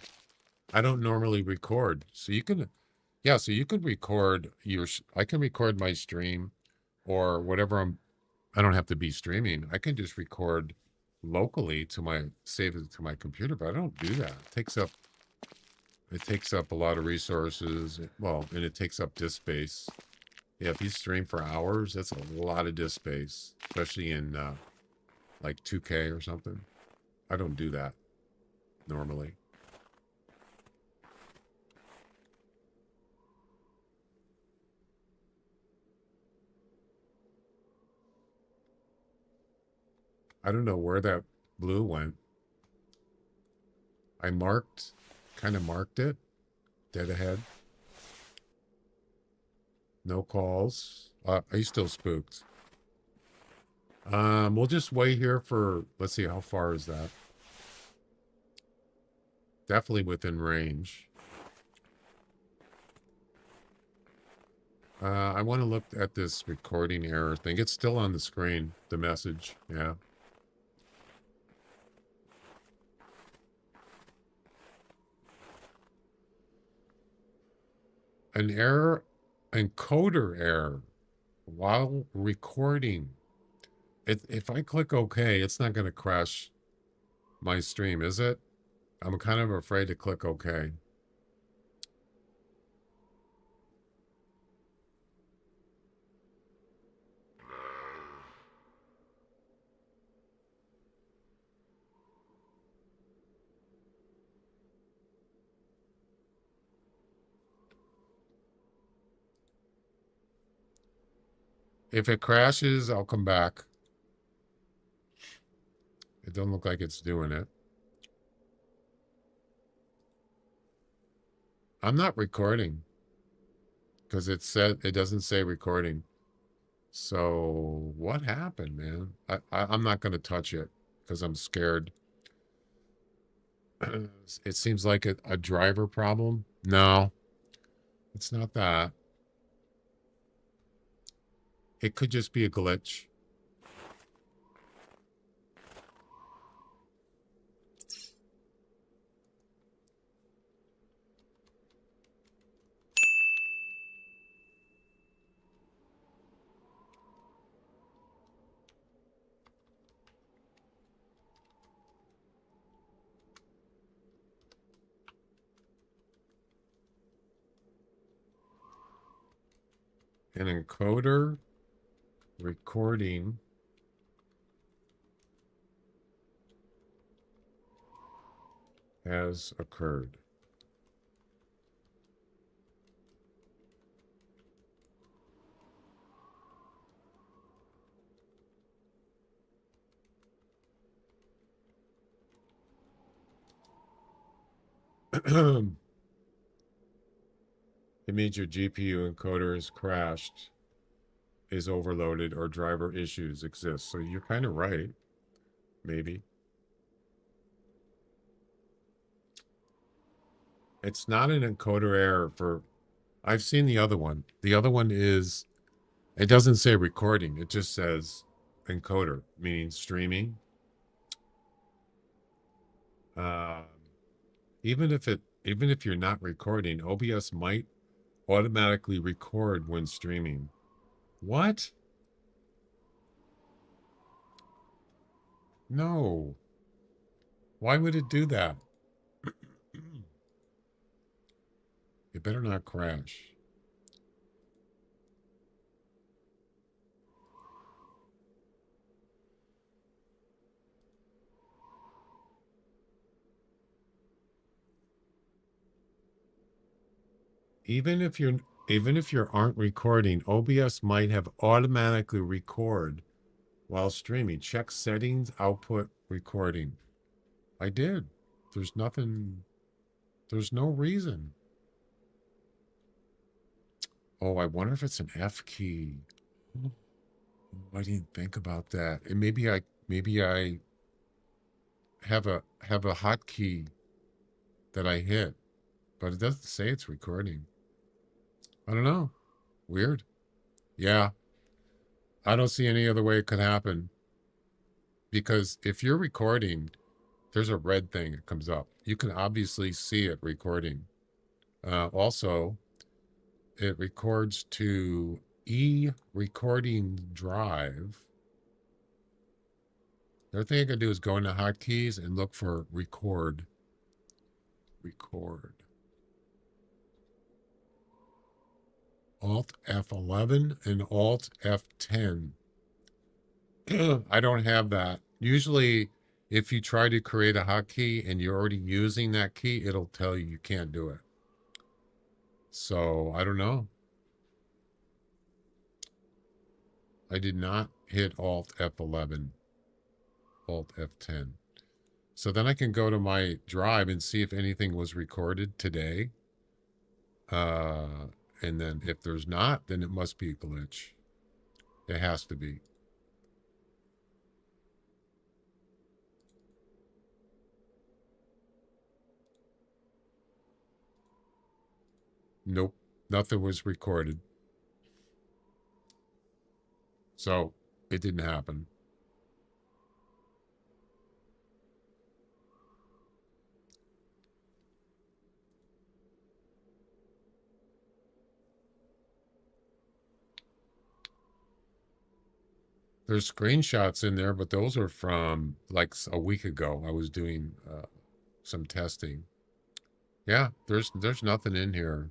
I don't normally record. So you can, yeah, so you could record I can record my stream or whatever I don't have to be streaming. I can just record locally save it to my computer, but I don't do that. It takes up a lot of resources. Well, and it takes up disk space. Yeah, if you stream for hours, that's a lot of disk space, especially in like 2K or something. I don't do that normally. I don't know where that blue went. I kind of marked it, dead ahead. No calls. Are you still spooked? We'll just wait here for, let's see, how far is that? Definitely within range. I want to look at this recording error thing. It's still on the screen, the message. Yeah. An error, encoder error while recording. If I click OK, it's not going to crash my stream, is it? I'm kind of afraid to click OK. If it crashes, I'll come back. It doesn't look like it's doing it. I'm not recording because it doesn't say recording. So what happened, man? I'm not going to touch it because I'm scared. It seems like a driver problem. No, it's not that. It could just be a glitch. An encoder recording has occurred. It means your GPU encoder is crashed, is overloaded, or driver issues exist. So you're kind of right, maybe. It's not an encoder error for, I've seen the other one. The other one is, it doesn't say recording. It just says encoder, meaning streaming. Uh, even if you're not recording, OBS might automatically record when streaming. What? No. Why would it do that? It better not crash. Even if you aren't recording, OBS might have automatically record while streaming. Check settings, output, recording. I did. There's nothing. There's no reason. Oh, I wonder if it's an F key. Oh, I didn't think about that. And maybe I have a hotkey that I hit, but it doesn't say it's recording. I don't know. Weird. Yeah. I don't see any other way it could happen. Because if you're recording, there's a red thing that comes up. You can obviously see it recording. Also, it records to e-recording drive. The other thing I can do is go into hotkeys and look for record. Record. Alt F11 and Alt F10. I don't have that. Usually, if you try to create a hotkey and you're already using that key, it'll tell you can't do it. So, I don't know. I did not hit Alt F11, Alt F10. So then I can go to my drive and see if anything was recorded today. And then if there's not, then it must be a glitch. It has to be. Nope, nothing was recorded. So it didn't happen. There's screenshots in there, but those are from like a week ago. I was doing some testing. Yeah, there's nothing in here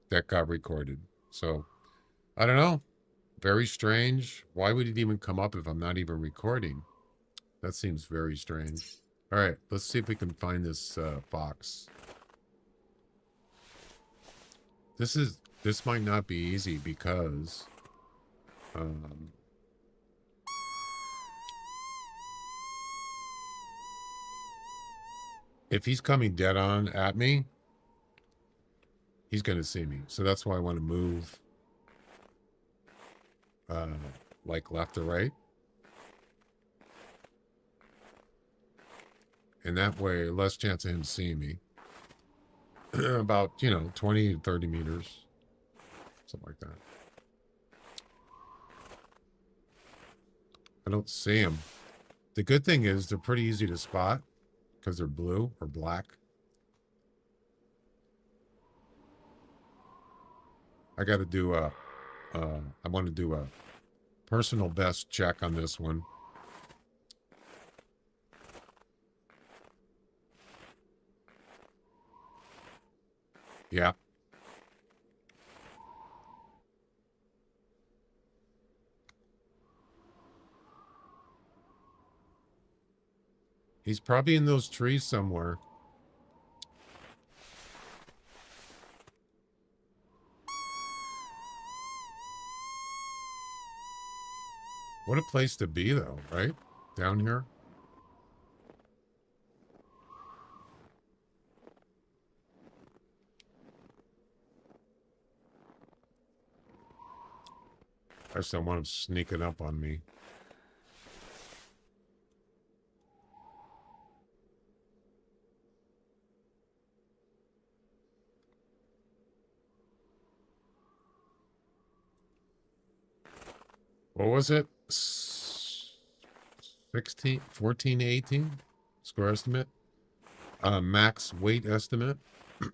that got recorded. So I don't know. Very strange. Why would it even come up if I'm not even recording? That seems very strange. All right, let's see if we can find this fox. This might not be easy because if he's coming dead on at me, he's going to see me. So that's why I want to move like left or right. And that way, less chance of him seeing me. About, 20 to 30 meters. Something like that. I don't see him. The good thing is they're pretty easy to spot because they're blue or black. I got to do I want to do a personal best check on this one. Yeah. He's probably in those trees somewhere. What a place to be, though, right? Down here. I just don't want him sneaking up on me. What was it? 16, 14, 18 square estimate? Max weight estimate?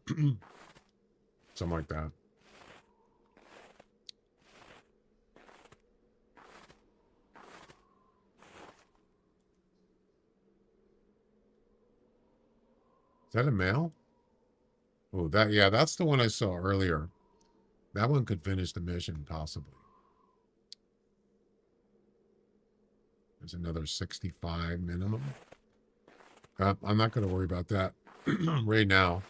Something like that. Is that a male? Oh, yeah, that's the one I saw earlier. That one could finish the mission, possibly. There's another 65 minimum. I'm not going to worry about that right now.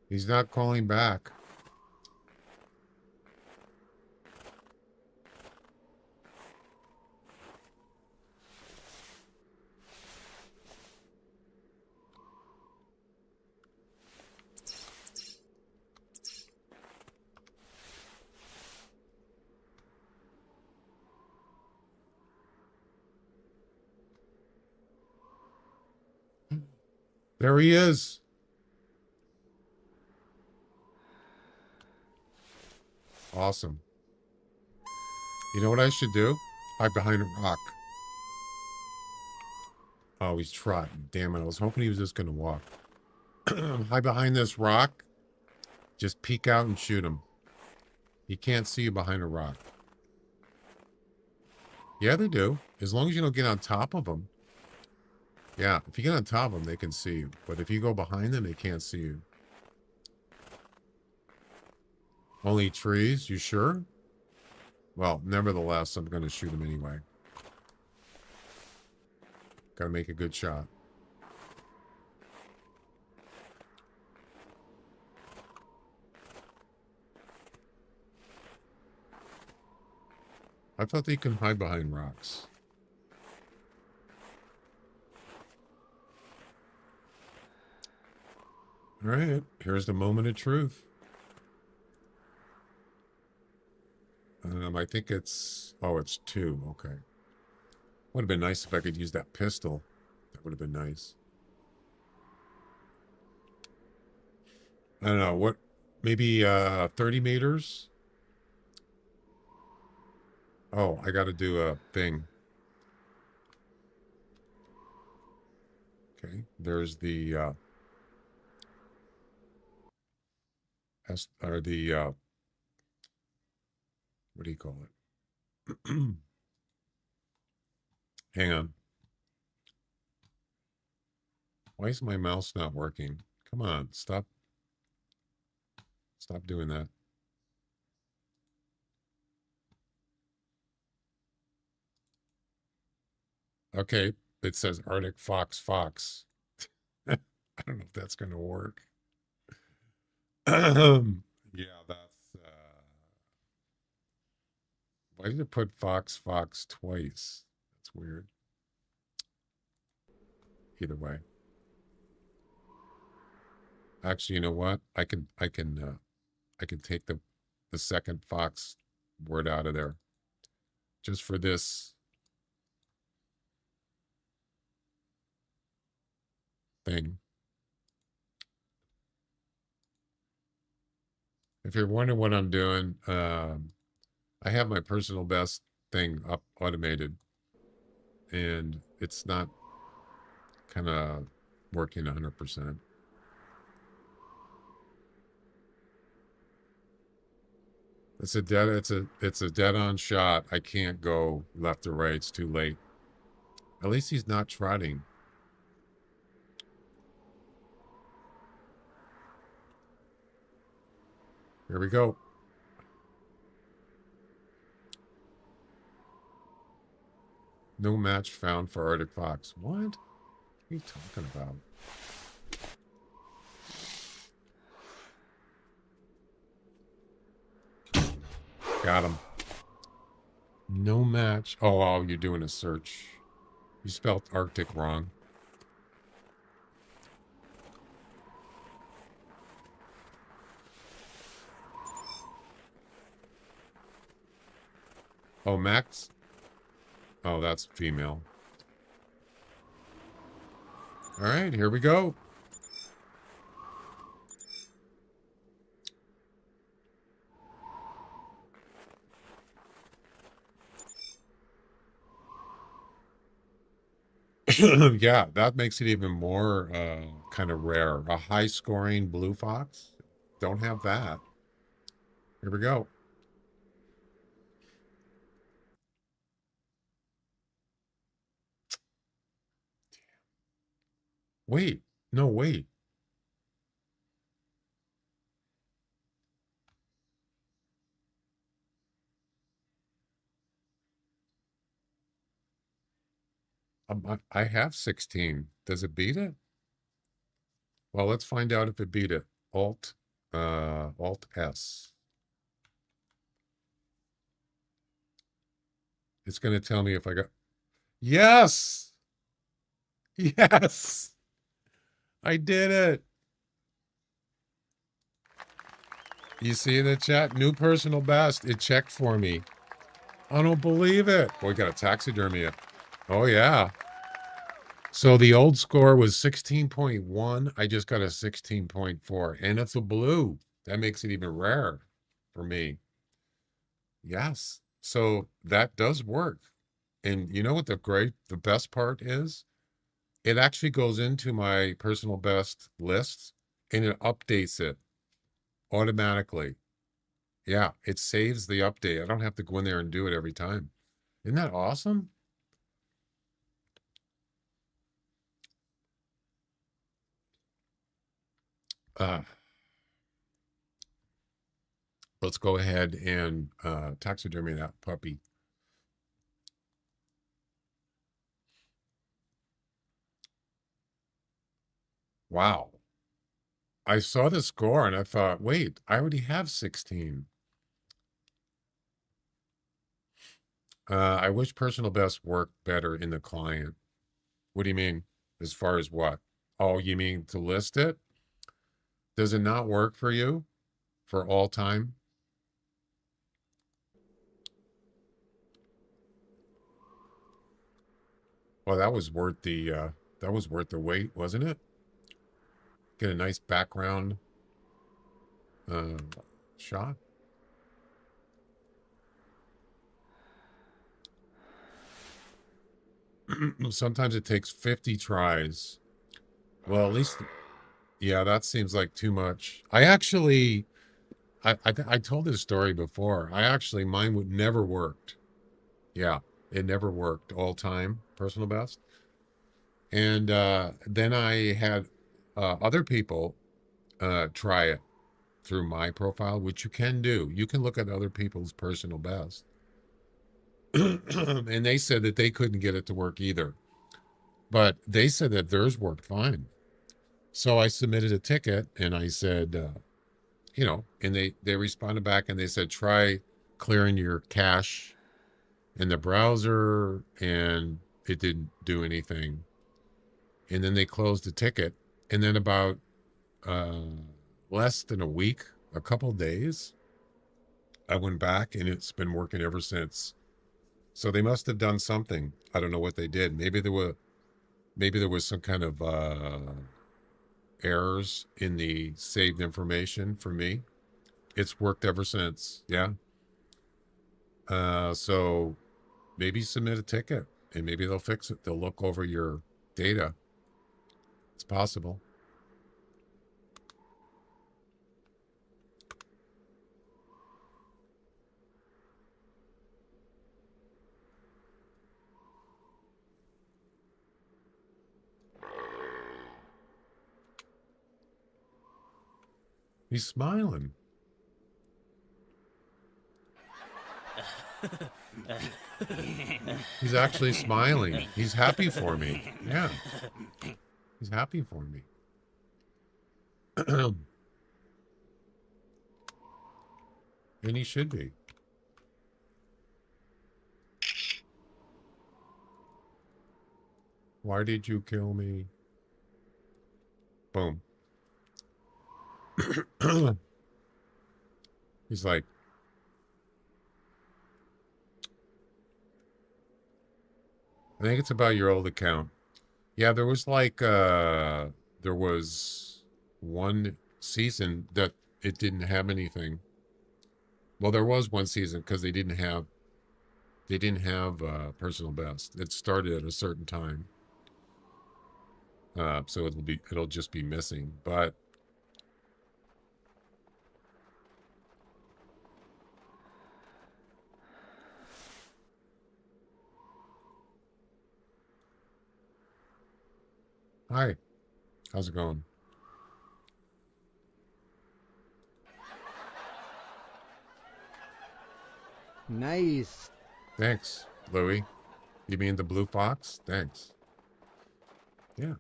He's not calling back. There he is. Awesome. You know what I should do? Hide behind a rock. Oh, he's trotting. Damn it. I was hoping he was just going to walk. Hide behind this rock. Just peek out and shoot him. He can't see you behind a rock. Yeah, they do. As long as you don't get on top of them. Yeah, if you get on top of them, they can see you. But if you go behind them, they can't see you. Only trees? You sure? Well, nevertheless, I'm going to shoot him anyway. Got to make a good shot. I thought they can hide behind rocks. All right, here's the moment of truth. I think it's... Oh, it's 2. Okay. Would have been nice if I could use that pistol. That would have been nice. I don't know. What? Maybe 30 meters? Oh, I got to do a thing. Okay. There's the... what do you call it? Hang on. Why is my mouse not working? Come on, stop. Stop doing that. Okay, it says Arctic Fox Fox. I don't know if that's going to work. Yeah, that's... Why did it put Fox Fox twice? That's weird. Either way. Actually, you know what? I can take the second Fox word out of there. Just for this thing. If you're wondering what I'm doing, I have my personal best thing up automated, and it's not kind of working 100%. It's a dead on shot. I can't go left or right. It's too late. At least he's not trotting. Here we go. No match found for Arctic Fox. What? What are you talking about? Got him. No match. Oh, you're doing a search. You spelled Arctic wrong. Oh, Max? Oh, that's female. All right, here we go. Yeah, that makes it even more kind of rare. A high-scoring blue fox. Don't have that. Here we go. Wait. No, wait. I have 16. Does it beat it? Well, let's find out if it beat it. Alt S. It's going to tell me if I got... Yes! Yes! I did it! You see in the chat? New personal best. It checked for me. I don't believe it. Boy, got a taxidermy it. Oh, yeah. So the old score was 16.1. I just got a 16.4. And it's a blue. That makes it even rarer for me. Yes. So that does work. And you know what the best part is? It actually goes into my personal best list and it updates it automatically. Yeah, it saves the update. I don't have to go in there and do it every time. Isn't that awesome? Let's go ahead and taxidermy that puppy. Wow. I saw the score and I thought, wait, I already have 16. I wish personal best worked better in the client. What do you mean? As far as what? Oh, you mean to list it? Does it not work for you for all time? Well, that was worth the wait, wasn't it? Get a nice background shot. Sometimes it takes 50 tries. Well, at least, yeah, that seems like too much. I told this story before. Mine would never worked. Yeah, it never worked all time, personal best. And then I had other people try it through my profile, which you can do. You can look at other people's personal best. And they said that they couldn't get it to work either. But they said that theirs worked fine. So I submitted a ticket and I said, and they responded back and they said, try clearing your cache in the browser, and it didn't do anything. And then they closed the ticket. And then about less than a week, a couple days, I went back and it's been working ever since. So they must have done something. I don't know what they did. Maybe there was some kind of errors in the saved information for me. It's worked ever since. Yeah. So maybe submit a ticket and maybe they'll fix it. They'll look over your data. It's possible. He's smiling. He's actually smiling. He's happy for me. Yeah. He's happy for me. And he should be. Why did you kill me? Boom. He's like, I think it's about your old account. Yeah, there was like there was one season that it didn't have anything. Well, there was one season because they didn't have personal best. It started at a certain time. So it'll just be missing. But hi, how's it going? Nice. Thanks, Louie. You mean the blue fox? Thanks. Yeah.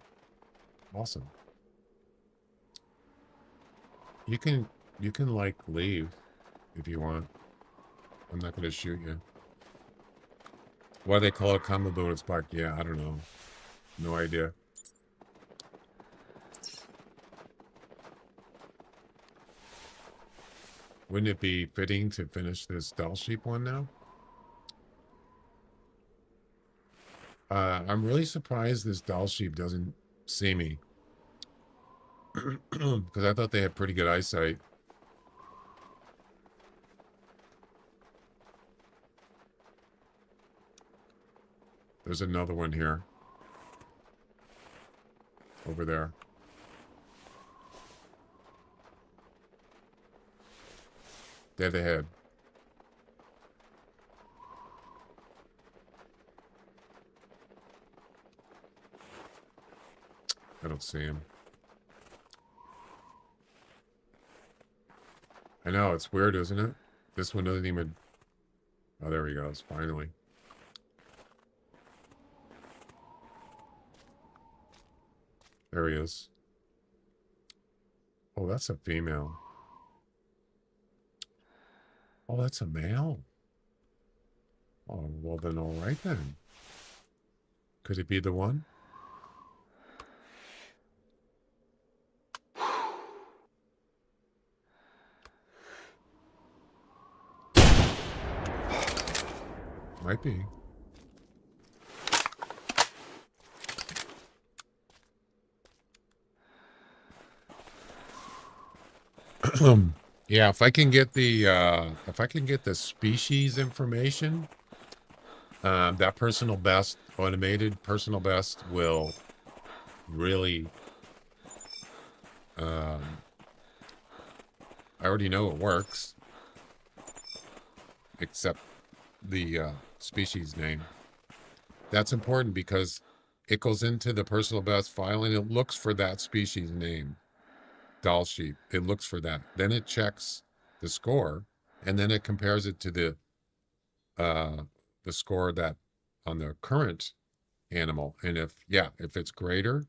Awesome. You can like leave if you want. I'm not gonna shoot you. Why they call it combo bonus spark? Yeah, I don't know. No idea. Wouldn't it be fitting to finish this Dall sheep one now? I'm really surprised this Dall sheep doesn't see me. Because I thought they had pretty good eyesight. There's another one here. Over there. Dead ahead. I don't see him. I know, it's weird, isn't it? This one doesn't even... Oh, there he goes, finally. There he is. Oh, that's a female. Oh, that's a male. Oh, well then, all right then. Could it be the one? Might be. Yeah, if I can get the species information, that personal best, automated personal best will really I already know it works. Except the species name. That's important because it goes into the personal best file and it looks for that species name. Dall sheep. It looks for that. Then it checks the score, and then it compares it to the score that on the current animal. And if it's greater,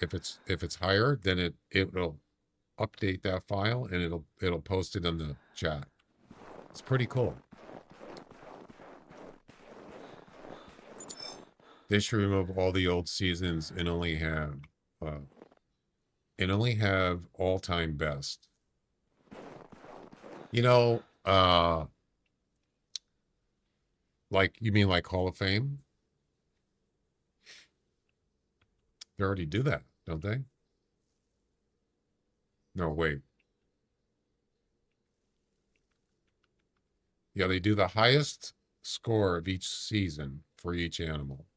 if it's higher, then it'll update that file and it'll post it in the chat. It's pretty cool. They should remove all the old seasons and only have all-time best. You know, like, you mean like Hall of Fame? They already do that, don't they? No, wait. Yeah, they do the highest score of each season for each animal.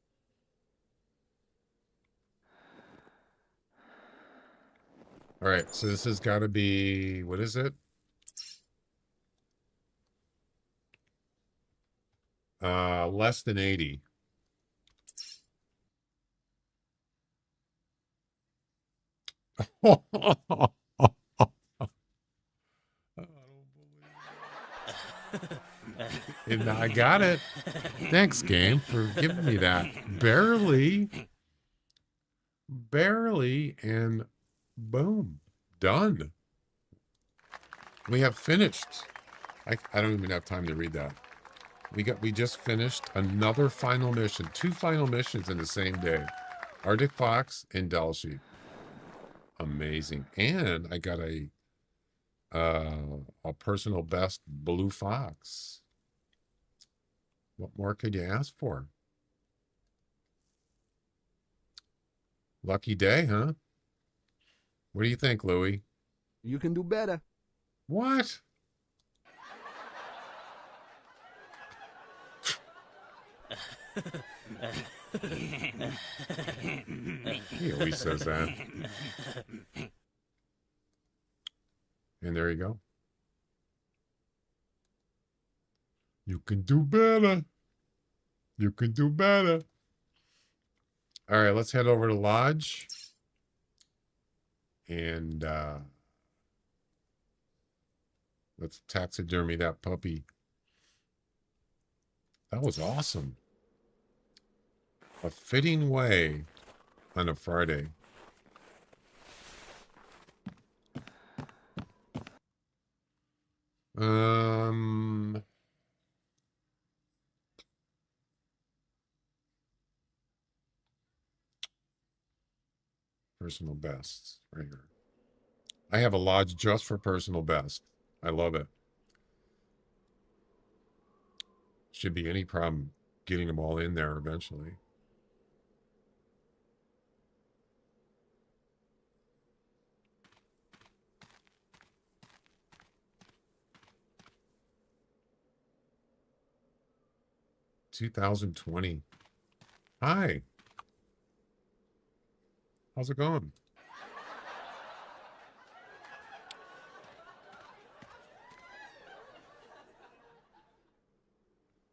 All right, so this has got to be, what is it? Less than 80. I got it. Thanks, game, for giving me that. Barely. Barely. And boom. Done. We have finished. I don't even have time to read that. We just finished another final mission. 2 final missions in the same day. Arctic Fox and Dall. Amazing. And I got a personal best blue fox. What more could you ask for? Lucky day, huh? What do you think, Louie? You can do better. What? He always says that. And there you go. You can do better. You can do better. All right, let's head over to Lodge. And let's taxidermy that puppy. That was awesome. A fitting way on a Friday. Personal bests right here. I have a lodge just for personal best. I love it. Should be any problem getting them all in there eventually. $2020. Hi. How's it going?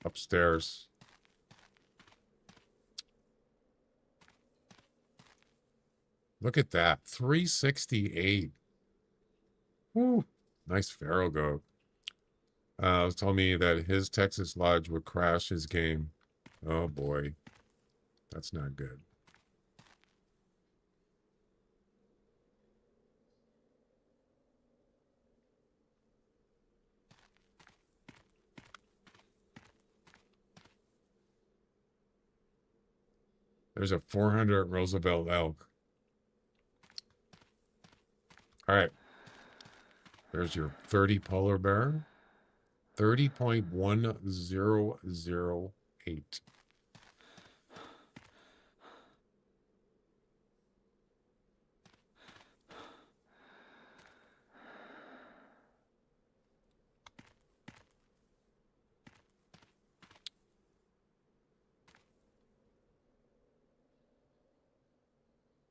Upstairs. Look at that. 368. Woo. Nice feral goat. Was telling me that his Texas Lodge would crash his game. Oh boy. That's not good. There's a 400 Roosevelt elk. All right. There's your 30 polar bear. 30.1008.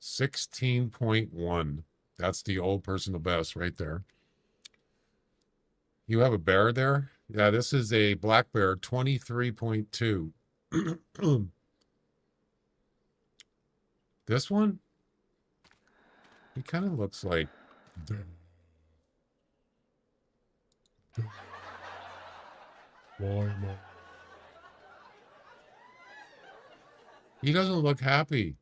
$16.1. That's the old personal best right there. You have a bear there? Yeah, this is a black bear, 23.2. This one? He kind of looks like... He doesn't look happy.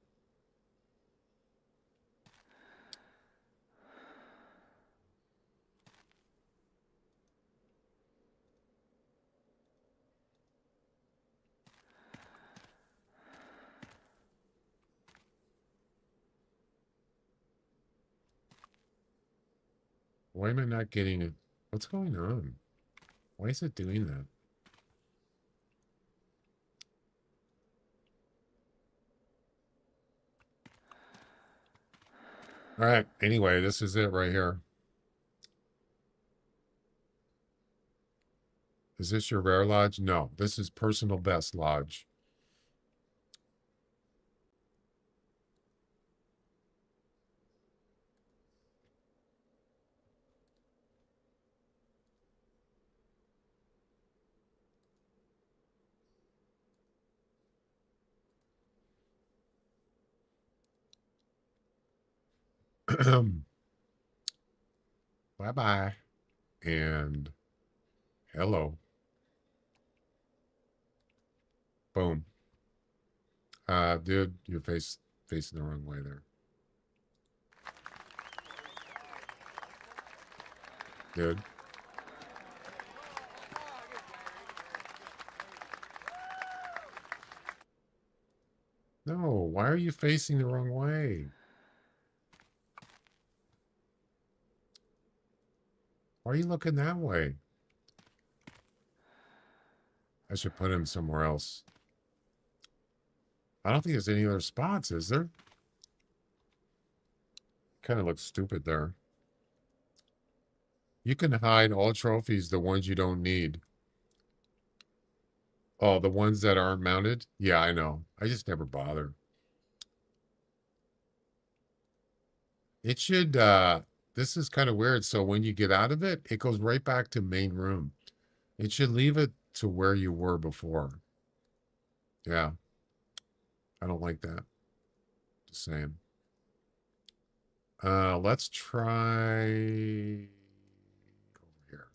Why am I not getting it? What's going on? Why is it doing that? All right. Anyway, this is it right here. Is this your rare lodge? No, this is personal best lodge. Bye-bye. And hello. Boom. Dude, you're facing the wrong way there. Dude. No, why are you facing the wrong way? Why are you looking that way? I should put him somewhere else. I don't think there's any other spots, is there? Kind of looks stupid there. You can hide all trophies, the ones you don't need. Oh, the ones that aren't mounted? Yeah, I know. I just never bother. It should, this is kind of weird. So when you get out of it, it goes right back to main room. It should leave it to where you were before. Yeah. I don't like that. Just saying. Let's try over here.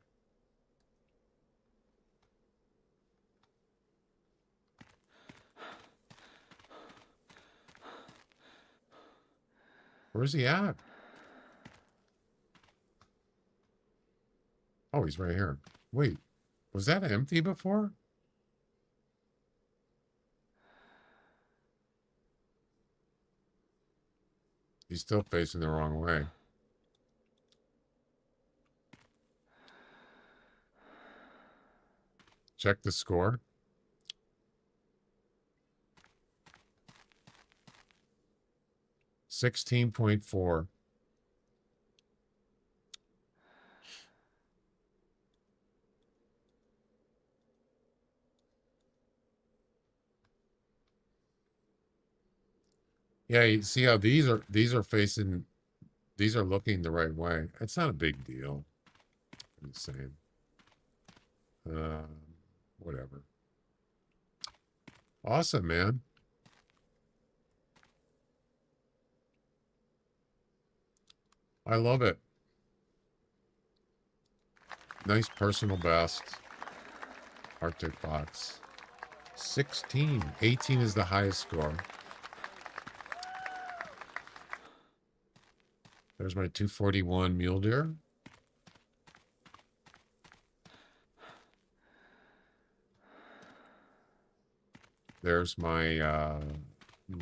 Where's he at? Oh, he's right here. Wait, was that empty before? He's still facing the wrong way. Check the score. $16.4. Yeah, you see how these are facing, these are looking the right way. It's not a big deal. I'm just saying. Whatever. Awesome, man. I love it. Nice personal best. Arctic box. 16. 18 is the highest score. There's my 241 mule deer. There's my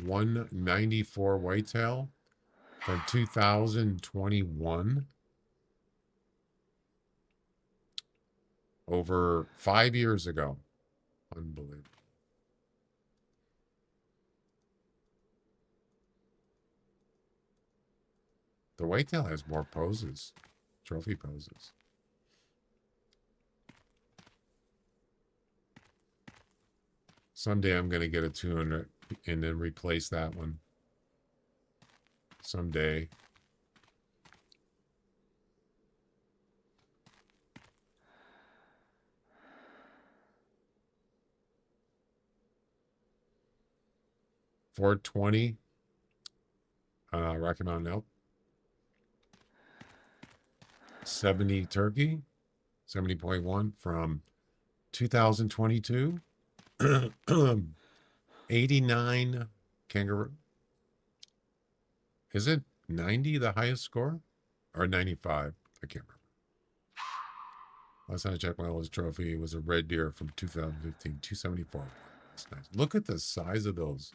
194 whitetail from 2021. Over 5 years ago. Unbelievable. The whitetail has more poses, trophy poses. Someday I'm going to get a 200 and then replace that one. Someday. $420. Rocky Mountain elk. 70 turkey. 70.1 from 2022. 89 kangaroo. Is it 90 the highest score? Or 95? I can't remember. Last time I checked my oldest trophy was a red deer from 2015. 274. That's nice. Look at the size of those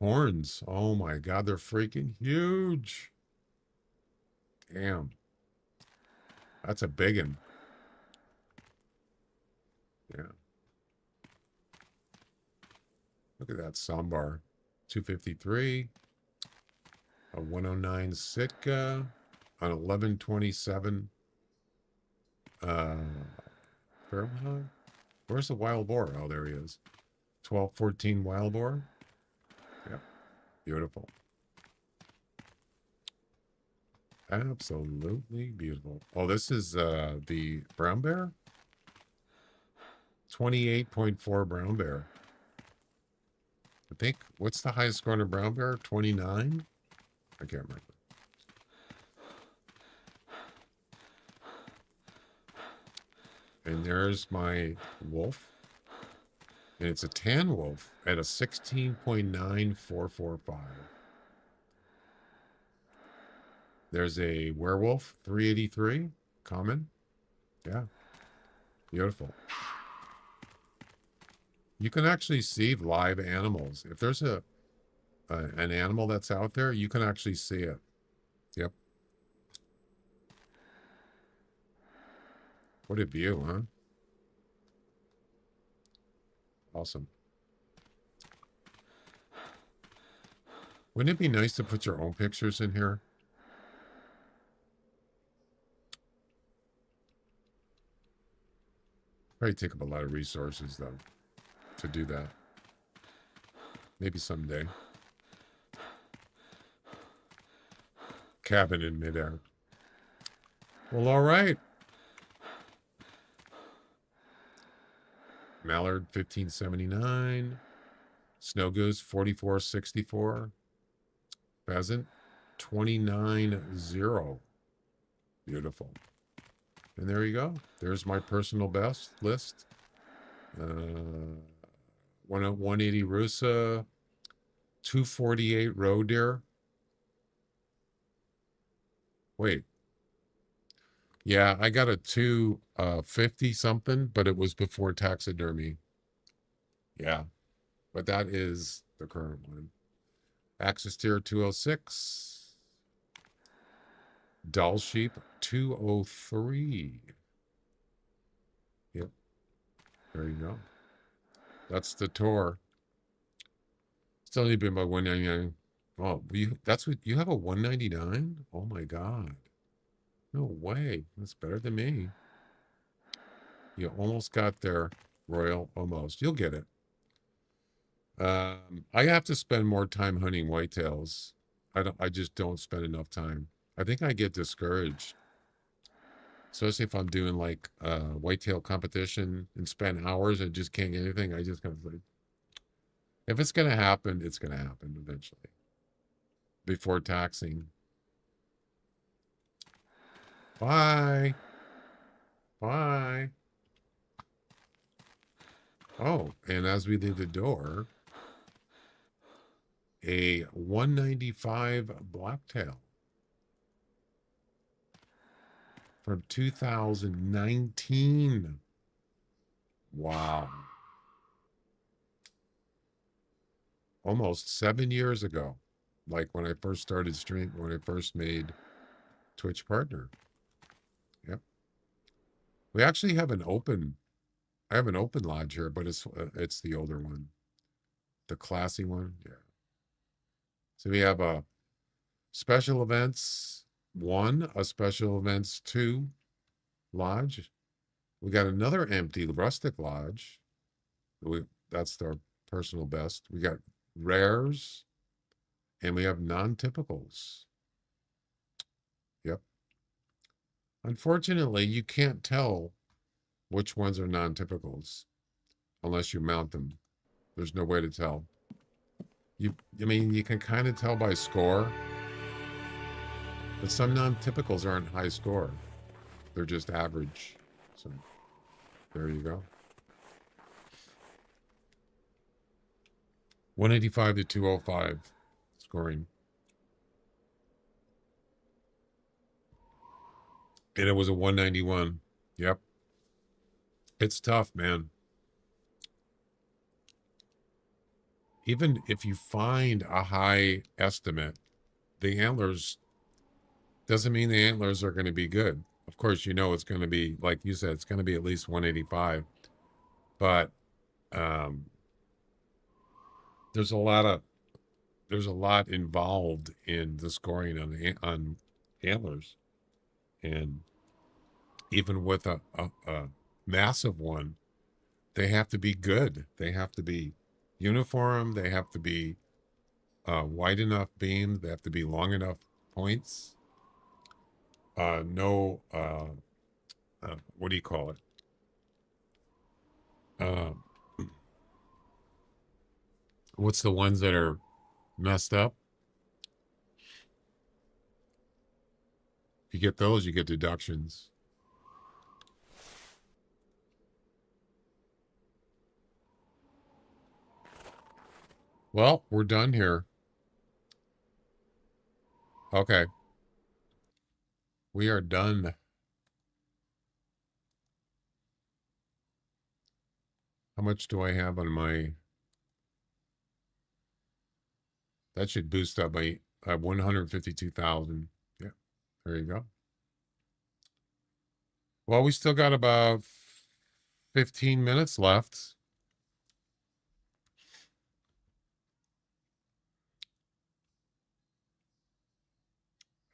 horns. Oh my God, they're freaking huge. Damn. That's a big one. Yeah. Look at that sambar. 253. A 109 Sitka. An 1127. Fairmont? Where's the wild boar? Oh, there he is. 1214 wild boar. Yep. Beautiful. Absolutely beautiful. Oh, this is the brown bear. 28.4 brown bear. I think, what's the highest score on a brown bear? 29? I can't remember. And there's my wolf. And it's a tan wolf at a 16.9445. There's a werewolf, 383, common. Yeah, beautiful. You can actually see live animals. If there's an animal that's out there, you can actually see it. Yep. What a view, huh? Awesome. Wouldn't it be nice to put your own pictures in here? Probably take up a lot of resources, though, to do that. Maybe someday. Cabin in midair. Well, all right. Mallard, 1579. Snow goose, 4464. Pheasant, 290. Beautiful. And there you go. There's my personal best list. 180 Rusa, 248 roe deer. Wait. Yeah, I got a 250 something, but it was before taxidermy. Yeah, but that is the current one. Axis Tier 206. Dall sheep 203. Yep. There you go. That's the tour. It's only been by 199. Oh, that's what you have, a 199? Oh my God. No way. That's better than me. You almost got there, Royal. Almost. You'll get it. I have to spend more time hunting whitetails. I just don't spend enough time. I think I get discouraged. Especially if I'm doing like whitetail competition and spend hours and just can't get anything. I just kind of like, if it's gonna happen, it's gonna happen eventually. Before taxing. Bye. Bye. Oh, and as we leave the door, a 195 blacktail from 2019. Wow. Almost 7 years ago. Like when I first started when I first made Twitch Partner. Yep. We actually have I have an open lodge here, but it's the older one. The classy one. Yeah. So we have a special events 1, a special events 2 lodge. We got another empty rustic lodge. That's our personal best. We got rares, and we have non-typicals. Yep. Unfortunately, you can't tell which ones are non-typicals unless you mount them. There's no way to tell. I mean, you can kind of tell by score, but some non-typicals aren't high score. They're just average. So there you go. 185 to 205 scoring. And it was a 191. Yep. It's tough, man. Even if you find a high estimate, the antlers doesn't mean the antlers are going to be good. Of course, you know it's going to be, like you said, it's going to be at least 185. But there's a lot involved in the scoring on antlers, and even with a massive one, they have to be good. They have to be uniform. They have to be wide enough beams. They have to be long enough points. No, what do you call it? What's the ones that are messed up? If you get those, you get deductions. Well, we're done here. Okay. We are done. How much do I have on my... That should boost up by 152,000. Yeah, there you go. Well, we still got about 15 minutes left.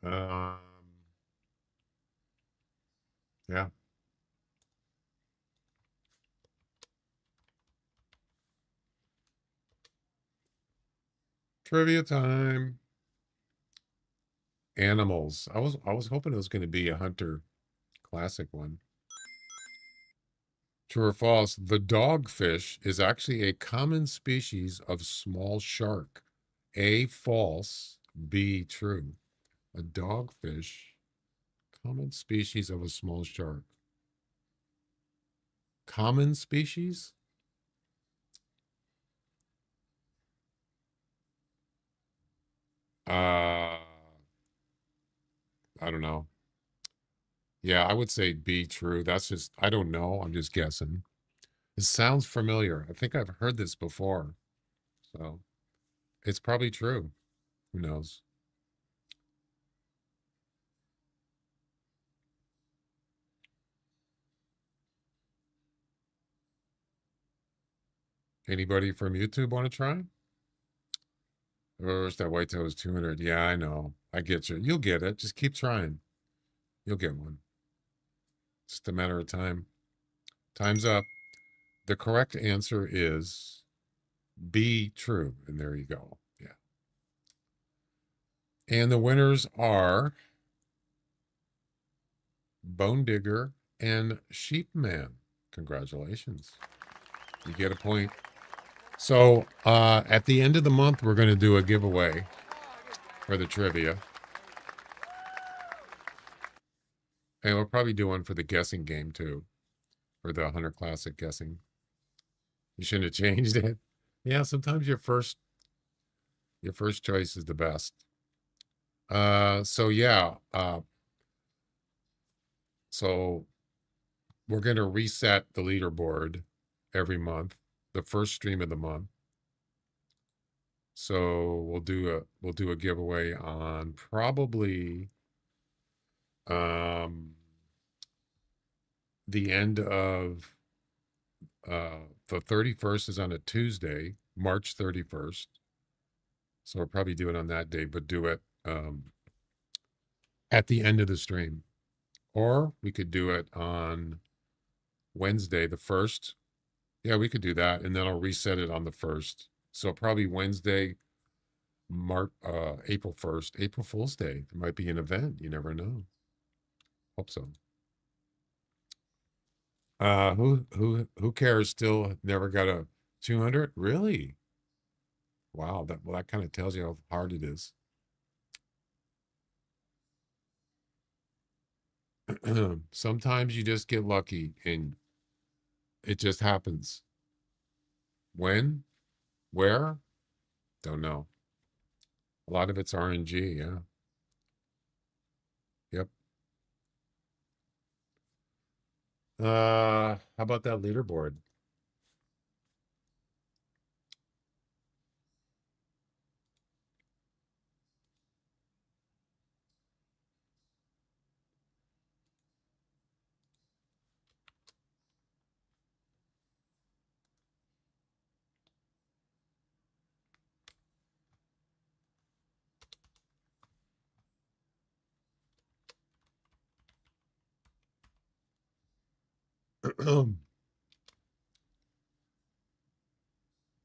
Um, yeah. Trivia time. Animals. I was hoping it was going to be a Hunter classic one. True or false? The dogfish is actually a common species of small shark. A, false. B, true. A dogfish, common species of a small shark. Common species? I don't know. Yeah, I would say B, true. That's just, I don't know. I'm just guessing. It sounds familiar. I think I've heard this before. So it's probably true. Who knows? Anybody from YouTube want to try? Or that whitetail is 200. Yeah, I know. I get you. You'll get it. Just keep trying. You'll get one. Just a matter of time. Time's up. The correct answer is B, true. And there you go. Yeah. And the winners are Bone Digger and Sheepman. Congratulations. You get a point. So at the end of the month, we're going to do a giveaway for the trivia. And we'll probably do one for the guessing game too, for the Hunter Classic guessing. You shouldn't have changed it. Yeah, sometimes your first choice is the best. So yeah, so we're going to reset the leaderboard every month, the first stream of the month. So we'll do a giveaway on probably the end of the 31st is on a Tuesday, March 31st. So we'll probably do it on that day, but do it at the end of the stream. Or we could do it on Wednesday, the 1st. Yeah, we could do that. And then I'll reset it on the 1st. So probably Wednesday, April 1st, April Fool's Day. It might be an event. You never know. Hope so. Who cares? Still never got a 200? Really? Wow. That kind of tells you how hard it is. Sometimes you just get lucky and it just happens. When? Where? Don't know. A lot of it's RNG, yeah. Yep. How about that leaderboard?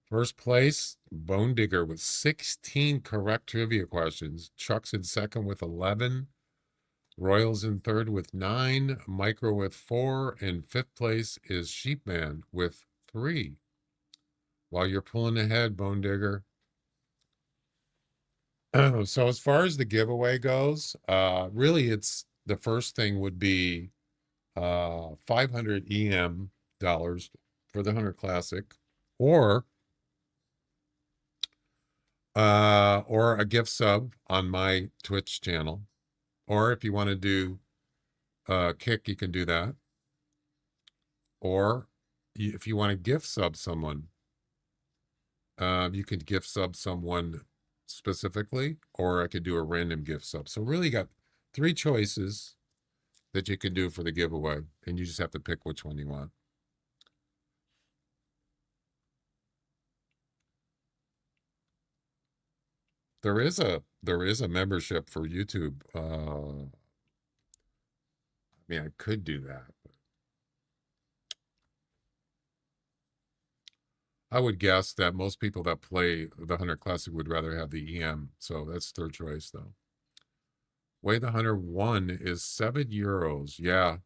First place, Bone Digger with 16 correct trivia questions. Chuck's in second with 11. Royals in third with 9. Micro with 4. And fifth place is Sheepman with 3. While you're pulling ahead, Bone Digger. So as far as the giveaway goes, really it's the first thing would be 500 EM dollars for the Hunter Classic, or Or a gift sub on my Twitch channel. Or if you want to do Kick, you can do that. Or if you want to gift sub someone, you could gift sub someone specifically, or I could do a random gift sub. So really got 3 choices that you can do for the giveaway, and you just have to pick which one you want. There is a membership for YouTube. I mean, I could do that. But I would guess that most people that play the Hunter Classic would rather have the EM. So that's their choice, though. Way the Hunter 1 is €7. Yeah.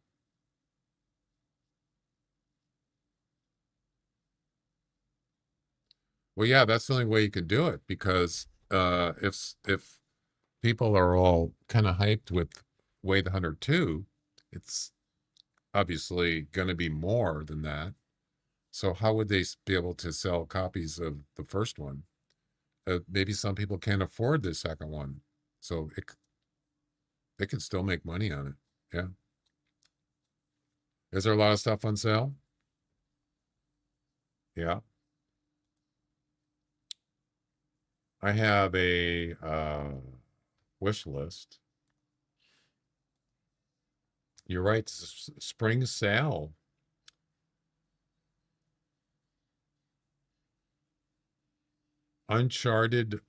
Well, yeah, that's the only way you can do it, because if people are all kind of hyped with Way the Hunter 2, it's obviously going to be more than that. So how would they be able to sell copies of the first one? Maybe some people can't afford the second one, so they can still make money on it. Yeah. Is there a lot of stuff on sale? Yeah. I have a wish list. You're right. Spring sale. Uncharted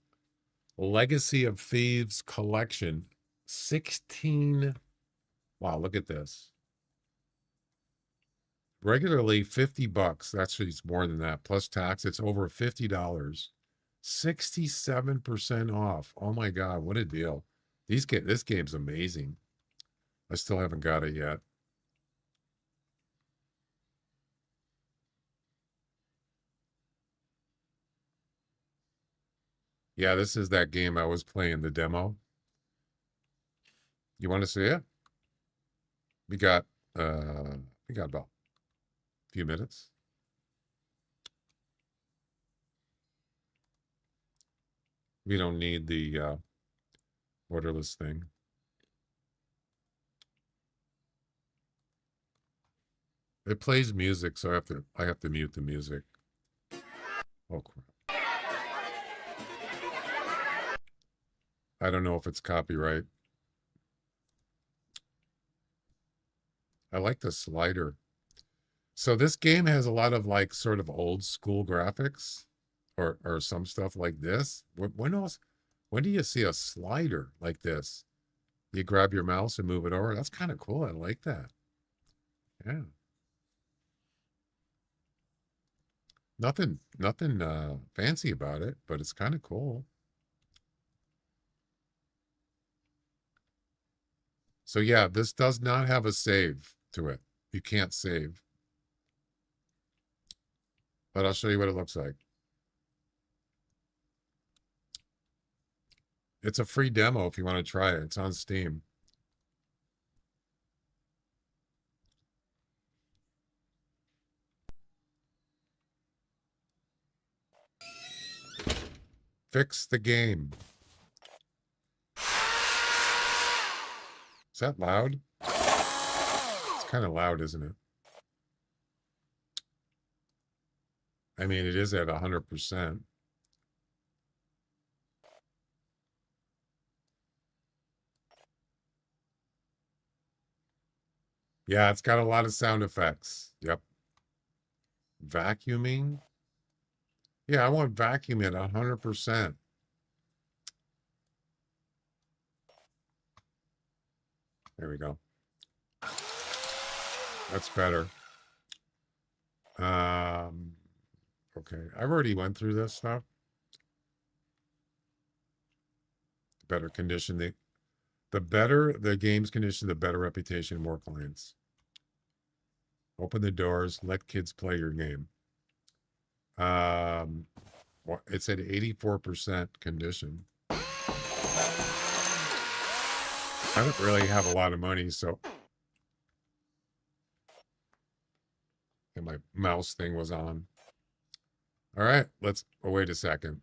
Legacy of Thieves collection. 16. Wow, look at this. Regularly $50. Actually, it's more than that. Plus tax, it's over $50. 67% off. Oh my God, what a deal. This game's amazing. I still haven't got it yet. Yeah, this is that game I was playing, the demo. You want to see it? We got about a few minutes. We don't need the orderless thing. It plays music, so I have to mute the music. Oh crap. I don't know if it's copyright. I like the slider. So this game has a lot of like sort of old school graphics, or some stuff like this. When do you see a slider like this? You grab your mouse and move it over. That's kind of cool. I like that. Yeah. Nothing fancy about it, but it's kind of cool. So yeah, this does not have a save to it. You can't save. But I'll show you what it looks like. It's a free demo if you want to try it. It's on Steam. Fix the game. Is that loud? It's kind of loud, isn't it? I mean, it is at 100%. Yeah, it's got a lot of sound effects. Yep. Vacuuming. Yeah, I want vacuum at 100%. There we go. That's better. Okay, I've already went through this stuff. Better condition. The better the game's condition, the better reputation, more clients. Open the doors, let kids play your game. It's at 84% condition. I don't really have a lot of money, so. And my mouse thing was on. All right, oh, wait a second.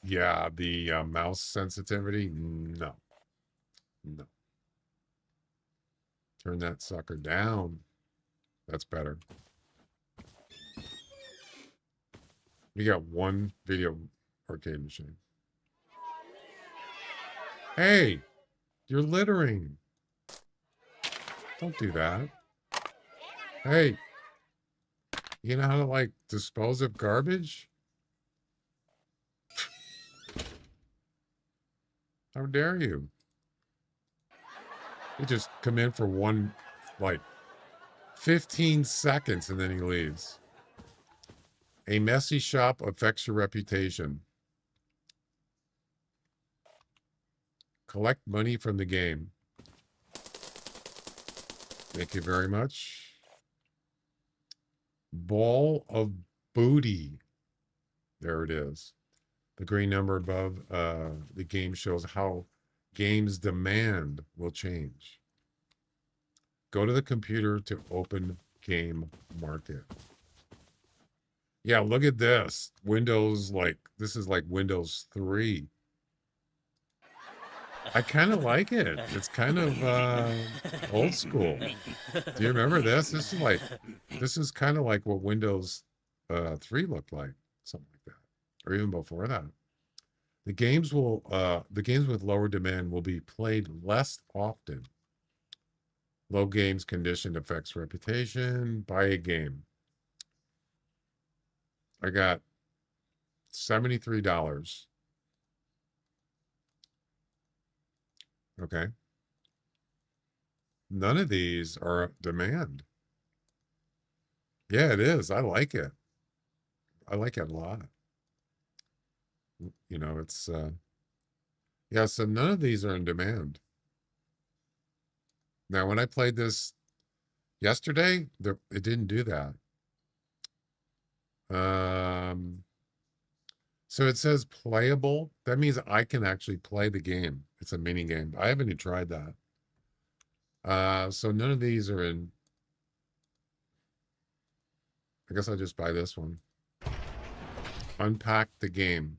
Yeah, the mouse sensitivity. No. No. Turn that sucker down. That's better. We got one video arcade machine. Hey, you're littering. Don't do that. Hey, you know how to like dispose of garbage? How dare you? He just come in for one, like 15 seconds and then he leaves. A messy shop affects your reputation. Collect money from the game. Thank you very much. Ball of booty. There it is. The green number above the game shows how games demand will change. Go to the computer to open game market. Yeah, look at this. Windows, like, this is like Windows 3. I kind of like it. It's kind of old school. Do you remember this? This is kind of like what Windows 3 looked like, something like that, or even before that. The games with lower demand will be played less often. Low games condition affects reputation. Buy a game. I got $73. Okay. None of these are demand. Yeah, it is. I like it. I like it a lot. You know, it's yeah, so none of these are in demand. Now, when I played this yesterday, it didn't do that. So it says playable. That means I can actually play the game. It's a mini game. I haven't even tried that. So none of these are in. I guess I'll just buy this one. Unpack the game.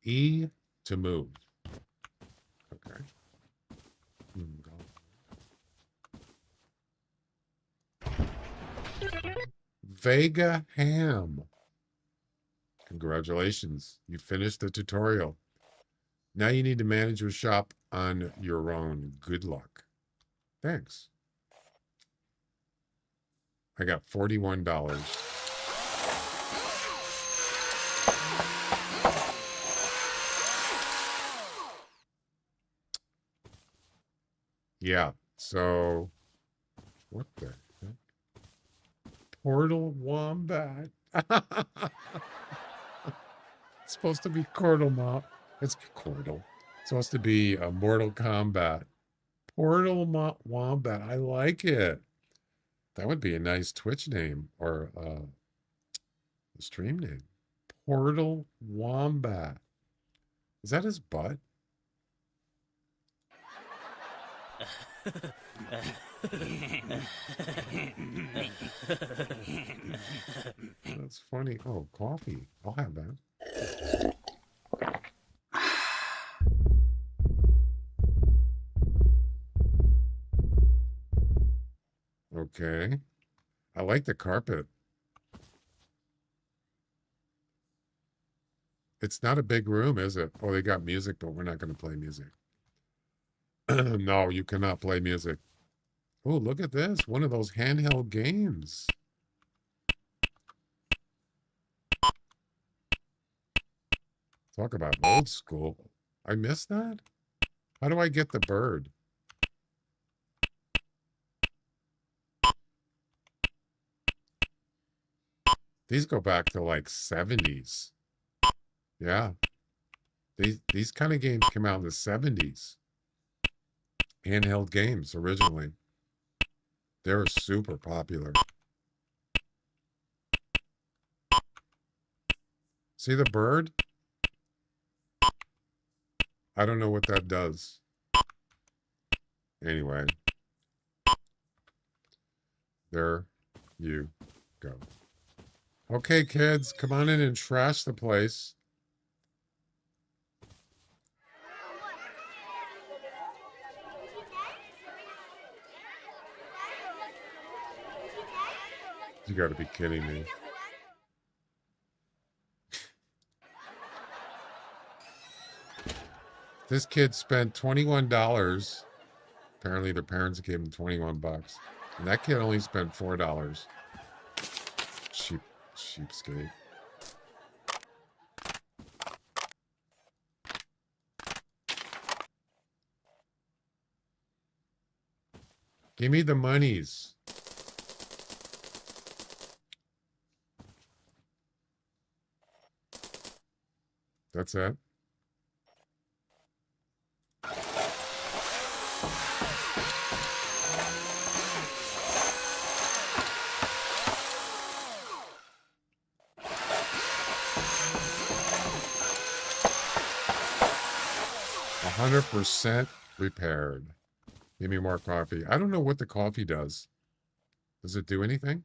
E to move. Okay. Vega Ham. Congratulations. You finished the tutorial. Now you need to manage your shop on your own. Good luck. Thanks. I got $41. Yeah, so what the heck? Portal Wombat. It's supposed to be It's Cordal. It's supposed to be a Mortal Kombat. Portal Wombat. I like it. That would be a nice Twitch name or a stream name. Portal Wombat. Is that his butt? That's funny. Oh, coffee. I'll have that. Okay. I like the carpet. It's not a big room, is it? Oh, they got music, but we're not going to play music. No, you cannot play music. Oh, look at this. One of those handheld games. Talk about old school. I missed that? How do I get the bird? These go back to like 70s. Yeah. These kind of games came out in the 70s. Handheld games originally. They were super popular. See the bird? I don't know what that does. Anyway. There you go. Okay, kids, come on in and trash the place. You got to be kidding me. This kid spent $21. Apparently, their parents gave him 21 bucks. And that kid only spent $4. Cheapskate. Give me the monies. That's it. %, repaired. Give me more coffee. I don't know what the coffee does. Does it do anything?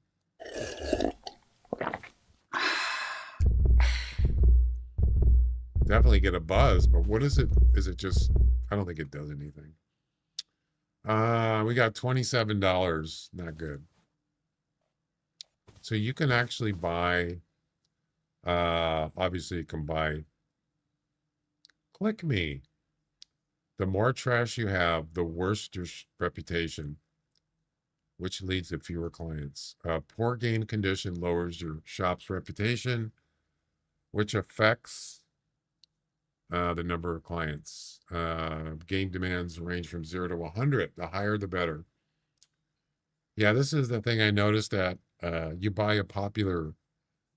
Definitely get a buzz, but what is it? Is it just, I don't think it does anything. We got $27. Not good. So you can actually buy, obviously you can buy, click me. The more trash you have, the worse your reputation, which leads to fewer clients. Poor game condition lowers your shop's reputation, which affects the number of clients. Game demands range from 0 to 100. The higher, the better. Yeah, this is the thing I noticed that you buy a popular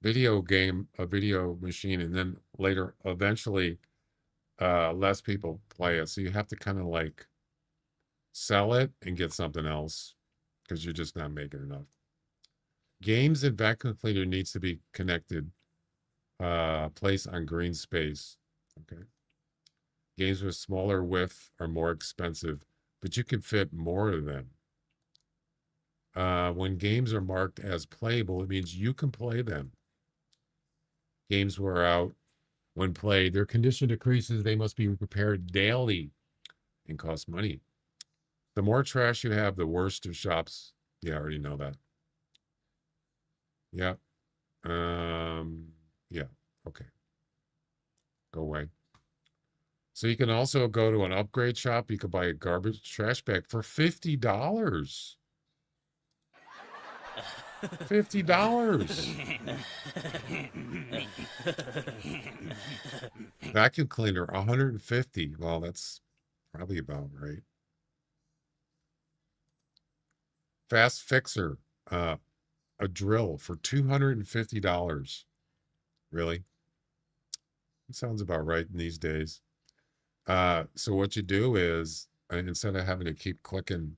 video game, a video machine, and then later, eventually, less people play it. So you have to kind of like sell it and get something else because you're just not making enough. Games and vacuum cleaner needs to be connected. Place on green space. Okay. Games with smaller width are more expensive, but you can fit more of them. When games are marked as playable, it means you can play them. Games wear out when played. Their condition decreases. They must be repaired daily and cost money. The more trash you have, the worse your shops. Yeah, I already know that. Yeah. Yeah. Okay. Go away. So you can also go to an upgrade shop. You could buy a garbage trash bag for $50. $50. Vacuum cleaner, $150. Well, that's probably about right. Fast fixer, a drill for $250. Really? It sounds about right in these days. So what you do is, instead of having to keep clicking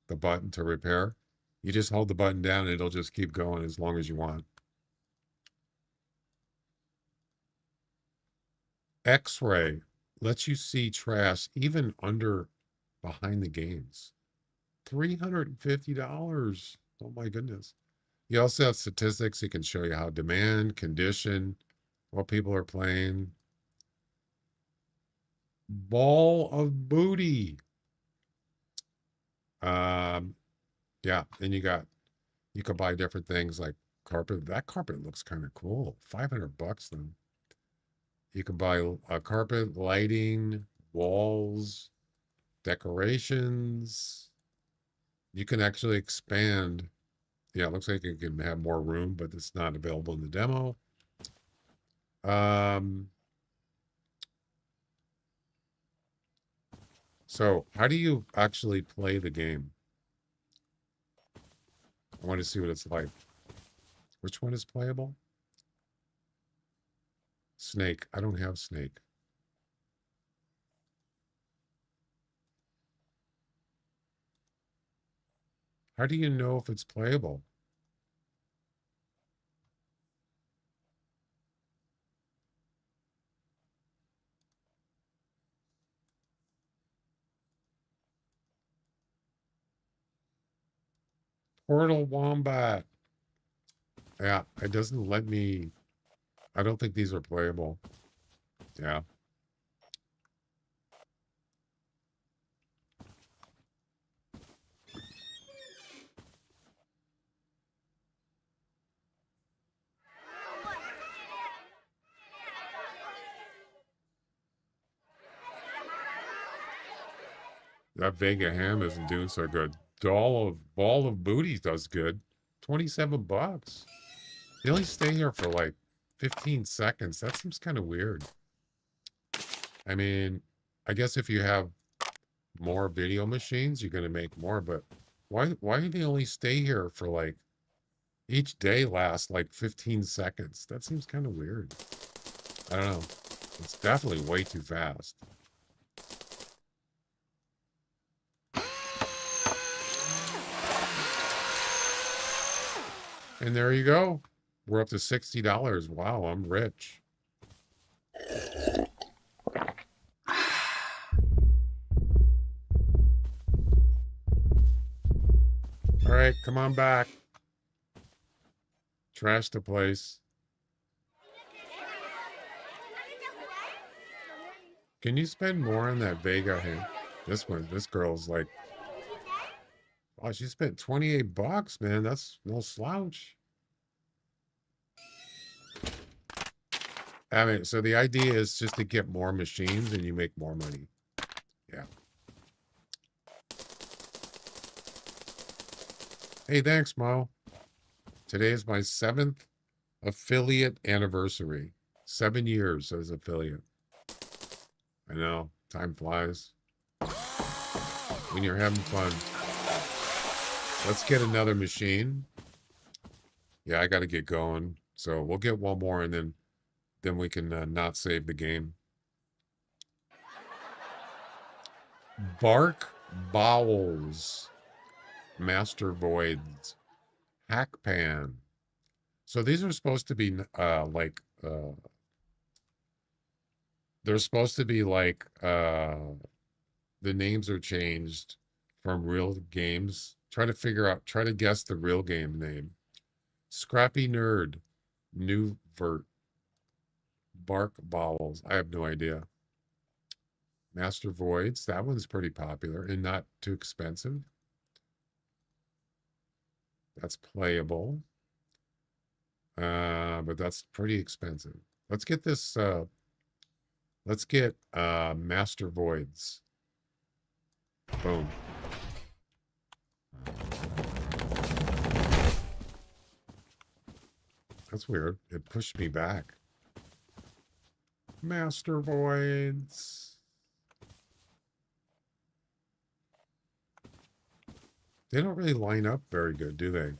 the button to repair, you just hold the button down and it'll just keep going as long as you want. X-ray lets you see trash even behind the games. $350. Oh my goodness. You also have statistics. You can show you how demand, condition, what people are playing. Ball of booty. Yeah, and you could buy different things like carpet. That carpet looks kind of cool. $500 though. You can buy a carpet, lighting, walls, decorations. You can actually expand. Yeah, it looks like you can have more room, but it's not available in the demo. So how do you actually play the game? I want to see what it's like. Which one is playable? Snake. I don't have Snake. How do you know if it's playable? Portal Wombat. Yeah, it doesn't let me. I don't think these are playable. Yeah. That Vega ham isn't doing so good. Ball of booty does good. 27 bucks. They only stay here for like 15 seconds. That seems kind of weird. I mean, I guess if you have more video machines, you're gonna make more, but why do they only stay here for like each day lasts like 15 seconds? That seems kind of weird. I don't know. It's definitely way too fast. And there you go. We're up to $60. Wow, I'm rich. All right, come on back. Trash the place. Can you spend more on that Vega hand? This girl's like, oh, she spent 28 bucks, man. That's no slouch. I mean, so the idea is just to get more machines and you make more money. Yeah. Hey, thanks, Mo. Today is my 7th affiliate anniversary. 7 years as affiliate. I know, time flies when you're having fun. Let's get another machine. Yeah, I got to get going. So we'll get one more and then we can not save the game. Bark Bowels. Master Voids. Hack Pan. So these are supposed to be they're supposed to be like the names are changed from real games. Try to guess the real game name. Scrappy Nerd, New Vert, Bark Bowels. I have no idea. Master Voids, that one's pretty popular and not too expensive. That's playable. But that's pretty expensive. Let's get this let's get Master Voids. Boom. That's weird. It pushed me back. Master Voids. They don't really line up very good, do they?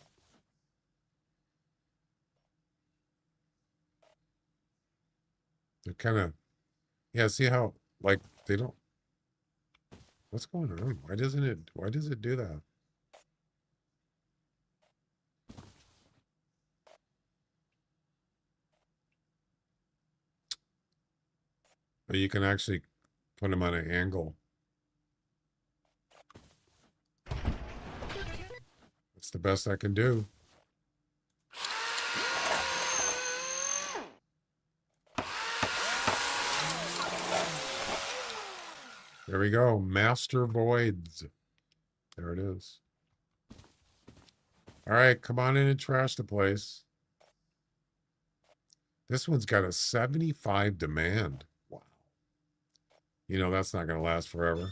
They're kind of, yeah, see how, like, they don't, what's going on? Why does it do that? But you can actually put them on an angle. That's the best I can do. There we go. Master Voids. There it is. All right, come on in and trash the place. This one's got a 75 demand. Wow. You know, that's not going to last forever.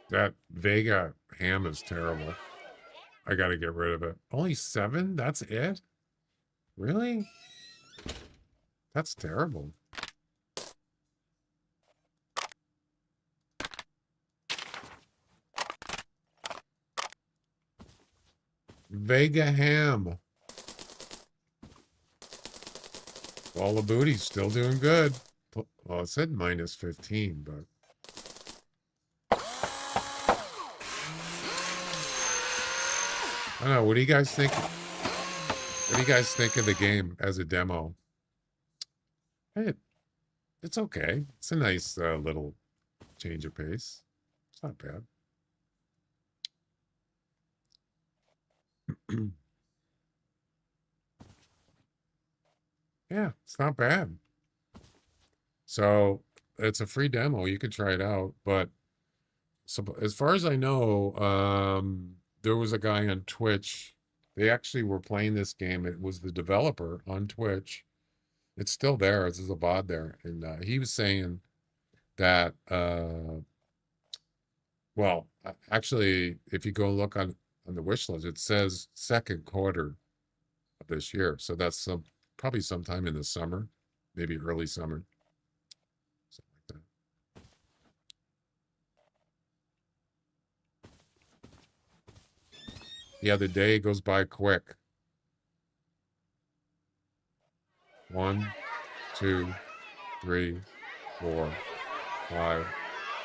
That Vega ham is terrible. I got to get rid of it. Only 7? That's it? Really? That's terrible. Vega ham. All the booty's still doing good. Well, it said minus 15, but. I don't know. What do you guys think? What do you guys think of the game as a demo? Hey, It's okay. It's a nice little change of pace. It's not bad. Yeah, it's not bad. So it's a free demo. You could try it out. But so as far as I know, there was a guy on Twitch. They actually were playing this game. It was the developer on Twitch. It's still there. There's a bot there, and he was saying that well, actually, if you go look on the wish list, it says second quarter of this year. So that's probably sometime in the summer, maybe early summer, something like that. Yeah, the day goes by quick. 1, 2, 3, 4, 5,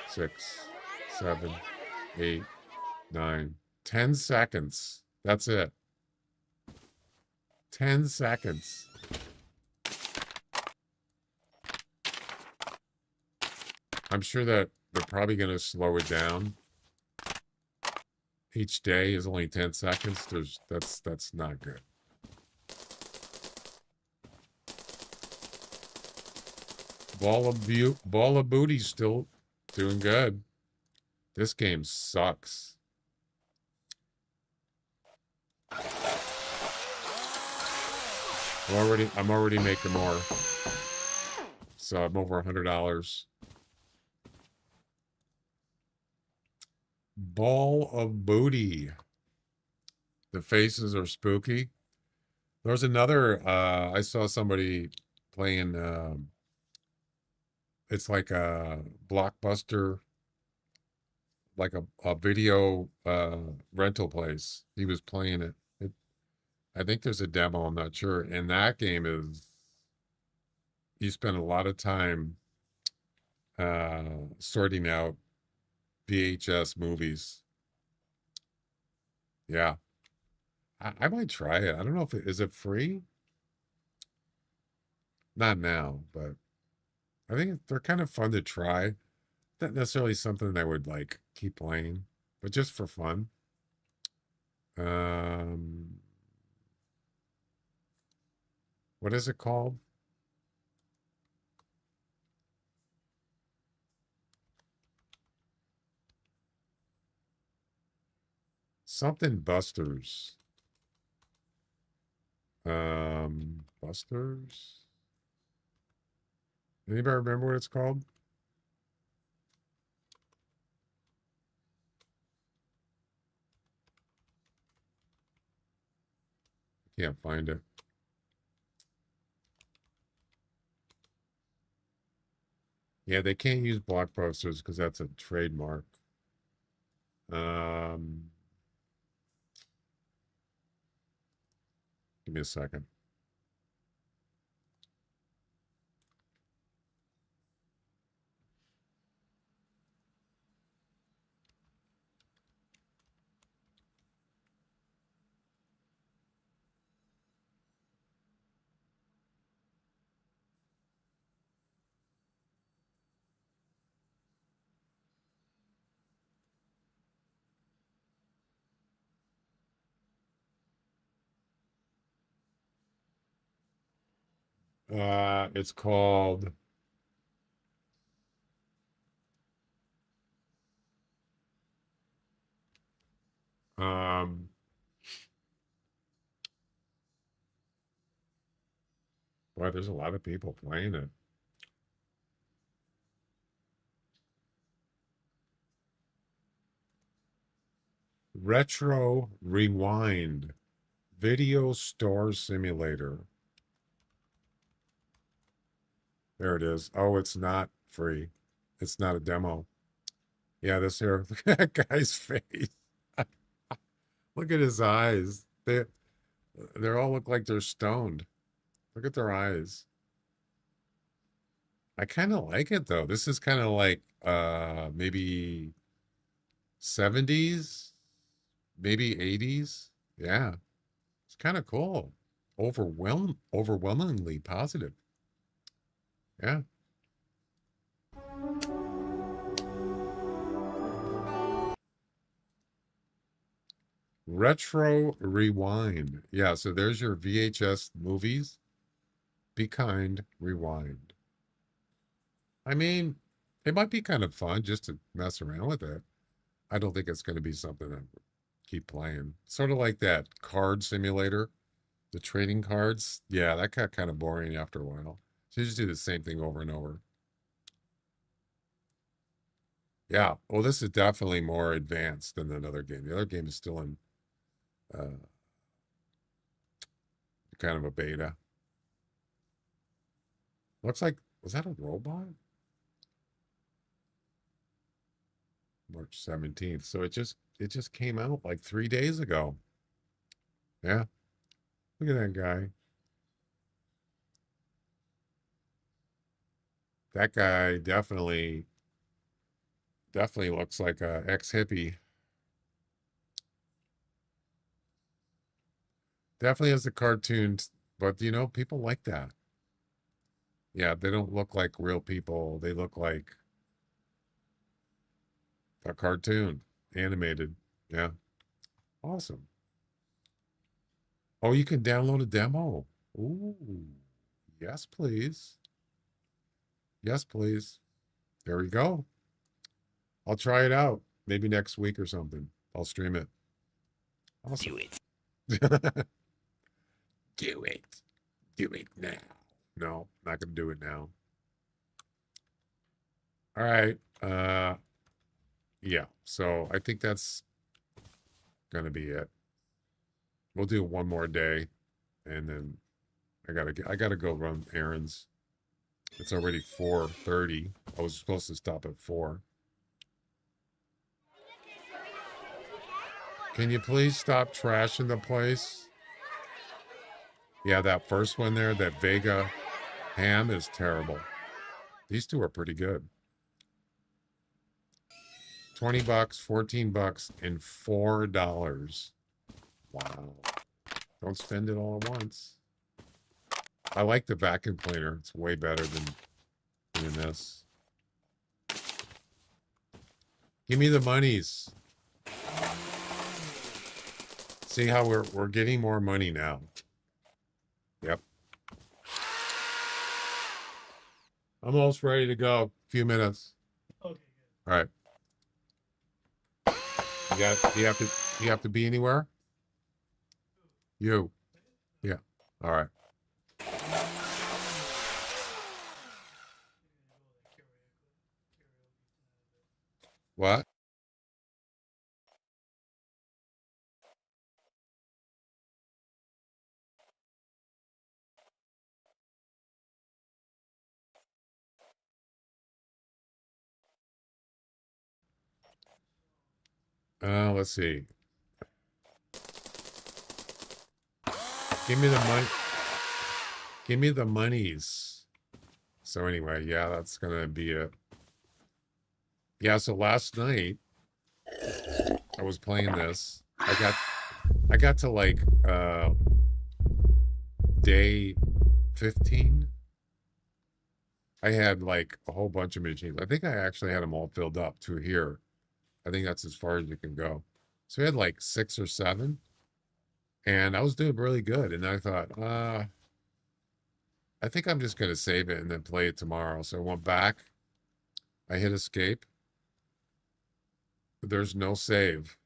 6, 7, 8, 9, 10 seconds. That's it. 10 seconds. I'm sure that they're probably going to slow it down. Each day is only 10 seconds. That's not good. Ball of Booty's still doing good. This game sucks. I'm already making more. So I'm over $100. Ball of Booty. The faces are spooky. There's another I saw somebody playing it's like a Blockbuster, like a video rental place. He was playing it. I think there's a demo, I'm not sure. And that game is, you spend a lot of time sorting out VHS movies. Yeah. I might try it. I don't know if is it free? Not now, but I think they're kind of fun to try. Not necessarily something that I would like keep playing, but just for fun. What is it called? Something Busters. Busters. Anybody remember what it's called? Can't find it. Yeah, they can't use blockbusters because that's a trademark. Give me a second. It's called um boy, there's a lot of people playing it. Retro Rewind Video Store Simulator. There it is. Oh, it's not free. It's not a demo. Yeah, this here. Look at that guy's face. Look at his eyes. They all look like they're stoned. Look at their eyes. I kind of like it though. This is kind of like maybe 70s, maybe 80s. Yeah. It's kind of cool. Overwhelmingly positive. Yeah. Retro Rewind. Yeah, so there's your VHS movies. Be kind, rewind. I mean, it might be kind of fun just to mess around with it. I don't think it's going to be something that I keep playing. Sort of like that card simulator, the trading cards. Yeah, that got kind of boring after a while. So you just do the same thing over and over. Yeah, well, this is definitely more advanced than another game. The other game is still in uh, kind of a beta. Looks like, was that a robot? March 17th. So it just came out like 3 days ago. Yeah. Look at that guy. That guy definitely looks like a ex-hippie. Definitely has the cartoons, but people like that. Yeah, they don't look like real people. They look like a cartoon, animated. Yeah. Awesome. Oh, you can download a demo. Ooh. Yes, please. Yes, please. There we go. I'll try it out. Maybe next week or something. I'll stream it. Awesome. Do it. Do it. Do it now. No, not gonna do it now. All right. Yeah. So I think that's gonna be it. We'll do one more day, and then I gotta go run errands. It's already 4:30. I was supposed to stop at 4. Can you please stop trashing the place? Yeah, that first one there, that Vega ham is terrible. These two are pretty good. $20, $14, and $4. Wow. Don't spend it all at once. I like the vacuum cleaner. It's way better than this. Give me the monies. See how we're getting more money now. Yep. I'm almost ready to go. A few minutes. Okay. All right. Do you have to be anywhere? You. Yeah. All right. What? Let's see. Give me the money. Give me the monies. So anyway, yeah, that's gonna be it. Yeah, so last night I was playing this. I got to like day 15. I had like a whole bunch of machines. I think I actually had them all filled up to here. I think that's as far as you can go. So we had like 6 or 7, and I was doing really good. And I thought, I think I'm just gonna save it and then play it tomorrow. So I went back. I hit escape. But there's no save.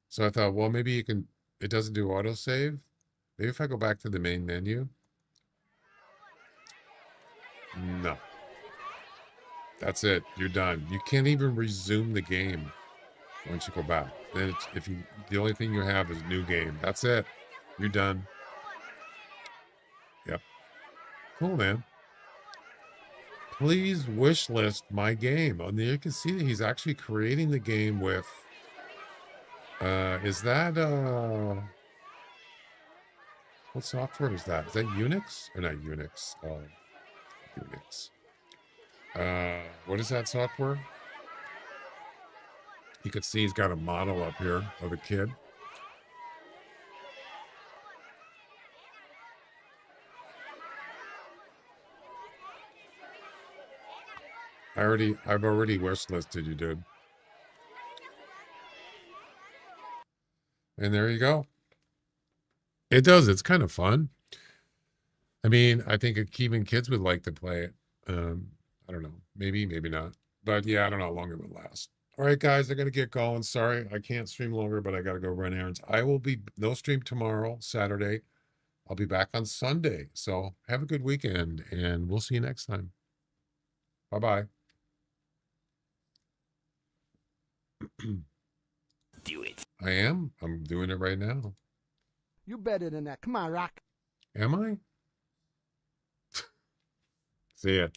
So I thought, well, maybe you can. It doesn't do autosave. Maybe if I go back to the main menu. No. That's it. You're done. You can't even resume the game once you go back. Then the only thing you have is new game. That's it. You're done. Yep. Cool, man. Please wish list my game. And there you can see that he's actually creating the game with is that what software is that? Is that Unix? Or not Unix? Unix. What is that software? You can see he's got a model up here of a kid. I've already wish listed you, dude. And there you go. It does. It's kind of fun. I mean, I think even kids would like to play it. I don't know. Maybe, maybe not. But yeah, I don't know how long it would last. All right, guys, I got to get going. Sorry, I can't stream longer, but I got to go run errands. I will be no stream tomorrow, Saturday. I'll be back on Sunday. So have a good weekend, and we'll see you next time. Bye-bye. Do it. I am. I'm doing it right now. You better than that. Come on, Rock. Am I? See ya.